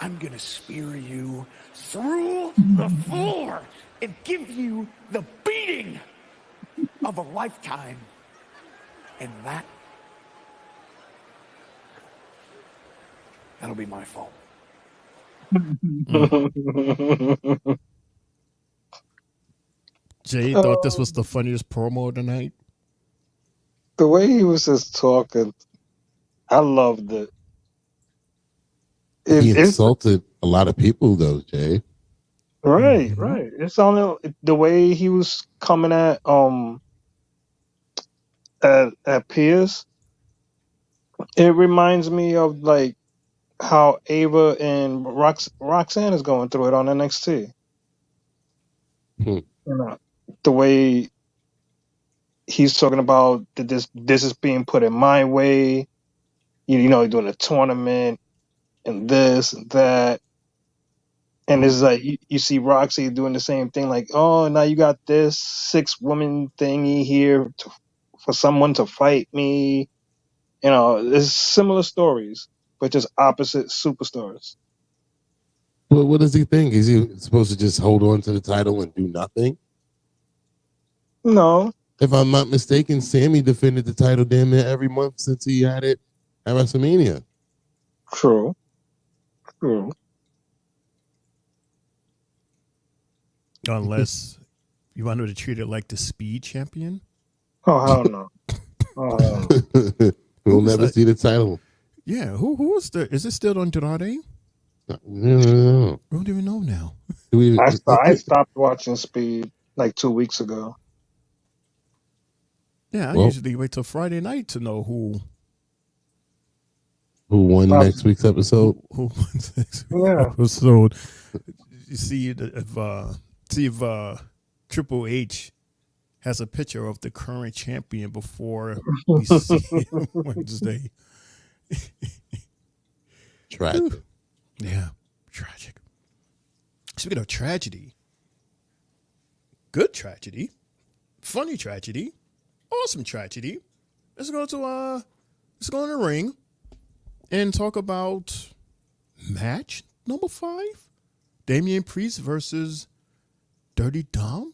I'm going to spear you through the floor and give you the beating of a lifetime. And that'll be my fault. Jay thought this was the funniest promo tonight. The way he was just talking, I loved it. He insulted a lot of people, though, Jay. Right. It's on the way he was coming at Pierce. It reminds me of like how Ava and Roxanne is going through it on NXT. You know, the way he's talking about that this is being put in my way. You know, doing a tournament and this and that. And it's like you see Roxy doing the same thing, like, oh, now you got this 6-woman thingy here for someone to fight me. You know, there's similar stories, but just opposite superstars. Well, what does he think? Is he supposed to just hold on to the title and do nothing? No. If I'm not mistaken, Sammy defended the title damn near every month since he had it at WrestleMania. True. Unless you wanted to treat it like the Speed Champion. Oh, hell no. We'll never see the title. Yeah, who is is it still on Andrade? No. I don't even know now. I stopped watching Speed like 2 weeks ago. Yeah, I usually wait till Friday night to know who won next week's episode. Who won next week's Yeah. episode? You see if Triple H has a picture of the current champion before we see him Wednesday. Tragic. Yeah, tragic. Speaking of tragedy, good tragedy, funny tragedy, awesome tragedy. Let's go in the ring and talk about match number 5. Damian Priest versus Dirty Dom.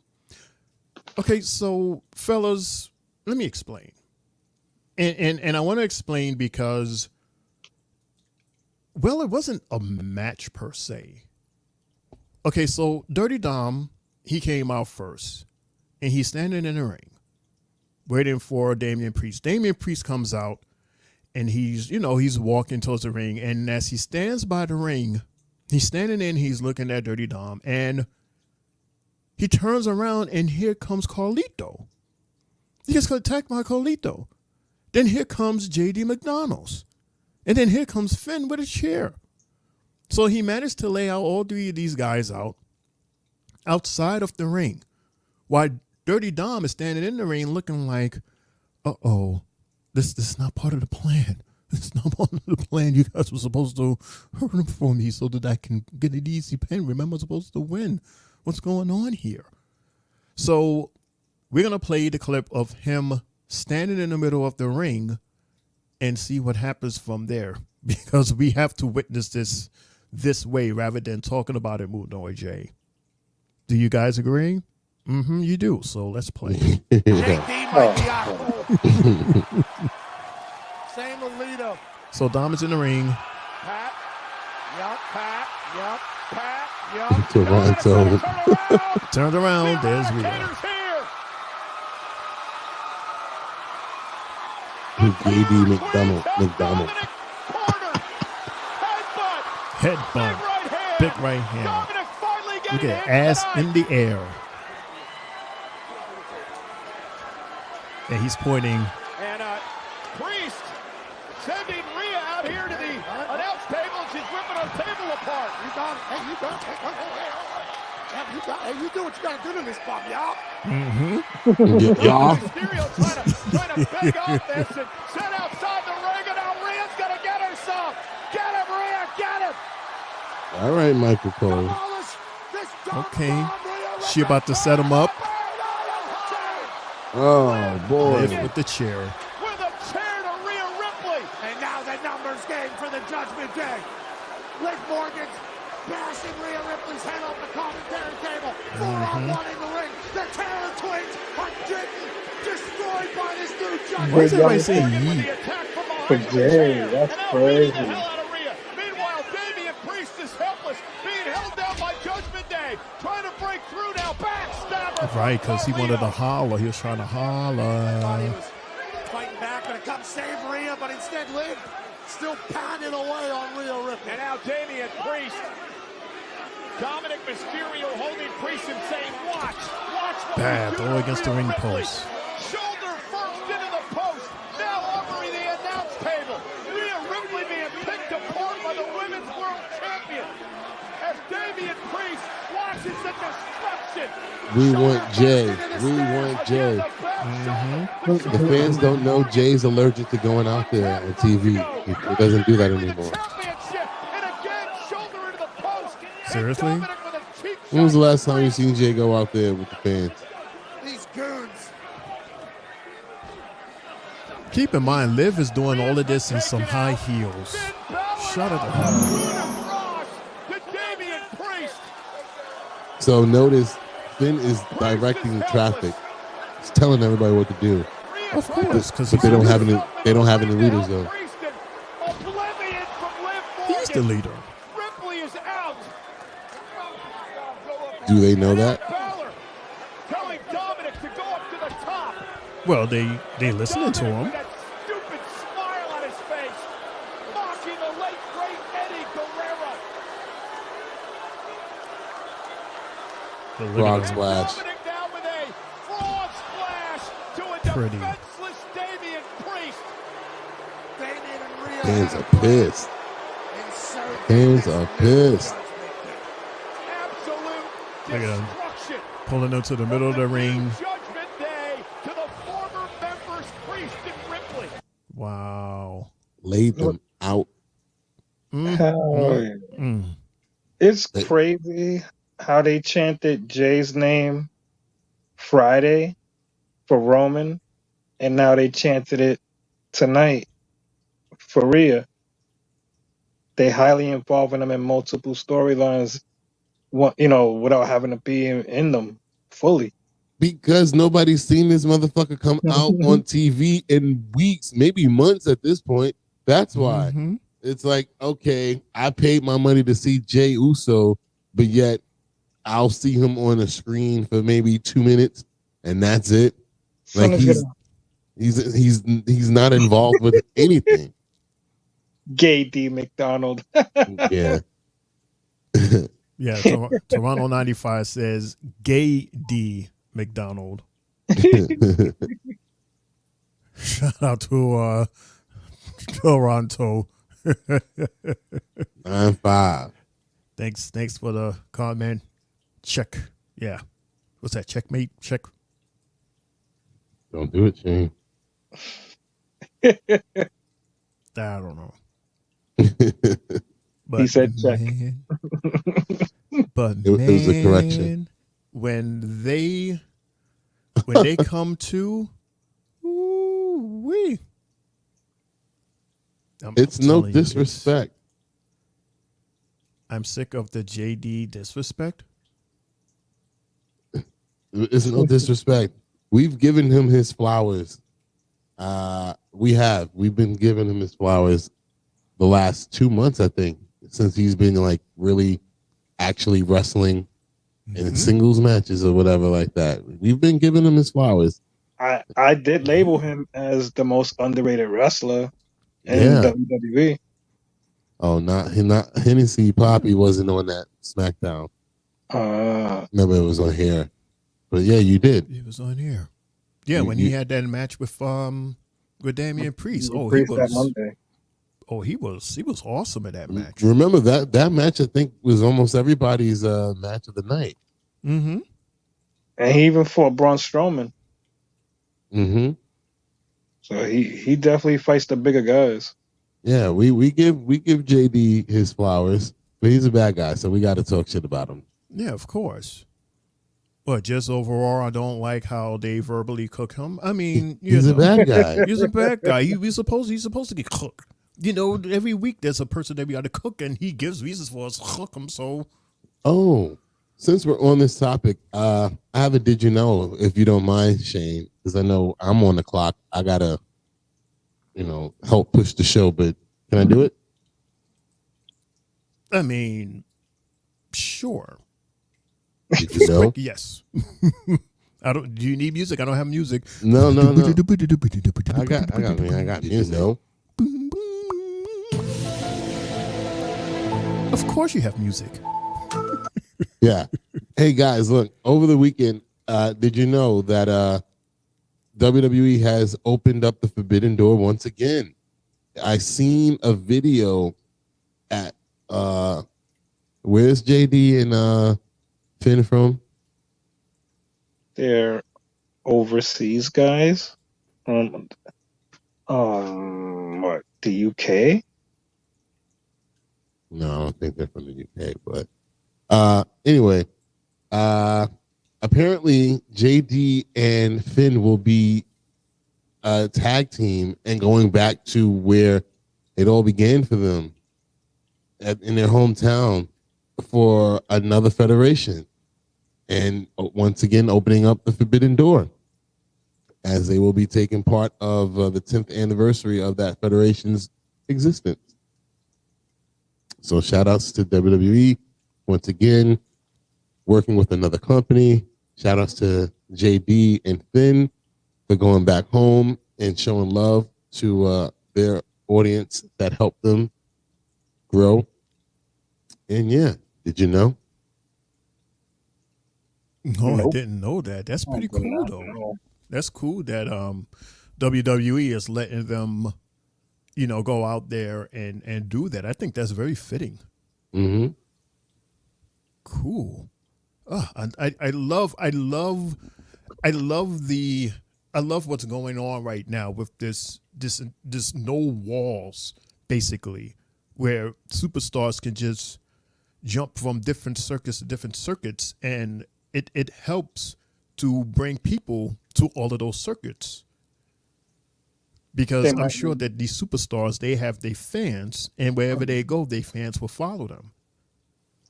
Okay, so fellas, let me explain. And I want to explain because, well, it wasn't a match per se. Okay, so Dirty Dom, he came out first, and he's standing in the ring, waiting for Damian Priest. Damian Priest comes out, and he's walking towards the ring, and as he stands by the ring, he's standing in, he's looking at Dirty Dom, and he turns around, and here comes Carlito. He gets attacked by Carlito. Then here comes JD McDonald's. And then here comes Finn with a chair. So he managed to lay out all 3 of these guys outside of the ring, while Dirty Dom is standing in the ring looking like, uh-oh, this is not part of the plan. This is not part of the plan. You guys were supposed to hurt him for me so that I can get an easy pin. Remember, I'm supposed to win. What's going on here? So we're going to play the clip of him standing in the middle of the ring and see what happens from there, because we have to witness this way rather than talking about it, Mundo or Jay. Do you guys agree? Mm-hmm, you do. So let's play. Same Alito. So Dom is in the ring. Pat. Yup. Toronto. Turned around. There's Rhea. JD McDonald. Headbutt. Big right hand. Look at ass in the air. And he's pointing. And Priest sending Rhea out here to the announce table, and she's ripping her table apart. You do what you gotta do to this spot, y'all. Mm-hmm. Y'all. Mysterio trying to beg off this and set outside the ring, and now Rhea's gonna get herself. Get him, Rhea, get him. All right, Michael Cole. Okay. She about to set him up. Oh, boy. Lift with the chair. With a chair to Rhea Ripley. And now the numbers game for the Judgment Day. Liv Morgan's bashing Rhea Ripley's head off the commentary table. 4-on-1 in the ring. The Terror Twins are getting destroyed by this new Judgment Day. Why is everybody saying yeet? For Jay, that's crazy. Meanwhile, Damian Priest is helpless, being held down by Judgment Day. Trying to break through now. Backstabber. Right, because he wanted to holler. He was trying to holler. Fighting back, gonna come save Rhea, but instead Liv still pounding away on Rhea Ripley. And now Damian Priest. Dominic Mysterio holding Priest and saying, watch what Bad, all against the ring post. Shoulder first into the post. Now offering the announce table. Rhea Ripley being picked apart by the Women's World Champion. As Damian Priest watches the destruction. We want Jay. Mm-hmm. The fans don't know Jay's allergic to going out there on TV. He doesn't do that anymore. Seriously? When was the last time you seen Jay go out there with the fans? These goons. Keep in mind, Liv is doing all of this in some high heels. Shut it up. So notice Finn is directing the traffic. He's telling everybody what to do. Of course, because they don't have any. They don't have any leaders though. He's the leader. Do they know that? Well, they listening to him. Frog splash. Pretty. Hands are pissed. Hands are pissed. Look at him pulling into the middle of the ring. Wow. Laid them out. It's crazy how they chanted Jay's name Friday for Roman, and now they chanted it tonight for Rhea. They highly involving them in multiple storylines, without having to be in them fully. Because nobody's seen this motherfucker come out on TV in weeks, maybe months at this point. That's why. Mm-hmm. It's like, okay, I paid my money to see Jay Uso, but yet I'll see him on a screen for maybe 2 minutes, and that's it. Like he's not involved with anything. Gay D McDonald. Yeah. Yeah, Toronto 95 says gay D McDonald. Shout out to Toronto. 9-5. Thanks for the comment. Check. Yeah. What's that? Checkmate? Check. Don't do it, Shane. I don't know. But he said check. But it was a correction. When they come to, ooh-wee. It's no disrespect. I'm sick of the JD disrespect. It's no disrespect. We've given him his flowers. We've been giving him his flowers the last 2 months, I think, since he's been like really actually wrestling in singles matches or whatever like that. We've been giving him his flowers. I did label him as the most underrated wrestler in WWE. Oh, not Hennessy Poppy wasn't on that SmackDown. Remember, it was on here. But yeah, you did. It was on here. Yeah, when he had that match with Damian Priest. He was awesome at that match. Remember that match? I think was almost everybody's match of the night. Mm-hmm. And he even fought Braun Strowman. Mm-hmm. So he definitely fights the bigger guys. Yeah, we give JD his flowers, but he's a bad guy, so we got to talk shit about him. Yeah, of course. But just overall, I don't like how they verbally cook him. I mean, he's a bad guy. He's a bad guy. He's supposed to get cooked. Every week there's a person that we got to cook, and he gives reasons for us to cook him. So, since we're on this topic, I have a did you know, if you don't mind, Shane, because I know I'm on the clock. I gotta, help push the show. But can I do it? I mean, sure. Did you know? Quick, yes. Do you need music? I don't have music. No. I got music. Of course you have music. Yeah. Hey guys, look, over the weekend, did you know that WWE has opened up the forbidden door once again? I seen a video at where's JD and Finn from? They're overseas guys. What? The UK? No, I don't think they're from the UK, but Anyway, apparently JD and Finn will be a tag team and going back to where it all began for them in their hometown for another federation. And once again, opening up the forbidden door, as they will be taking part of the 10th anniversary of that federation's existence. So shout outs to WWE once again, working with another company. Shout outs to JD and Finn for going back home and showing love to their audience that helped them grow. And yeah, did you know? No, I didn't know that. That's pretty cool, though. That's cool that WWE is letting them, go out there and do that. I think that's very fitting. Mm-hmm. Cool. I love what's going on right now with this no walls, basically, where superstars can just jump from different circuits to different circuits, and it helps to bring people to all of those circuits. Because I'm sure that these superstars, they have their fans, and wherever they go, their fans will follow them.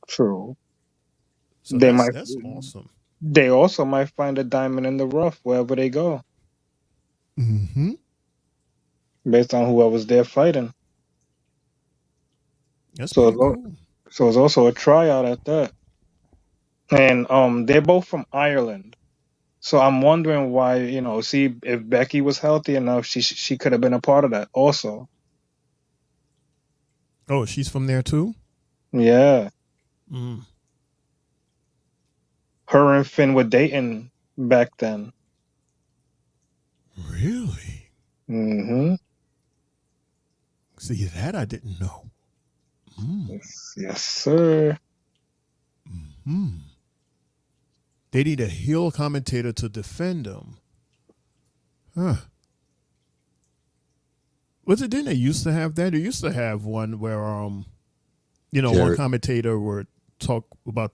True. So that's awesome. They also might find a diamond in the rough wherever they go. Mm-hmm. Based on whoever's there fighting. That's pretty cool. So it's also a tryout at that. And they're both from Ireland. So I'm wondering why, see if Becky was healthy enough, she could have been a part of that also. Oh, she's from there too? Yeah. Mm. Her and Finn were dating back then. Really? Mm-hmm. See, that I didn't know. Mm. Yes, sir. Mm-hmm. They need a heel commentator to defend them. Huh. Didn't they used to have that? They used to have one where, one commentator would talk about,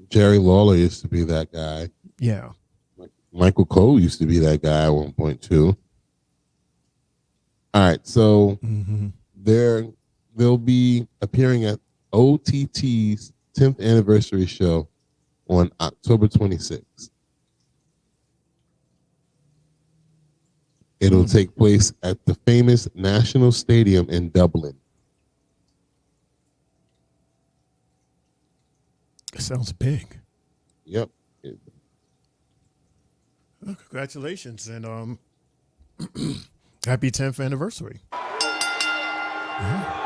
Jerry Lawler used to be that guy. Yeah. Michael Cole used to be that guy at one point too. All right, so they'll be appearing at OTT's 10th anniversary show on October 26th. It'll take place at the famous National Stadium in Dublin. It sounds big. Yep. Well, congratulations and happy 10th anniversary. Yeah.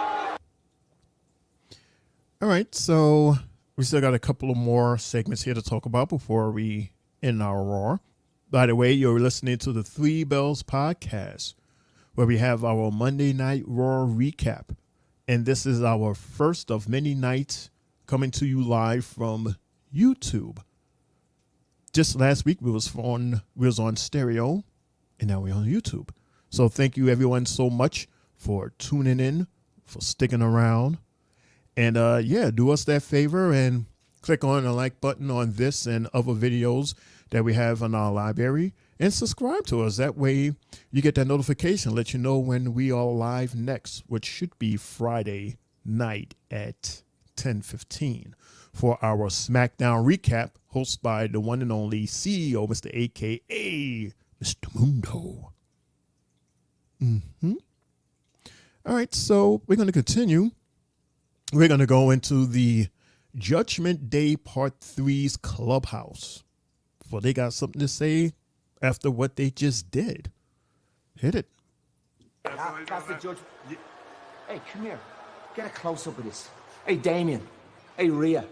All right, so we still got a couple of more segments here to talk about before we end our Raw. By the way, you're listening to the Three Bells podcast, where we have our Monday Night RAW recap. And this is our first of many nights coming to you live from YouTube. Just last week we was on stereo, and now we're on YouTube. So thank you everyone so much for tuning in, for sticking around. And do us that favor and click on the like button on this and other videos that we have in our library, and subscribe to us. That way you get that notification, let you know when we are live next, which should be Friday night at 10:15 for our SmackDown recap, hosted by the one and only CEO, Mr. AKA Mr. Mundo. All right, so we're going to continue. We're going to go into the Judgment Day Part 3's Clubhouse. For they got something to say after what they just did. Hit it. That's the judge. Hey, come here. Get a close-up of this. Hey, Damien. Hey, Rhea.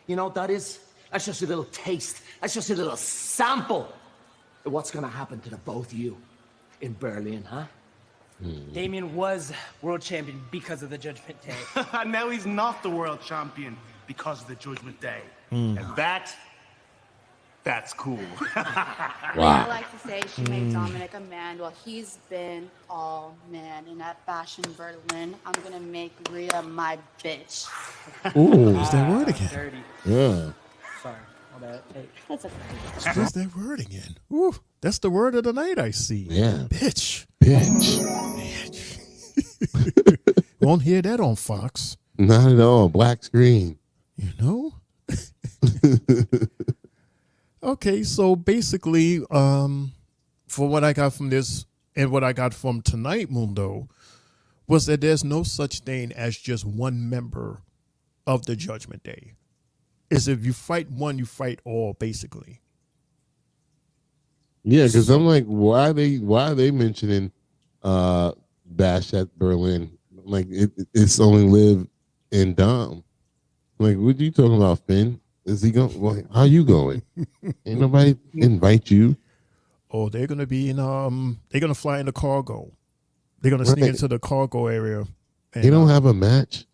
You know what that is? That's just a little taste. That's just a little sample of what's going to happen to the both of you in Berlin, huh? Damien was world champion because of the Judgment Day. Now he's not the world champion because of the Judgment Day. And that That's cool. I like to say she made Dominic a man. Well, he's been all man. And at Bash in Berlin, I'm going to make Rhea my bitch. Ooh, there's that word again. Dirty. Yeah. Sorry. All that. Hey. That's okay. There's that word again. Ooh, that's the word of the night I see. Yeah. Bitch. Bitch. Won't hear that on Fox. Not at all. Black screen. You know? Okay, so basically, for what I got from this and what I got from tonight, Mundo, was that there's no such thing as just one member of the Judgment Day. Is if you fight one, you fight all, basically. Yeah, because I'm like, why are they mentioning Bash at Berlin? Like it's only Liv and Dom. Like, what are you talking about, Finn? Is he going? Well, how you going? Ain't nobody invite you. Oh, they're gonna be in they're gonna fly in the cargo. They're gonna sneak into the cargo area. And, they don't have a match.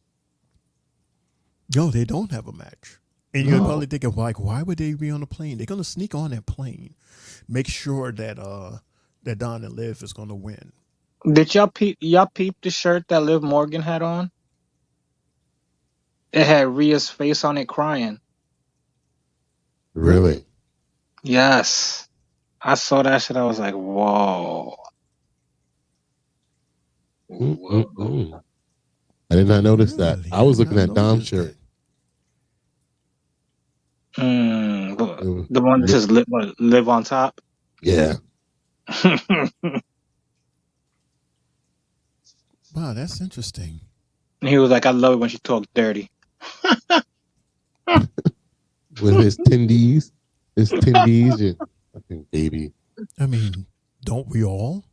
No, they don't have a match. And you're probably thinking, like, why would they be on the plane? They're gonna sneak on that plane, make sure that that Don and Liv is gonna win. Did y'all peep the shirt that Liv Morgan had on? It had Rhea's face on it, crying. Really? Yes. I saw that shit. I was like, whoa. I did not notice that. I was looking at Dom's shirt. The one that says live on top? Yeah. Wow, that's interesting. And he was like, I love it when she talks dirty. With his tendies and fucking baby. I mean, don't we all?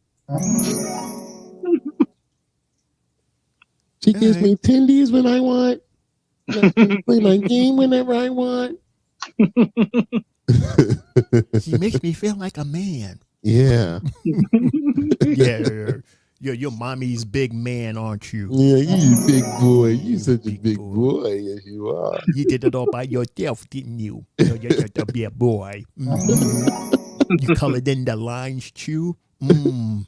She gives me tendies when I want. Play my game whenever I want. She makes me feel like a man. Yeah. Yeah. You're mommy's big man, aren't you? Yeah, you big boy. You such a big boy. Yes, you are. You did it all by yourself, didn't you? You're a big boy. You colored in the lines, too. And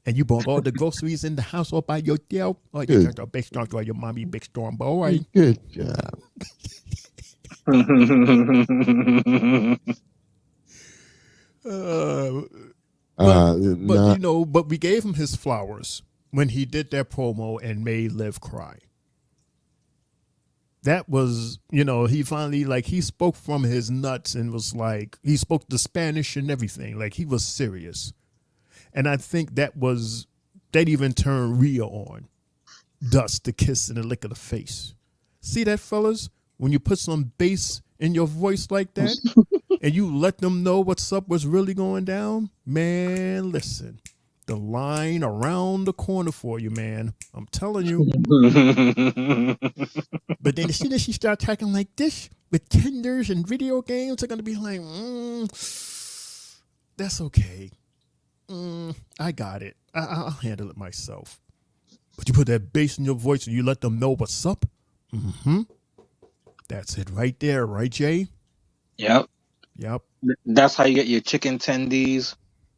you brought all the groceries in the house all by yourself. Oh, you're just a big strong boy. Your mommy big strong boy. Good job. But we gave him his flowers when he did that promo and made Liv cry. That was, he finally, he spoke from his nuts and was like, he spoke the Spanish and everything. Like, he was serious. And I think that even turned Rhea on. Dust, the kiss, and the lick of the face. See that, fellas? When you put some bass in your voice like that and you let them know what's up, what's really going down, man, listen, the line around the corner for you, man. I'm telling you. But then as soon as she starts talking like this with tenders and video games, they're going to be like, that's okay. I got it. I'll handle it myself. But you put that bass in your voice and you let them know what's up. Mm-hmm. That's it right there, right, Jay? Yep. That's how you get your chicken tendies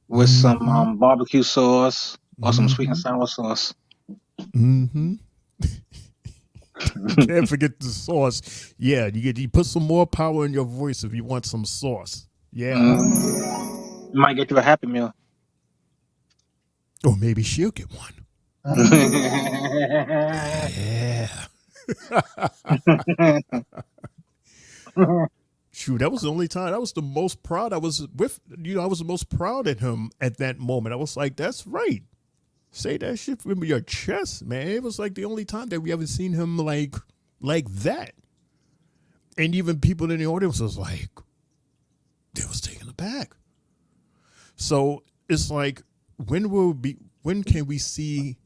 with some barbecue sauce or some sweet and sour sauce. Mm-hmm. Can't forget the sauce. Yeah, you put some more power in your voice if you want some sauce. Yeah. Might get you a Happy Meal. Or maybe she'll get one. Yeah. Shoot, that was the only time. That was the most proud I was with. I was the most proud of him at that moment. I was like, that's right. Say that shit from your chest, man. It was like the only time that we ever seen him like that. And even people in the audience was like, they was taken aback. So it's like, when can we see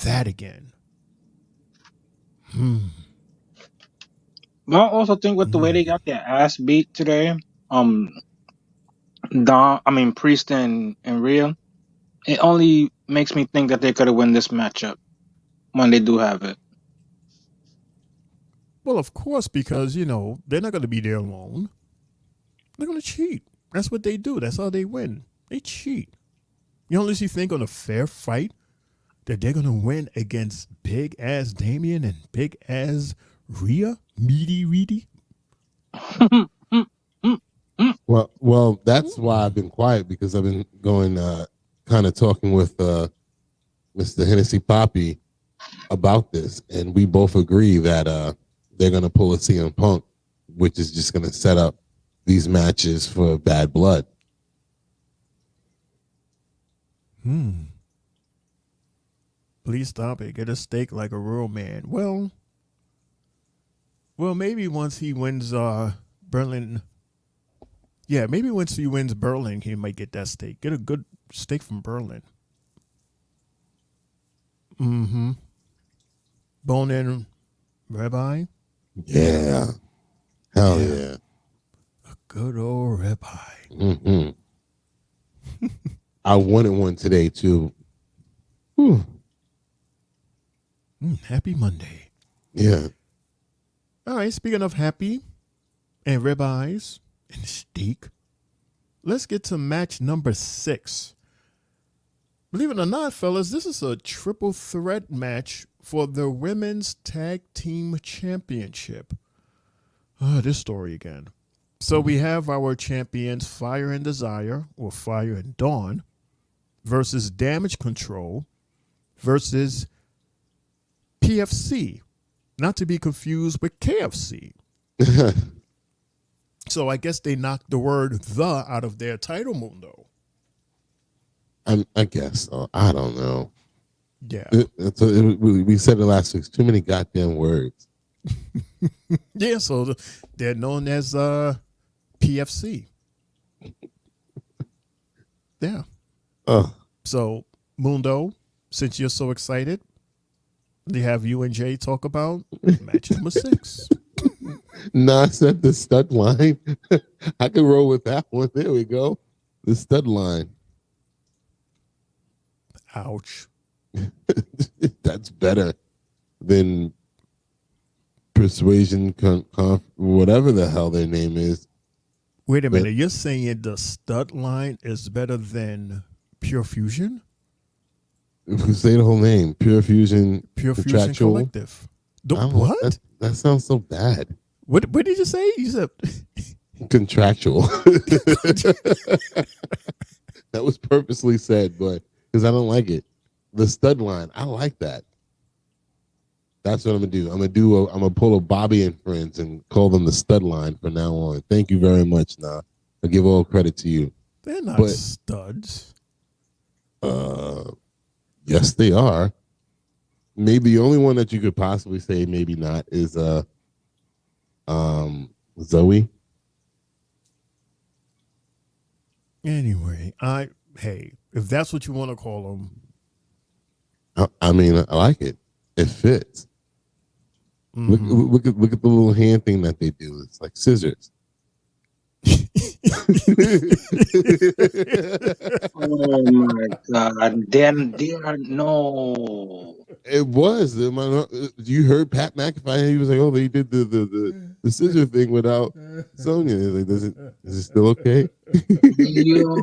that again? Well, I also think with the way they got their ass beat today, Priest and Rhea, it only makes me think that they could have won this matchup when they do have it. Well, of course, because, they're not going to be there alone. They're going to cheat. That's what they do. That's how they win. They cheat. You honestly think on a fair fight that they're going to win against big-ass Damien and big-ass Rhea? Meaty Reedy? Well, that's why I've been quiet, because I've been going, kind of talking with Mr. Hennessy Poppy about this, and we both agree that they're going to pull a CM Punk, which is just going to set up these matches for bad blood. Please stop it. Get a steak like a real man. Well, maybe once he wins Berlin. Yeah, maybe once he wins Berlin, he might get that steak. Get a good steak from Berlin. Bone-in ribeye. Yeah. Hell yeah. A good old ribeye. I wanted one today too. Happy Monday. Yeah. All right, speaking of happy and ribeyes and steak, let's get to match number 6. Believe it or not, fellas, this is a triple threat match for the Women's Tag Team Championship. This story again. So we have our champions Fyre and Desire, or Fyre and Dawn, versus Damage Control versus PFC, not to be confused with KFC. So I guess they knocked the word "the" out of their title, Mundo. I guess so. I don't know. Yeah. We said it last week. Too many goddamn words. Yeah, so they're known as PFC. Yeah. So, Mundo, since you're so excited, they have you and Jay talk about match number 6. Nah, I said the stud line. I can roll with that one. There we go. The stud line. Ouch. That's better than Persuasion, whatever the hell their name is. Wait a minute. You're saying the stud line is better than Pure Fusion? Say the whole name. Pure Fusion. Pure Fusion Collective. What? That sounds so bad. What did you say? You said contractual. That was purposely said, but because I don't like it. The stud line, I like that. That's what I'm gonna do. I'm gonna pull a Bobby and Friends and call them the stud line from now on. Thank you very much. Nah, I give all credit to you. They're not studs. Yes, they are. Maybe the only one that you could possibly say maybe not is Zoe. Anyway, if that's what you want to call them, I mean, I like it. It fits. Look at the little hand thing that they do. It's like scissors. Oh my God! No. It was. You heard Pat McAfee? He was like, "Oh, they did the scissor thing without Sonya." Like, is it still okay? Yo,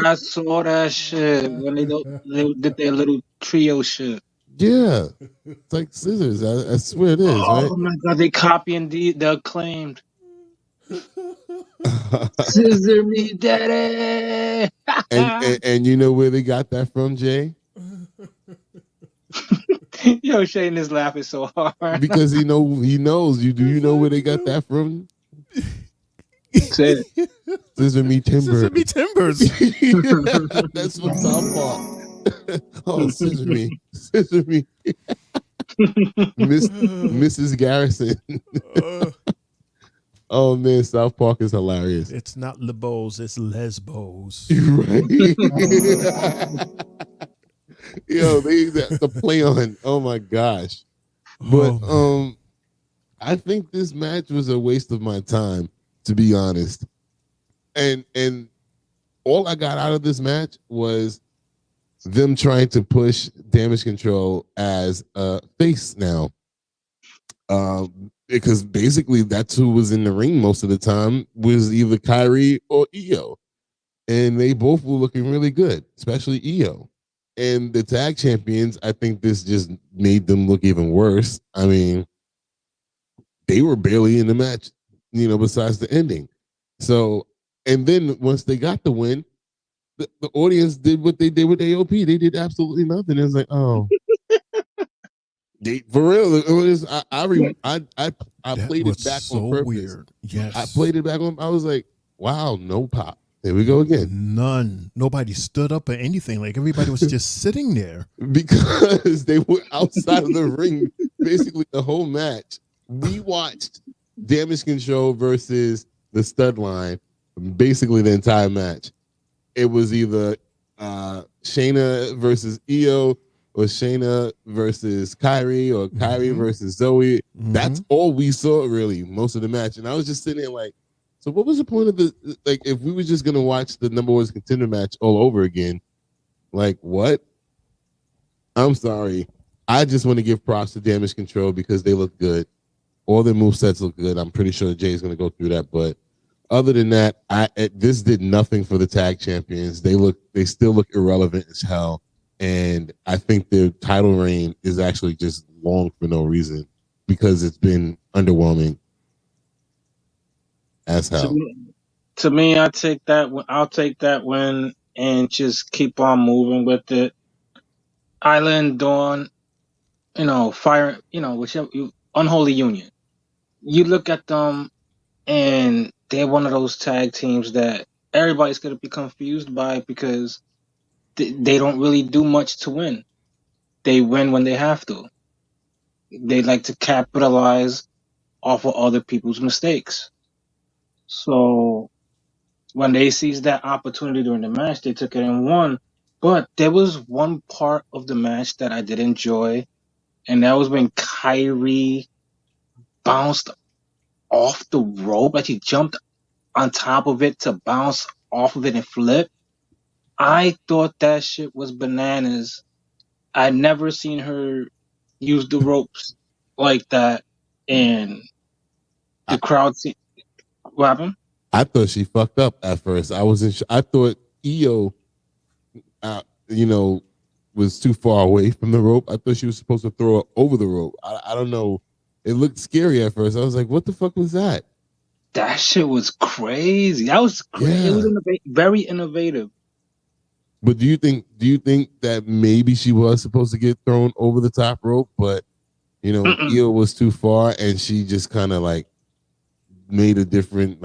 I saw that shit when they did their little trio shit. Yeah, it's like scissors. I swear it is. Oh right? my God! They copying the Acclaimed. Scissor me, daddy. and you know where they got that from, Jay? Yo, Shane is laughing so hard because he knows. Do you know where they got that from? Say it. Scissor me timbers. Scissor me timbers. That's from South Park. Oh, scissor me. Mrs. Garrison. Oh man, South Park is hilarious. It's not Lebos, it's Lesbos. Right? Yo, the play on. Oh my gosh. But I think this match was a waste of my time, to be honest. And all I got out of this match was them trying to push Damage Control as a face now. because basically that's who was in the ring most of the time, was either Kairi or Io. And they both were looking really good, especially Io. And the tag champions, I think this just made them look even worse. I mean, they were barely in the match, besides the ending. So, and then once they got the win, the audience did what they did with AOP. They did absolutely nothing. It was like, oh, for real. It was, I played it back on purpose. Weird. Yes, I played it back on. I was like, wow, no pop. There we go again. None. Nobody stood up or anything. Like everybody was just sitting there because they were outside of the ring basically the whole match. We watched Damage Control versus the Stud Line basically the entire match. It was either Shayna versus Io or Shayna versus Kairi or Kairi versus Zoe. That's all we saw really most of the match. And I was just sitting there like, so what was the point of if we were just going to watch the number one contender match all over again, like what? I'm sorry. I just want to give props to Damage Control because they look good. All their movesets look good. I'm pretty sure Jay's going to go through that. But other than that, this did nothing for the tag champions. They still look irrelevant as hell. And I think their title reign is actually just long for no reason because it's been underwhelming as hell. To me, I'll take that win and just keep on moving with it. Island, Dawn, Fyre, whichever Unholy Union. You look at them, and they're one of those tag teams that everybody's going to be confused by because they don't really do much to win. They win when they have to. They like to capitalize off of other people's mistakes. So when they seized that opportunity during the match, they took it and won. But there was one part of the match that I did enjoy, and that was when Kairi bounced off the rope, like he jumped on top of it to bounce off of it and flip. I thought that shit was bananas. I'd never seen her use the ropes like that, and the crowd. What happened? I thought she fucked up at first. I thought Io, was too far away from the rope. I thought she was supposed to throw her over the rope. I don't know. It looked scary at first. I was like, what the fuck was that? That shit was crazy. That was crazy. Yeah. It was very innovative. But do you think that maybe she was supposed to get thrown over the top rope, but Io was too far and she just kind of like made a different,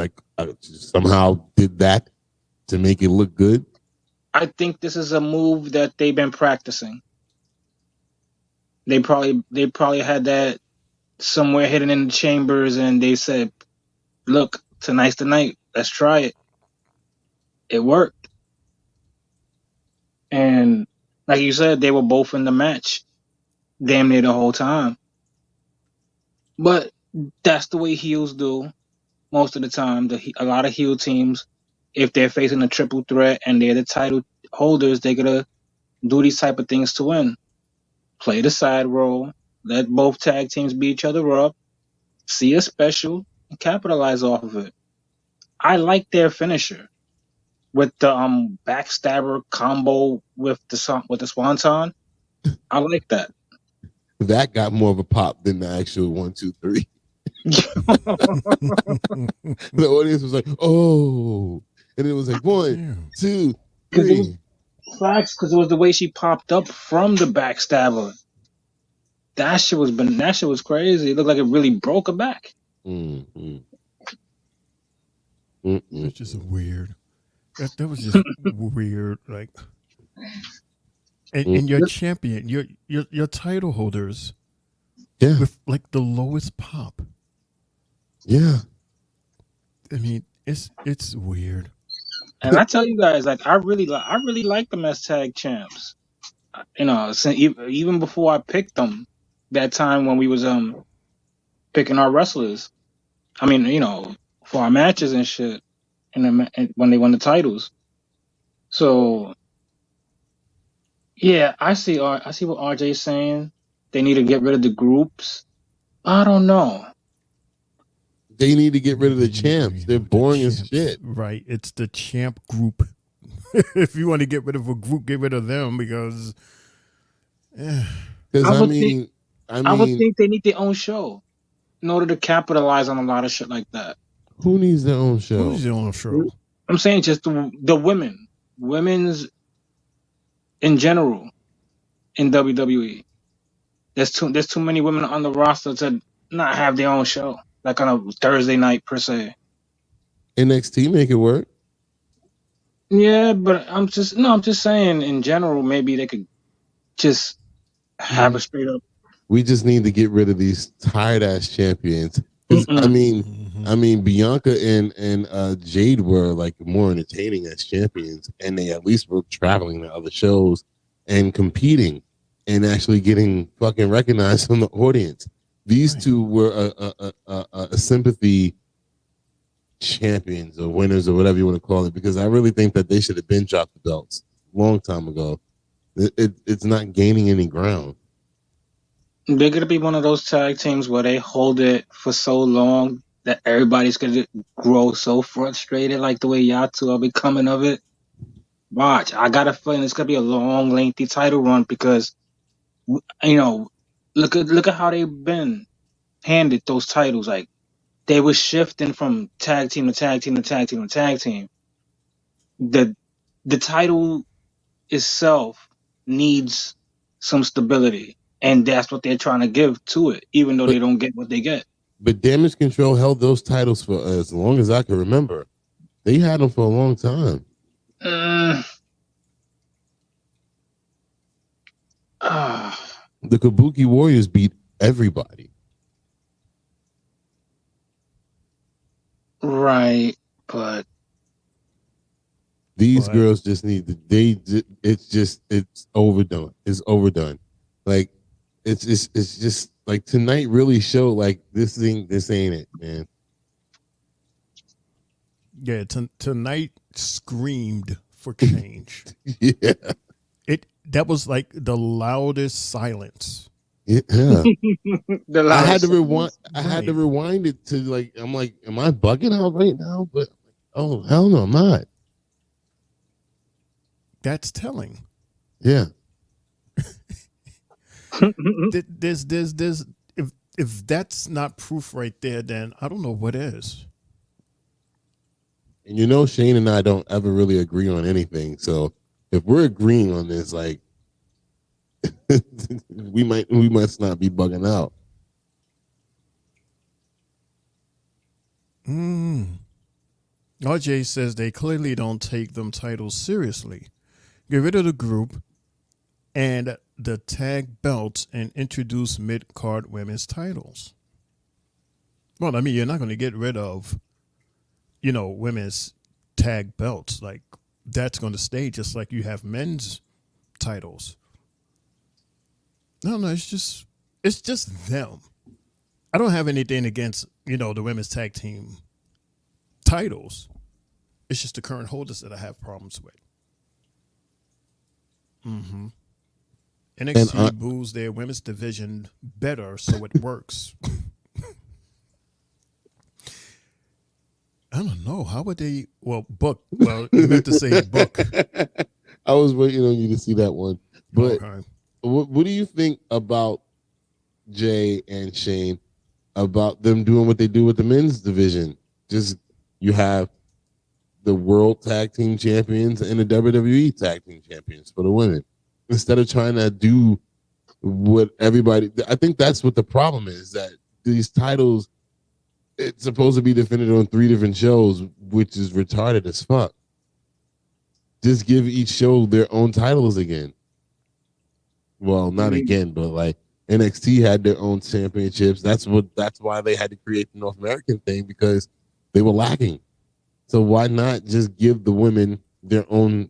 somehow did that to make it look good? I think this is a move that they've been practicing. They probably had that somewhere hidden in the chambers, and they said, "Look, tonight's the night. Let's try it." It worked, and like you said, they were both in the match, damn near the whole time. But that's the way heels do most of the time. A lot of heel teams, if they're facing a triple threat and they're the title holders, they're gonna do these type of things to win. Play the side role, let both tag teams beat each other up, see a special, and capitalize off of it. I like their finisher with the backstabber combo with the swanton. I like that. That got more of a pop than the actual 1, 2, 3. The audience was like, "Oh," and it was like 1, 2, 3. Facts, because it was the way she popped up from the backstabber. That shit was crazy. It looked like it really broke her back. It's just weird. That was just weird. Like, and your champion, your title holders, with like the lowest pop. Yeah, I mean, it's weird. And I tell you guys, like, I really like them as tag champs. Even before I picked them, that time when we was picking our wrestlers. I mean, for our matches and shit, and when they won the titles. So, yeah, I see what RJ's saying. They need to get rid of the groups. I don't know. they need to get rid of the champs. They're boring as shit. Right. It's the champ group. If you want to get rid of a group, get rid of them because. Because I would think they need their own show in order to capitalize on a lot of shit like that. Who needs their own show? Who's their own show? I'm saying just the women's in general in WWE. There's too many women on the roster to not have their own show, like on a Thursday night per se. NXT make it work. Yeah, but I'm just saying in general, maybe they could just have a straight up. We just need to get rid of these tired ass champions. I mean, Bianca and Jade were like more entertaining as champions, and they at least were traveling to other shows and competing and actually getting fucking recognized from the audience. These two were a sympathy champions or winners or whatever you want to call it, because I really think that they should have been dropped the belts a long time ago. It's not gaining any ground. They're gonna be one of those tag teams where they hold it for so long that everybody's gonna grow so frustrated, like the way y'all two are becoming of it. Watch, I got a feeling it's gonna be a long, lengthy title run because, you know, look at how they've been handed those titles. Like they were shifting from tag team to tag team to tag team to tag team. The title itself needs some stability. And that's what they're trying to give to it, even though they don't get what they get. But Damage Control held those titles for as long as I can remember. They had them for a long time. The Kabuki Warriors beat everybody. Right, but these girls just need to. It's overdone. It's overdone. Like. It's just like tonight really showed like this ain't it, man. Yeah, tonight screamed for change. Yeah, that was like the loudest silence. Yeah, I had to rewind. I had to rewind it to like. I'm like, am I bugging out right now? But oh hell no, I'm not. That's telling. Yeah. There's if that's not proof right there, then I don't know what is. And you know, Shane and I don't ever really agree on anything. So if we're agreeing on this, like we must not be bugging out. RJ says they clearly don't take them titles seriously. Get rid of the group and the tag belts and introduce mid-card women's titles. Well, I mean, you're not going to get rid of, women's tag belts. Like, that's going to stay just like you have men's titles. No, it's just them. I don't have anything against, the women's tag team titles. It's just the current holders that I have problems with. Mm-hmm. NXT moves their women's division better, so it works. I don't know. How would they? Book. Well, you meant to say book. I was waiting on you to see that one. But what do you think about Jay and Shane about them doing what they do with the men's division? Just you have the World Tag Team Champions and the WWE Tag Team Champions for the women. Instead of trying to do what everybody, I think that's what the problem is, that these titles, it's supposed to be defended on 3 different shows, which is retarded as fuck. Just give each show their own titles again. Well, not again, but like NXT had their own championships. That's why they had to create the North American thing, because they were lacking. So why not just give the women their own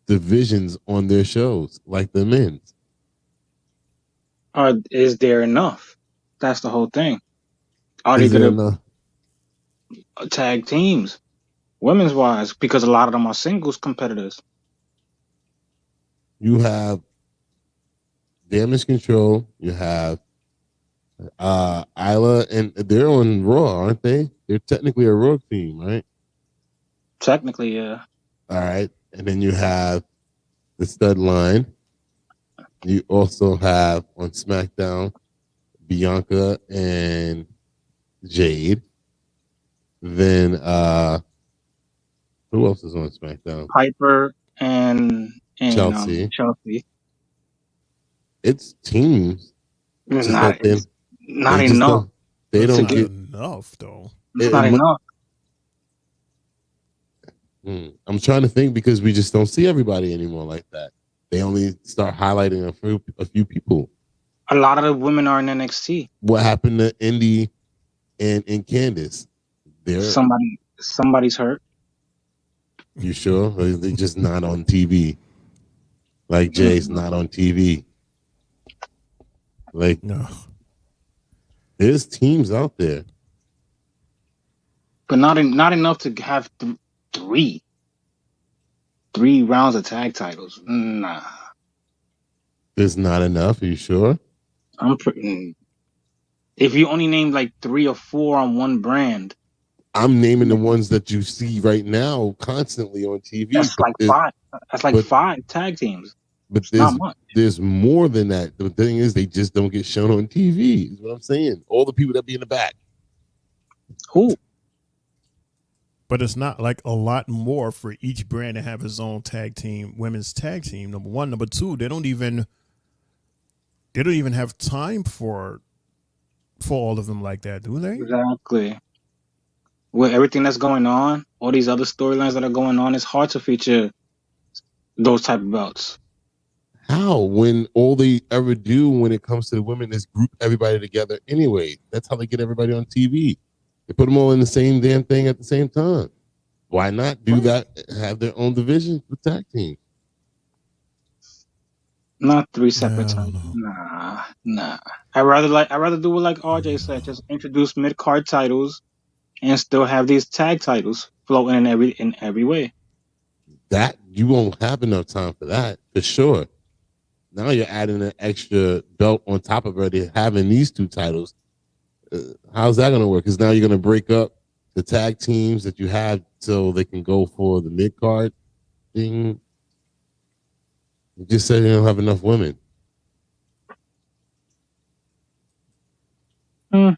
divisions on their shows like the men's? Is there enough? That's the whole thing. Are they gonna tag teams, women's wise? Because a lot of them are singles competitors. You have Damage Control. You have Isla, and they're on Raw, aren't they? They're technically a Raw team, right? Technically, yeah. All right. And then you have the stud line. You also have on SmackDown Bianca and Jade. Then who else is on SmackDown? Piper and Chelsea. Chelsea. It's teams. Not enough. They don't Not get enough though. It's not enough. I'm trying to think because we just don't see everybody anymore like that. They only start highlighting a few people. A lot of the women are in NXT. What happened to Indy and Candice? Somebody's hurt. You sure? Or they're just not on TV. Like Jay's not on TV. Like no. There's teams out there. But not enough to have three rounds of tag titles. Nah. There's not enough. Are you sure? If you only name like 3 or 4 on one brand, I'm naming the ones that you see right now constantly on TV. That's like 5. That's like 5 tag teams. But not there's more than that. The thing is, they just don't get shown on TV. Is what I'm saying. All the people that be in the back. Who? But it's not like a lot more for each brand to have its own tag team, women's tag team. Number one, number two, they don't even have time for all of them like that, do they? Exactly. With everything that's going on, all these other storylines that are going on, it's hard to feature those type of belts. How? When all they ever do when it comes to the women is group everybody together anyway. That's how they get everybody on TV. They put them all in the same damn thing at the same time. Why not do that? Have their own division with tag teams. Not 3 separate times. Nah. I'd rather do it like RJ said, just introduce mid-card titles and still have these tag titles floating in every way. That you won't have enough time for that, for sure. Now you're adding an extra belt on top of already having these 2 titles. How's that going to work? Because now you're going to break up the tag teams that you have so they can go for the mid-card thing. You just said you don't have enough women. Yeah.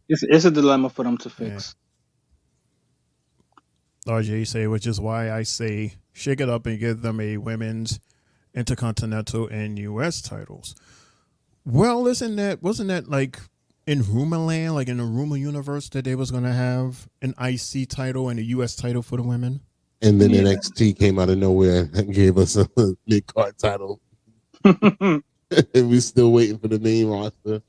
It's a dilemma for them to fix. RJ say, which is why I say shake it up and give them a women's Intercontinental and U.S. titles. Well, wasn't that like in Rumor Land, like in the Rumor universe, that they was going to have an IC title and a U.S. title for the women? And then NXT came out of nowhere and gave us a mid-card title. And we're still waiting for the main roster.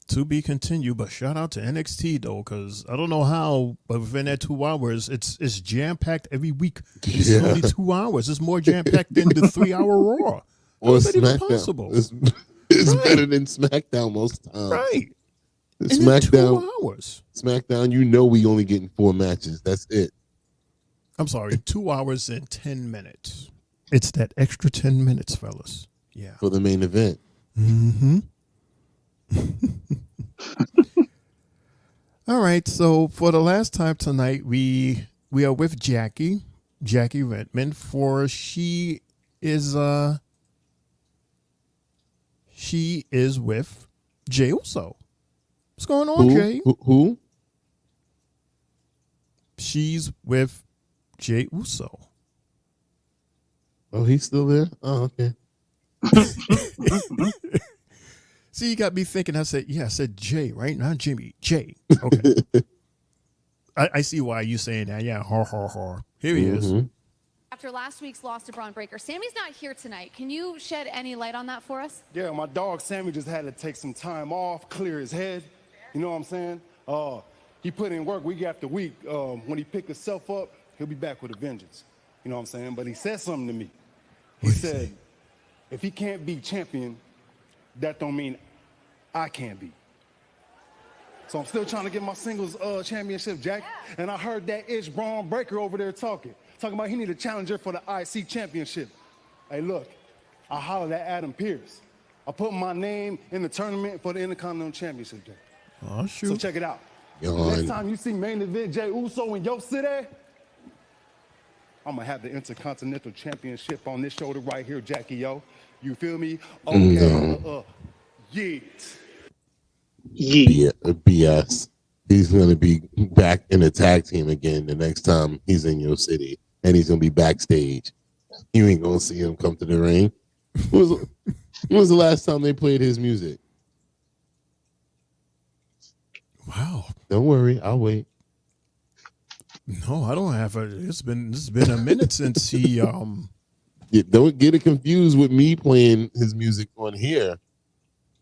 To be continued, but shout out to NXT though, because I don't know how, but within that 2 hours, it's jam-packed every week. It's only 2 hours. It's more jam-packed than the 3-hour Raw. Or How is that even SmackDown. possible? It's better than SmackDown most times. Right. SmackDown, 2 hours. SmackDown, we only getting 4 matches. That's it. I'm sorry, 2 hours and 10 minutes. It's that extra 10 minutes, fellas. Yeah. For the main event. Mm-hmm. All right, so for the last time tonight, we are with Jackie Redmond, for she is with Jey Uso. What's going on, Jay? Who? She's with Jey Uso. Oh, he's still there? Oh, okay. See, you got me thinking. I said Jay, right? Not Jimmy. Jay. Okay. I see why you saying that. Yeah, ha. Here he is. After last week's loss to Braun Breaker, Sammy's not here tonight. Can you shed any light on that for us? Yeah, my dog Sammy just had to take some time off, clear his head. You know what I'm saying? He put in work week after week. When he picked himself up, he'll be back with a vengeance. You know what I'm saying? But he said something to me. He said, if he can't be champion, that don't mean I can't be. So I'm still trying to get my singles championship, Jack. Yeah. And I heard that itch Braun Breaker over there talking about he need a challenger for the IC championship. Hey, look, I hollered at Adam Pearce. I put my name in the tournament for the Intercontinental Championship. Jay. Oh, shoot. So check it out. Yawn. Next time you see main event Jey Uso in your city, I'm gonna have the Intercontinental Championship on this shoulder right here, Jackie, yo. You feel me? Okay. No. Yeah. BS. He's going to be back in the tag team again the next time he's in your city, and he's going to be backstage. You ain't going to see him come to the ring. When was the last time they played his music? Wow. Don't worry, I'll wait. No, I don't have it's been a minute since he Don't get it confused with me playing his music on here.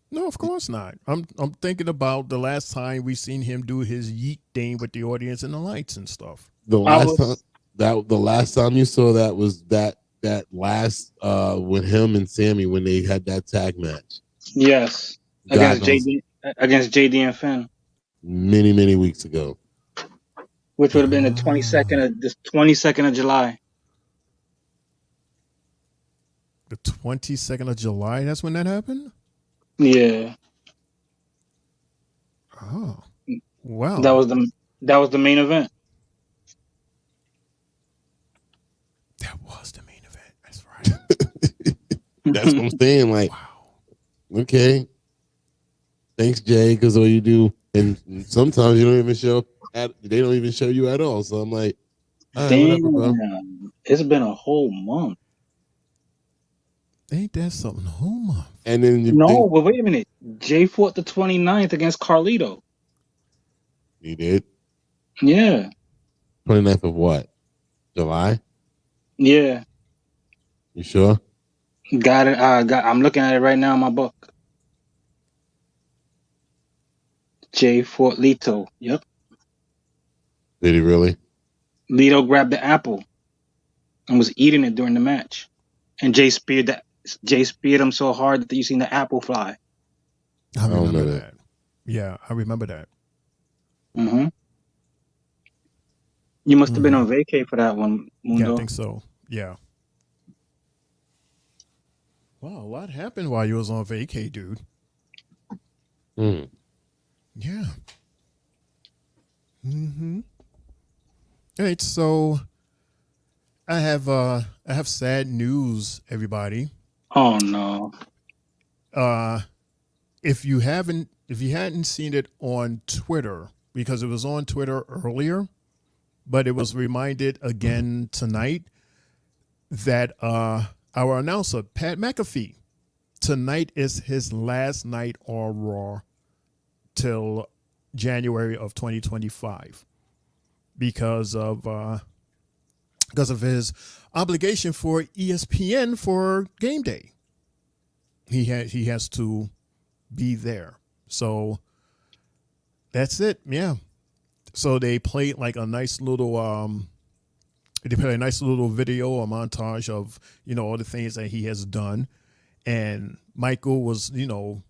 No, of course not. I'm thinking about the last time we seen him do his yeet thing with the audience and the lights and stuff. The last time you saw that was that last with him and Sammy when they had that tag match. Yes, against JD and Finn. Many weeks ago. Which would have been the 22nd of July. The 22nd of July. That's when that happened. Yeah. Oh, wow. That was the main event. That was the main event. That's right. That's what I'm saying. Like, wow. Okay. Thanks, Jay, because all you do, and sometimes you don't even show. They don't even show you at all. So I'm like, all right, whatever, bro. It's been a whole month. Ain't that something? A whole month. And then but wait a minute. Jay fought the 29th against Carlito. He did? Yeah. 29th of what? July? Yeah. You sure? Got it. I'm looking at it right now in my book. Jay fought Lito. Yep. Did he really? Lito grabbed the apple and was eating it during the match. And Jay speared him so hard that you seen the apple fly. I remember that. Yeah, I remember that. Mm-hmm. You must have been on vacay for that one, Mundo. Yeah, I think so. Yeah. Wow, a lot happened while you was on vacay, dude. Yeah. Mm-hmm. All right, so I have sad news, everybody. Oh no. If you hadn't seen it on Twitter, because it was on Twitter earlier, but it was reminded again tonight that our announcer, Pat McAfee, tonight is his last night on Raw till January of 2025 because of his obligation for ESPN for game day. He has to be there. So that's it. Yeah. So they played like a nice little video or montage of, all the things that he has done. And Michael was,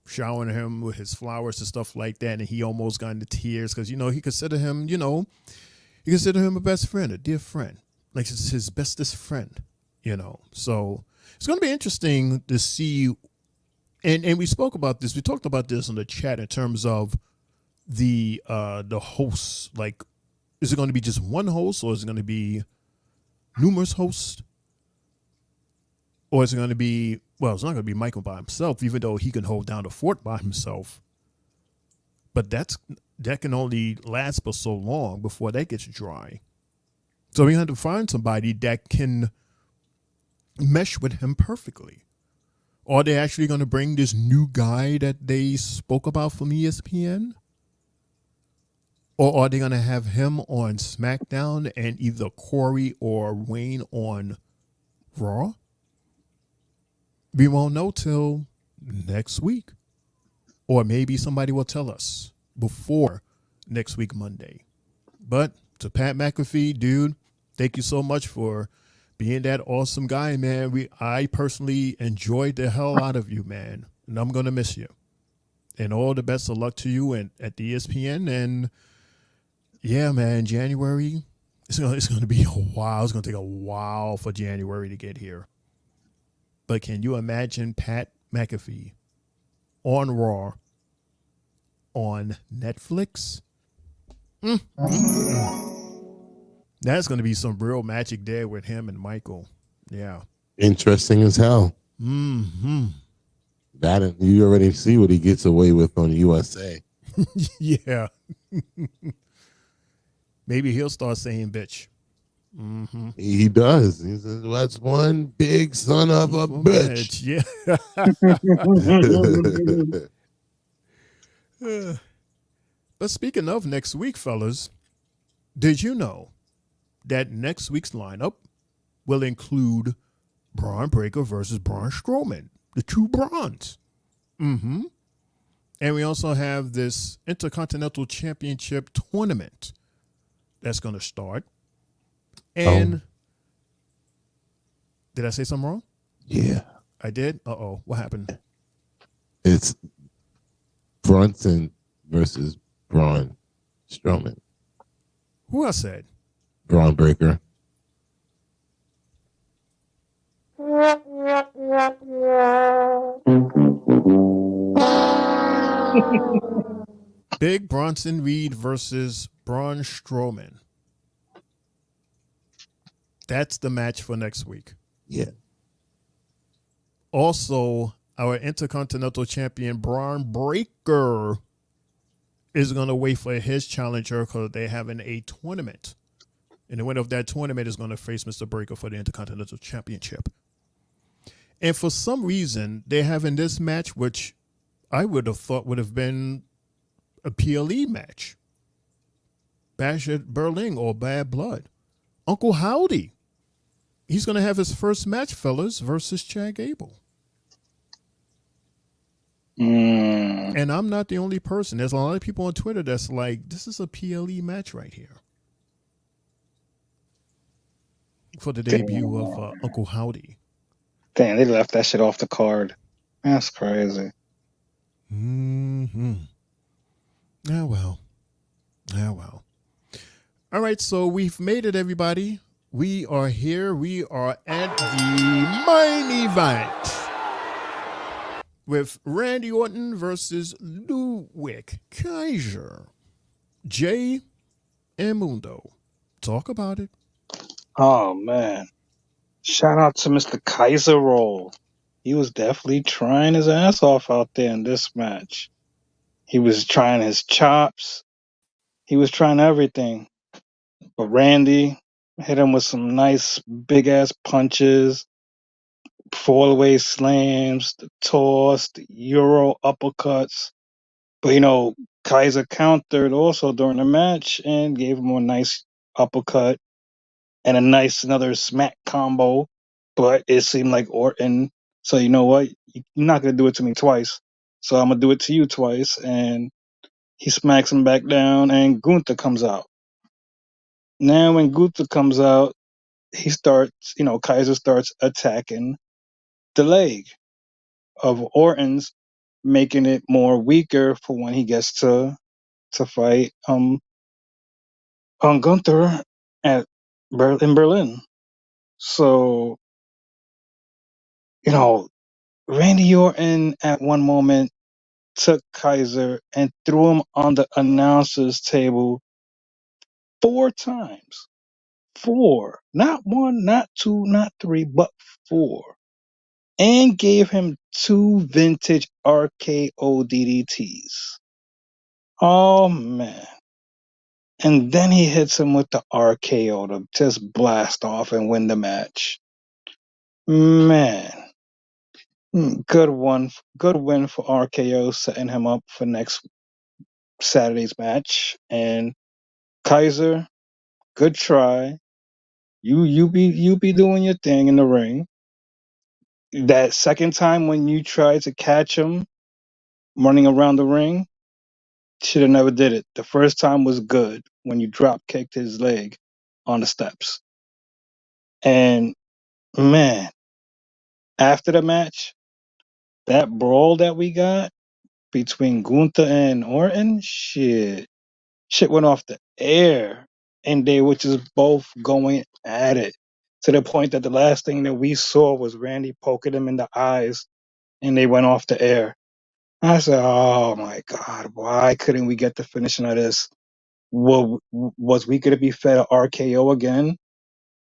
showering him with his flowers and stuff like that. And he almost got into tears because, he considered him, a best friend, a dear friend, like it's his bestest friend, So it's going to be interesting to see. And we spoke about this. We talked about this in the chat in terms of the hosts. Like, is it going to be just one host or is it going to be numerous hosts? Or is it going to be, well, it's not going to be Michael by himself, even though he can hold down the fort by himself. But that can only last for so long before that gets dry. So we have to find somebody that can mesh with him perfectly. Are they actually going to bring this new guy that they spoke about from ESPN? Or are they going to have him on SmackDown and either Corey or Wayne on Raw? We won't know till next week. Or maybe somebody will tell us before next week, Monday. But to Pat McAfee, dude, thank you so much for being that awesome guy, man. I personally enjoyed the hell out of you, man. And I'm going to miss you. And all the best of luck to you at the ESPN. And yeah, man, January, it's going to be a while. It's going to take a while for January to get here. But can you imagine Pat McAfee on Raw on Netflix? That's going to be some real magic there with him and Michael. Yeah. Interesting as hell. Mm-hmm. That you already see what he gets away with on USA. Yeah. Maybe he'll start saying bitch. Mm-hmm. He does. He says, "That's one big son of a bitch." Yeah. But speaking of next week, fellas, did you know that next week's lineup will include Braun Breaker versus Braun Strowman, the two Brauns? Mm-hmm. And we also have this Intercontinental Championship tournament that's going to start. And did I say something wrong? Yeah. I did? Uh-oh. What happened? It's Brunson versus Braun Strowman. Who I said? Braun Breaker. Big Bronson Reed versus Braun Strowman. That's the match for next week. Yeah. Also, our Intercontinental Champion Braun Breaker is going to wait for his challenger because they're having a tournament. And the winner of that tournament is going to face Mr. Breaker for the Intercontinental Championship. And for some reason, they're having this match, which I would have thought would have been a PLE match. Baszler Berling or Bad Blood. Uncle Howdy. He's going to have his first match, fellas, versus Chad Gable. And I'm not the only person. There's a lot of people on Twitter that's like, this is a PLE match right here. For the debut of Uncle Howdy. Damn, they left that shit off the card. That's crazy. Mm-hmm. Yeah, well. Yeah, well. All right, so we've made it, everybody. We are here. We are at the main event with Randy Orton versus Ludwig Kaiser. Jay and Mundo. Talk about it. Oh, man. Shout out to Mr. Kaiser Roll. He was definitely trying his ass off out there in this match. He was trying his chops. He was trying everything. But Randy hit him with some nice big-ass punches, fall-away slams, the toss, the Euro uppercuts. But, Kaiser countered also during the match and gave him a nice uppercut and another smack combo. But it seemed like Orton, so you know what? You're not going to do it to me twice. So I'm going to do it to you twice. And he smacks him back down and Gunther comes out. Now when Gunther comes out, Kaiser starts attacking the leg of Orton's, making it more weaker for when he gets to fight on Gunther in Berlin. So, Randy Orton at one moment took Kaiser and threw him on the announcer's table 4 times. 4. Not 1, not 2, not 3, but 4. And gave him 2 vintage RKO DDTs. Oh, man. And then he hits him with the RKO to just blast off and win the match. Man. Good one. Good win for RKO, setting him up for next Saturday's match. And Kaiser, good try. You be doing your thing in the ring. That second time when you tried to catch him running around the ring, should have never did it. The first time was good when you drop kicked his leg on the steps. And man, after the match, that brawl that we got between Gunther and Orton, shit went off the air, and they were just both going at it. to the point that the last thing that we saw was Randy poking him in the eyes, and they went off the air. I said, "Oh my God, why couldn't we get the finishing of this? Was we gonna be fed a RKO again?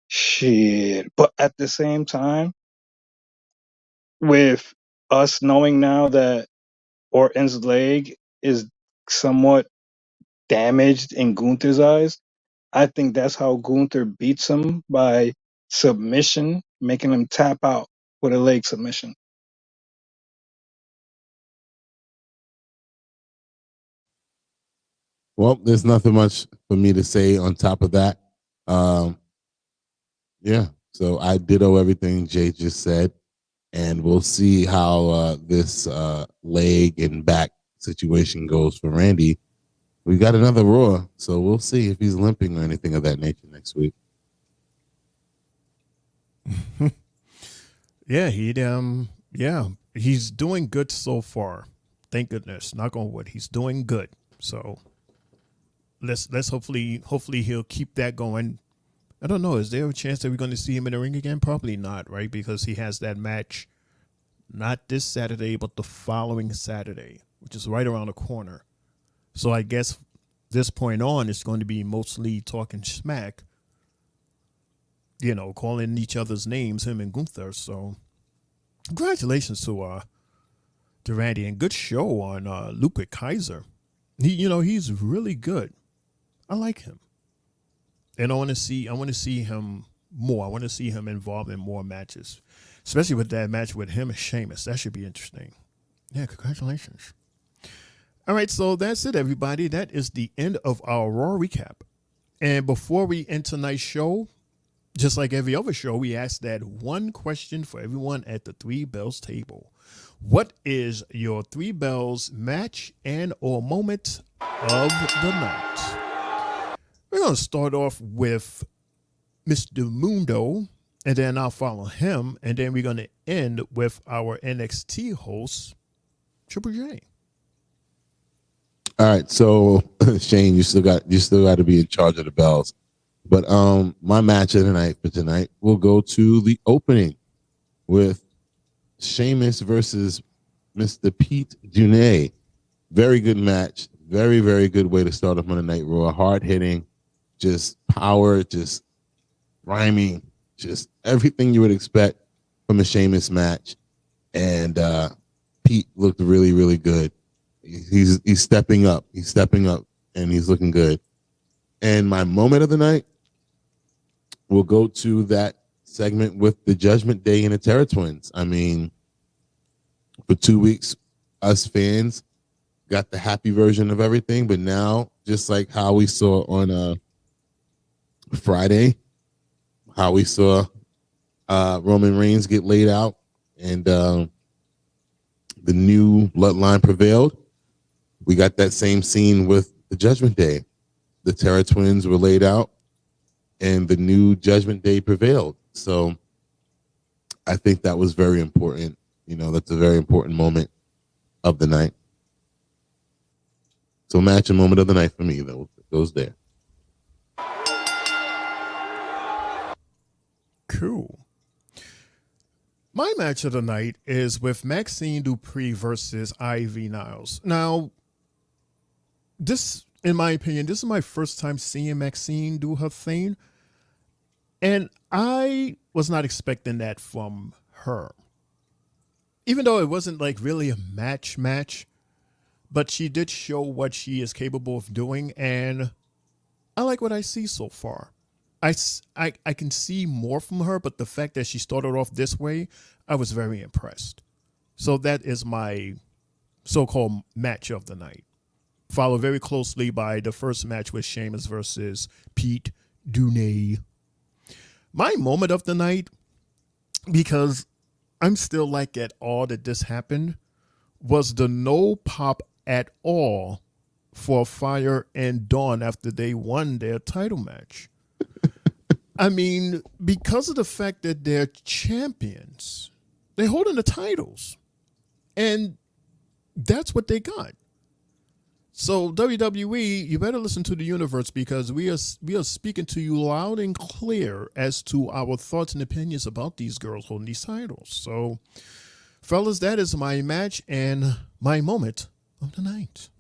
Shit!" But at the same time, with us knowing now that Orton's leg is somewhat damaged in Gunther's eyes, I think that's how Gunther beats him, by submission, making him tap out with a leg submission. Well, there's nothing much for me to say on top of that. Yeah, so I ditto everything Jay just said, and we'll see how this leg and back situation goes for Randy. We got another Raw, so we'll see if he's limping or anything of that nature next week. Yeah, he's doing good so far. Thank goodness. Knock on wood. He's doing good. So let's hopefully he'll keep that going. I don't know. Is there a chance that we're going to see him in the ring again? Probably not, right? Because he has that match not this Saturday, but the following Saturday, which is right around the corner. So I guess this point on, it's going to be mostly talking smack, calling each other's names, him and Gunther. So congratulations to Randy, and good show on Luke Kaiser. He's really good. I like him. And I want to see him more. I want to see him involved in more matches, especially with that match with him and Sheamus. That should be interesting. Yeah, congratulations. All right, so that's it, everybody. That is the end of our Raw recap. And before we end tonight's show, just like every other show, we ask that one question for everyone at the Three Bells table. What is your Three Bells match and or moment of the night? We're going to start off with Mr. Mundo, and then I'll follow him, and then we're going to end with our NXT host, Triple J. All right, so Shane, you still got to be in charge of the bells. But my match of the night for tonight will go to the opening with Sheamus versus Mr. Pete Dunne. Very good match. Very, very good way to start off Monday Night Raw. Hard hitting, just power, just rhyming, just everything you would expect from a Sheamus match. And Pete looked really, really good. He's stepping up. He's stepping up, and he's looking good. And my moment of the night will go to that segment with the Judgment Day and the Terror Twins. I mean, for 2 weeks, us fans got the happy version of everything, but now, just like how we saw on Friday, how we saw Roman Reigns get laid out, and the new bloodline prevailed, we got that same scene with the Judgment Day. The Terror Twins were laid out, and the new Judgment Day prevailed. So I think that was very important. That's a very important moment of the night. So match and moment of the night for me, though, goes there. Cool. My match of the night is with Maxxine Dupri versus Ivy Niles. Now, this, in my opinion, this is my first time seeing Maxxine do her thing. And I was not expecting that from her. Even though it wasn't like really a match, but she did show what she is capable of doing. And I like what I see so far. I can see more from her, but the fact that she started off this way, I was very impressed. So that is my so-called match of the night. Followed very closely by the first match with Sheamus versus Pete Dunne. My moment of the night, because I'm still like at awe that this happened, was the no pop at all for Fyre and Dunne after they won their title match. I mean, because of the fact that they're champions, they're holding the titles. And that's what they got. So So WWE, you better listen to the universe because we are speaking to you loud and clear as to our thoughts and opinions about these girls holding these titles. So, fellas, that is my match and my moment of the night.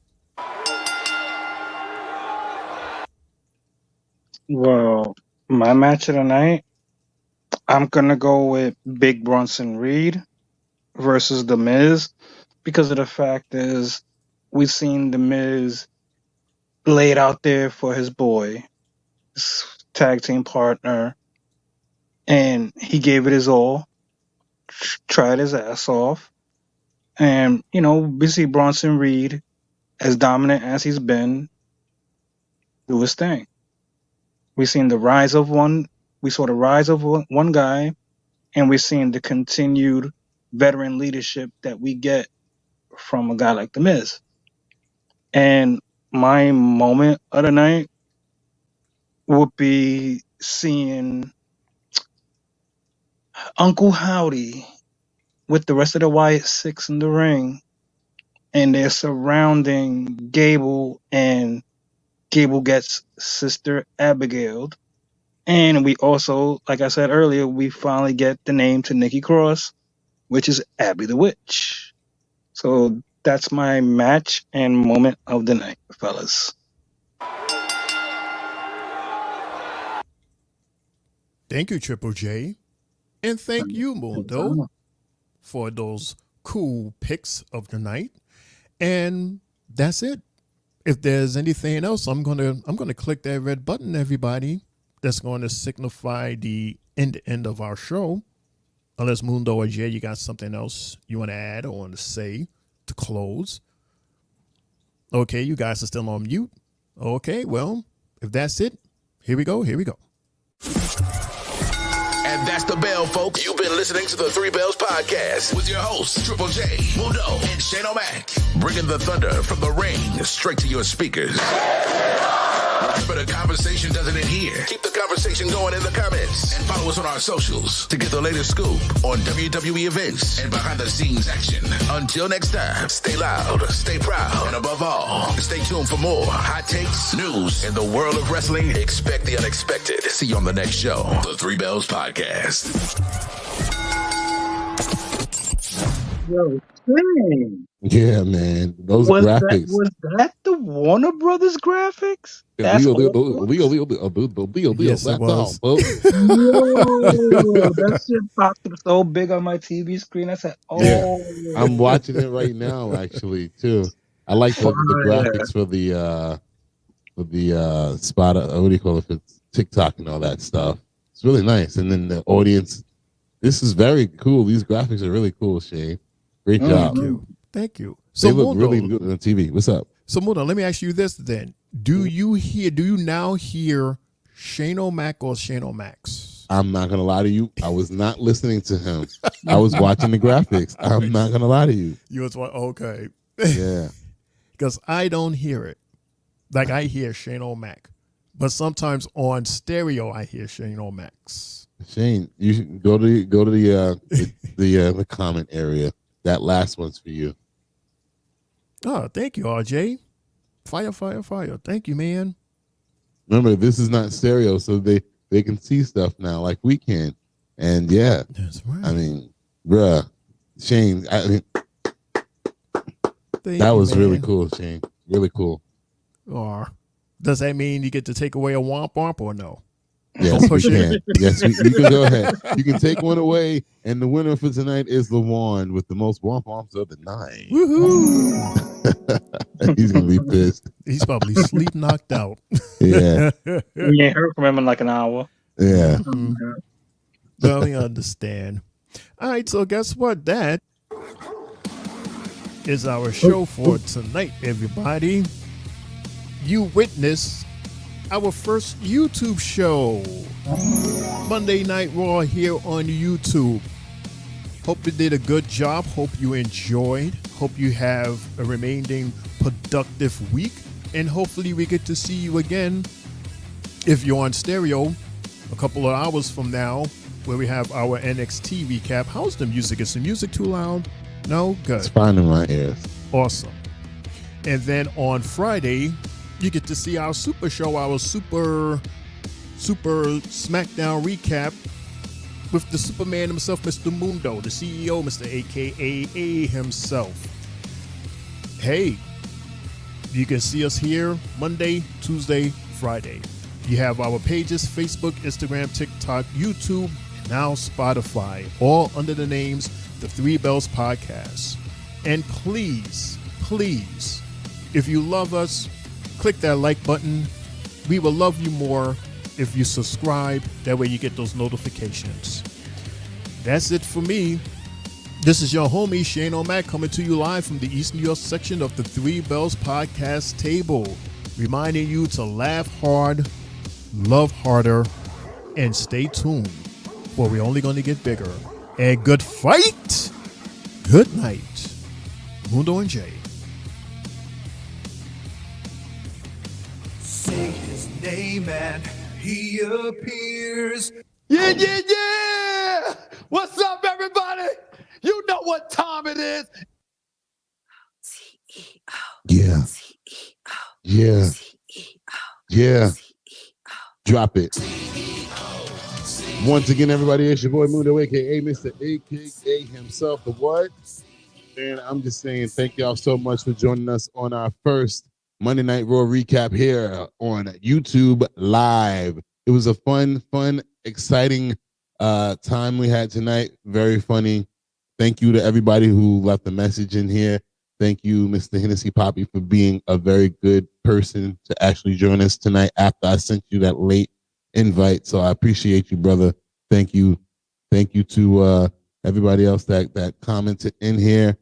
Well, my match of the night, I'm gonna go with Big Bronson Reed versus The Miz, because of the fact is we've seen The Miz laid out there for his boy, his tag team partner, and he gave it his all, tried his ass off, and we see Bronson Reed, as dominant as he's been, do his thing. We saw the rise of one guy, and we've seen the continued veteran leadership that we get from a guy like The Miz. And my moment of the night would be seeing Uncle Howdy with the rest of the Wyatt Six in the ring, and they're surrounding Gable, and Gable gets Sister Abigail. And we also, like I said earlier, we finally get the name to Nikki Cross, which is Abby the Witch. So that's my match and moment of the night, fellas. Thank you, Triple J. And thank you, Mundo, for those cool picks of the night. And that's it. If there's anything else, I'm gonna click that red button, everybody. That's going to signify the end of our show. Unless Mundo or Jay, you got something else you want to add or want to say to close. Okay, you guys are still on mute. Okay, well, if that's it, here we go. And that's the bell, folks. You've been listening to the Three Bells Podcast with your hosts, Triple J, Mundo, and Shane O'Mac. Bringing the thunder from the ring straight to your speakers. But a conversation doesn't end here. Keep the conversation going in the comments. And follow us on our socials to get the latest scoop on WWE events and behind-the-scenes action. Until next time, stay loud, stay proud, and above all, stay tuned for more hot takes, news, in the world of wrestling. Expect the unexpected. See you on the next show, the Three Bells Podcast. Yo, dang. Yeah, man. Those graphics. Was that the Warner Brothers graphics? Yes, it was. That shit popped up so big on my TV screen. I said, "Oh." Yeah, I'm watching it right now, actually, too. I like the graphics for the spot. What do you call it? For TikTok and all that stuff. It's really nice. And then the audience. This is very cool. These graphics are really cool, Shane. Great job. Thank you. So they look really good on TV. What's up? So Mundo, let me ask you this then. Do you now hear Shane O'Mac or Shane O'Max? I'm not gonna lie to you. I was not listening to him. I was watching the graphics. I'm not gonna lie to you. You was what? Okay. Yeah. Because I don't hear it. Like I hear Shane O'Mac, but sometimes on stereo I hear Shane O'Max. Shane, you should go to the comment area. That last one's for you. Oh, thank you, RJ. Fire. Thank you, man. Remember, this is not stereo, so they can see stuff now like we can. And yeah, that's right. I mean, bruh, Shane, that was really cool, Shane. Really cool. Or does that mean you get to take away a womp womp or no? Yes, we can. Yes, you can go ahead. You can take one away, and the winner for tonight is the one with the most womp womps of the night. Woohoo! He's gonna be pissed. He's probably sleep knocked out. Yeah. We ain't heard from him in like an hour. Yeah. Mm-hmm. Well, we understand. All right, so guess what? That is our show for tonight, everybody. You witnessed our first YouTube show, Monday Night Raw, here on YouTube. Hope you did a good job. Hope you enjoyed. Hope you have a remaining productive week. And hopefully we get to see you again, if you're on stereo, a couple of hours from now, where we have our NXT recap. How's the music? Is the music too loud? No? Good. It's fine in my ears. Awesome. And then on Friday, you get to see our super show, our super SmackDown recap with the Superman himself, Mr. Mundo, the CEO, Mr. AKA himself. Hey, you can see us here Monday, Tuesday, Friday. You have our pages, Facebook, Instagram, TikTok, YouTube, and now Spotify, all under the names The Three Bells Podcast. And please, if you love us, click that like button. We will love you more if you subscribe. That way you get those notifications. That's it for me. This is your homie Shane O'Mac coming to you live from the East New York section of the Three Bells Podcast table, reminding you to laugh hard, love harder, and stay tuned, for we're only going to get bigger. And good fight, good night, Mundo and Jay. Say his name and he appears. Yeah! What's up, everybody? You know what time it is. Yeah. Yeah. Drop it. Once again, everybody, it's your boy Mundo, aka Mr. AKA himself, the what? And I'm just saying thank y'all so much for joining us on our first Monday Night RAW recap here on YouTube Live. It was a fun, exciting time we had tonight. Very funny. Thank you to everybody who left a message in here. Thank you, Mr. Hennessy Poppy, for being a very good person to actually join us tonight after I sent you that late invite. So I appreciate you, brother. Thank you. Thank you to everybody else that commented in here.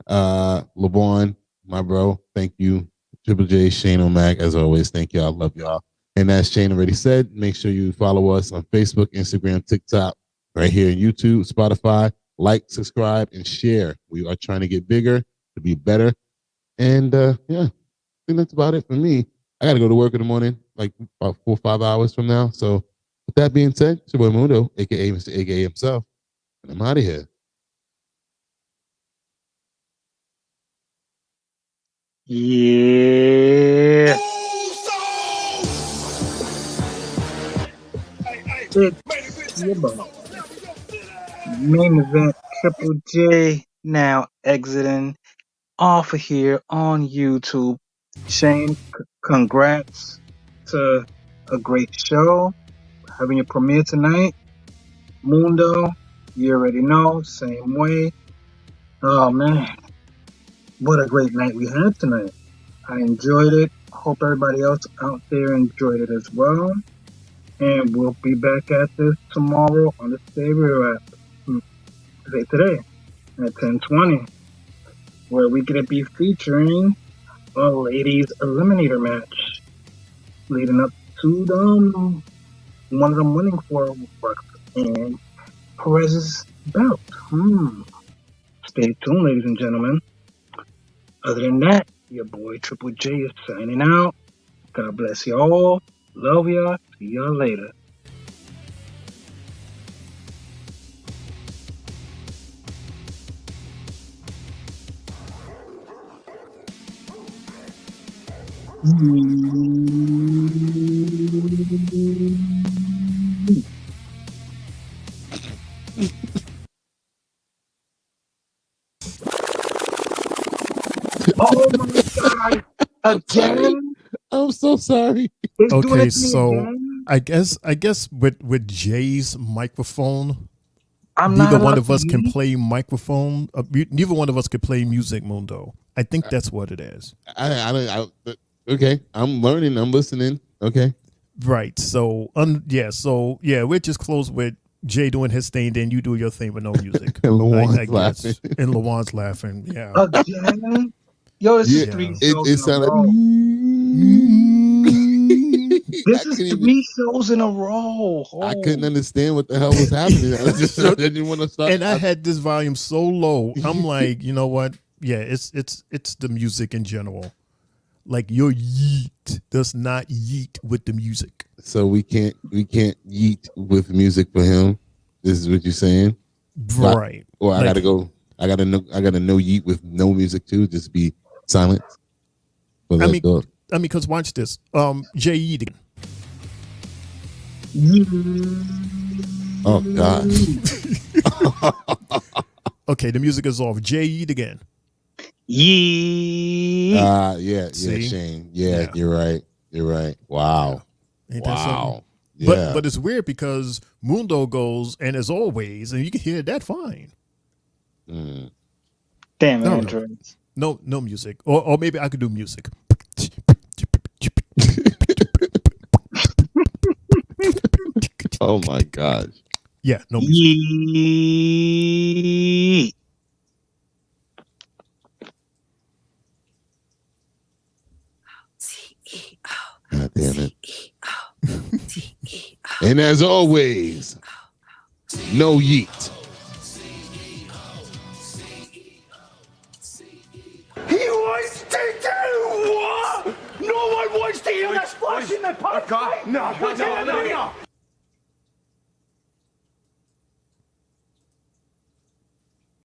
LeBron, my bro, thank you. Triple J, Shane O'Mac, as always, thank y'all. Love y'all. And as Shane already said, make sure you follow us on Facebook, Instagram, TikTok, right here on YouTube, Spotify. Like, subscribe, and share. We are trying to get bigger, to be better. And yeah, I think that's about it for me. I got to go to work in the morning, like about 4 or 5 hours from now. So with that being said, it's your boy Mundo, aka Mr. AKA himself. And I'm out of here. Yeah. It's your boy. Main event, Triple J now exiting off of here on YouTube. Shane, congrats to a great show. Having your premiere tonight. Mundo, you already know, same way. Oh man, what a great night we had tonight. I enjoyed it. Hope everybody else out there enjoyed it as well. And we'll be back at this tomorrow on the Stereo app. Today at 10:20, where we're going to be featuring a ladies eliminator match leading up to one of them winning for Bucks and Perez's bout. Stay tuned, ladies and gentlemen. Other than that, your boy Triple J is signing out. God bless you all. Love y'all. See y'all later. Oh my God! Again? I'm so sorry. Okay, so I guess with Jay's microphone, neither one of us can play microphone. Neither one of us can play music, Mundo. I think that's what it is. Okay, I'm learning. I'm listening. Okay. Right. So we're just close with Jay doing his thing, then you do your thing with no music. And Lawan's laughing. And Lawan's laughing. Yeah. Again? Yo, this is 3 shows it in a row. This is 3 shows in a row. I couldn't understand what the hell was happening. I didn't want to start. And I had this volume so low. I'm like, you know what? Yeah, it's the music in general. Like your yeet does not yeet with the music. So we can't yeet with music for him. This is what you're saying, right? Or I gotta no yeet with no music too. Just be silent. Well, I mean, because watch this. J.E. Oh God. Okay, the music is off. J.E. again. Yeah, See? Shane. Yeah, you're right. You're right. Wow. Ain't that something? Wow. Yeah. But it's weird because Mundo goes, and as always, and you can hear that fine. Damn No, androids. No music. Or maybe I could do music. Oh my gosh. Yeah, no music. God damn it. And as always, no yeet. He wants to do what? No one wants to hear that splash in the pipe. No.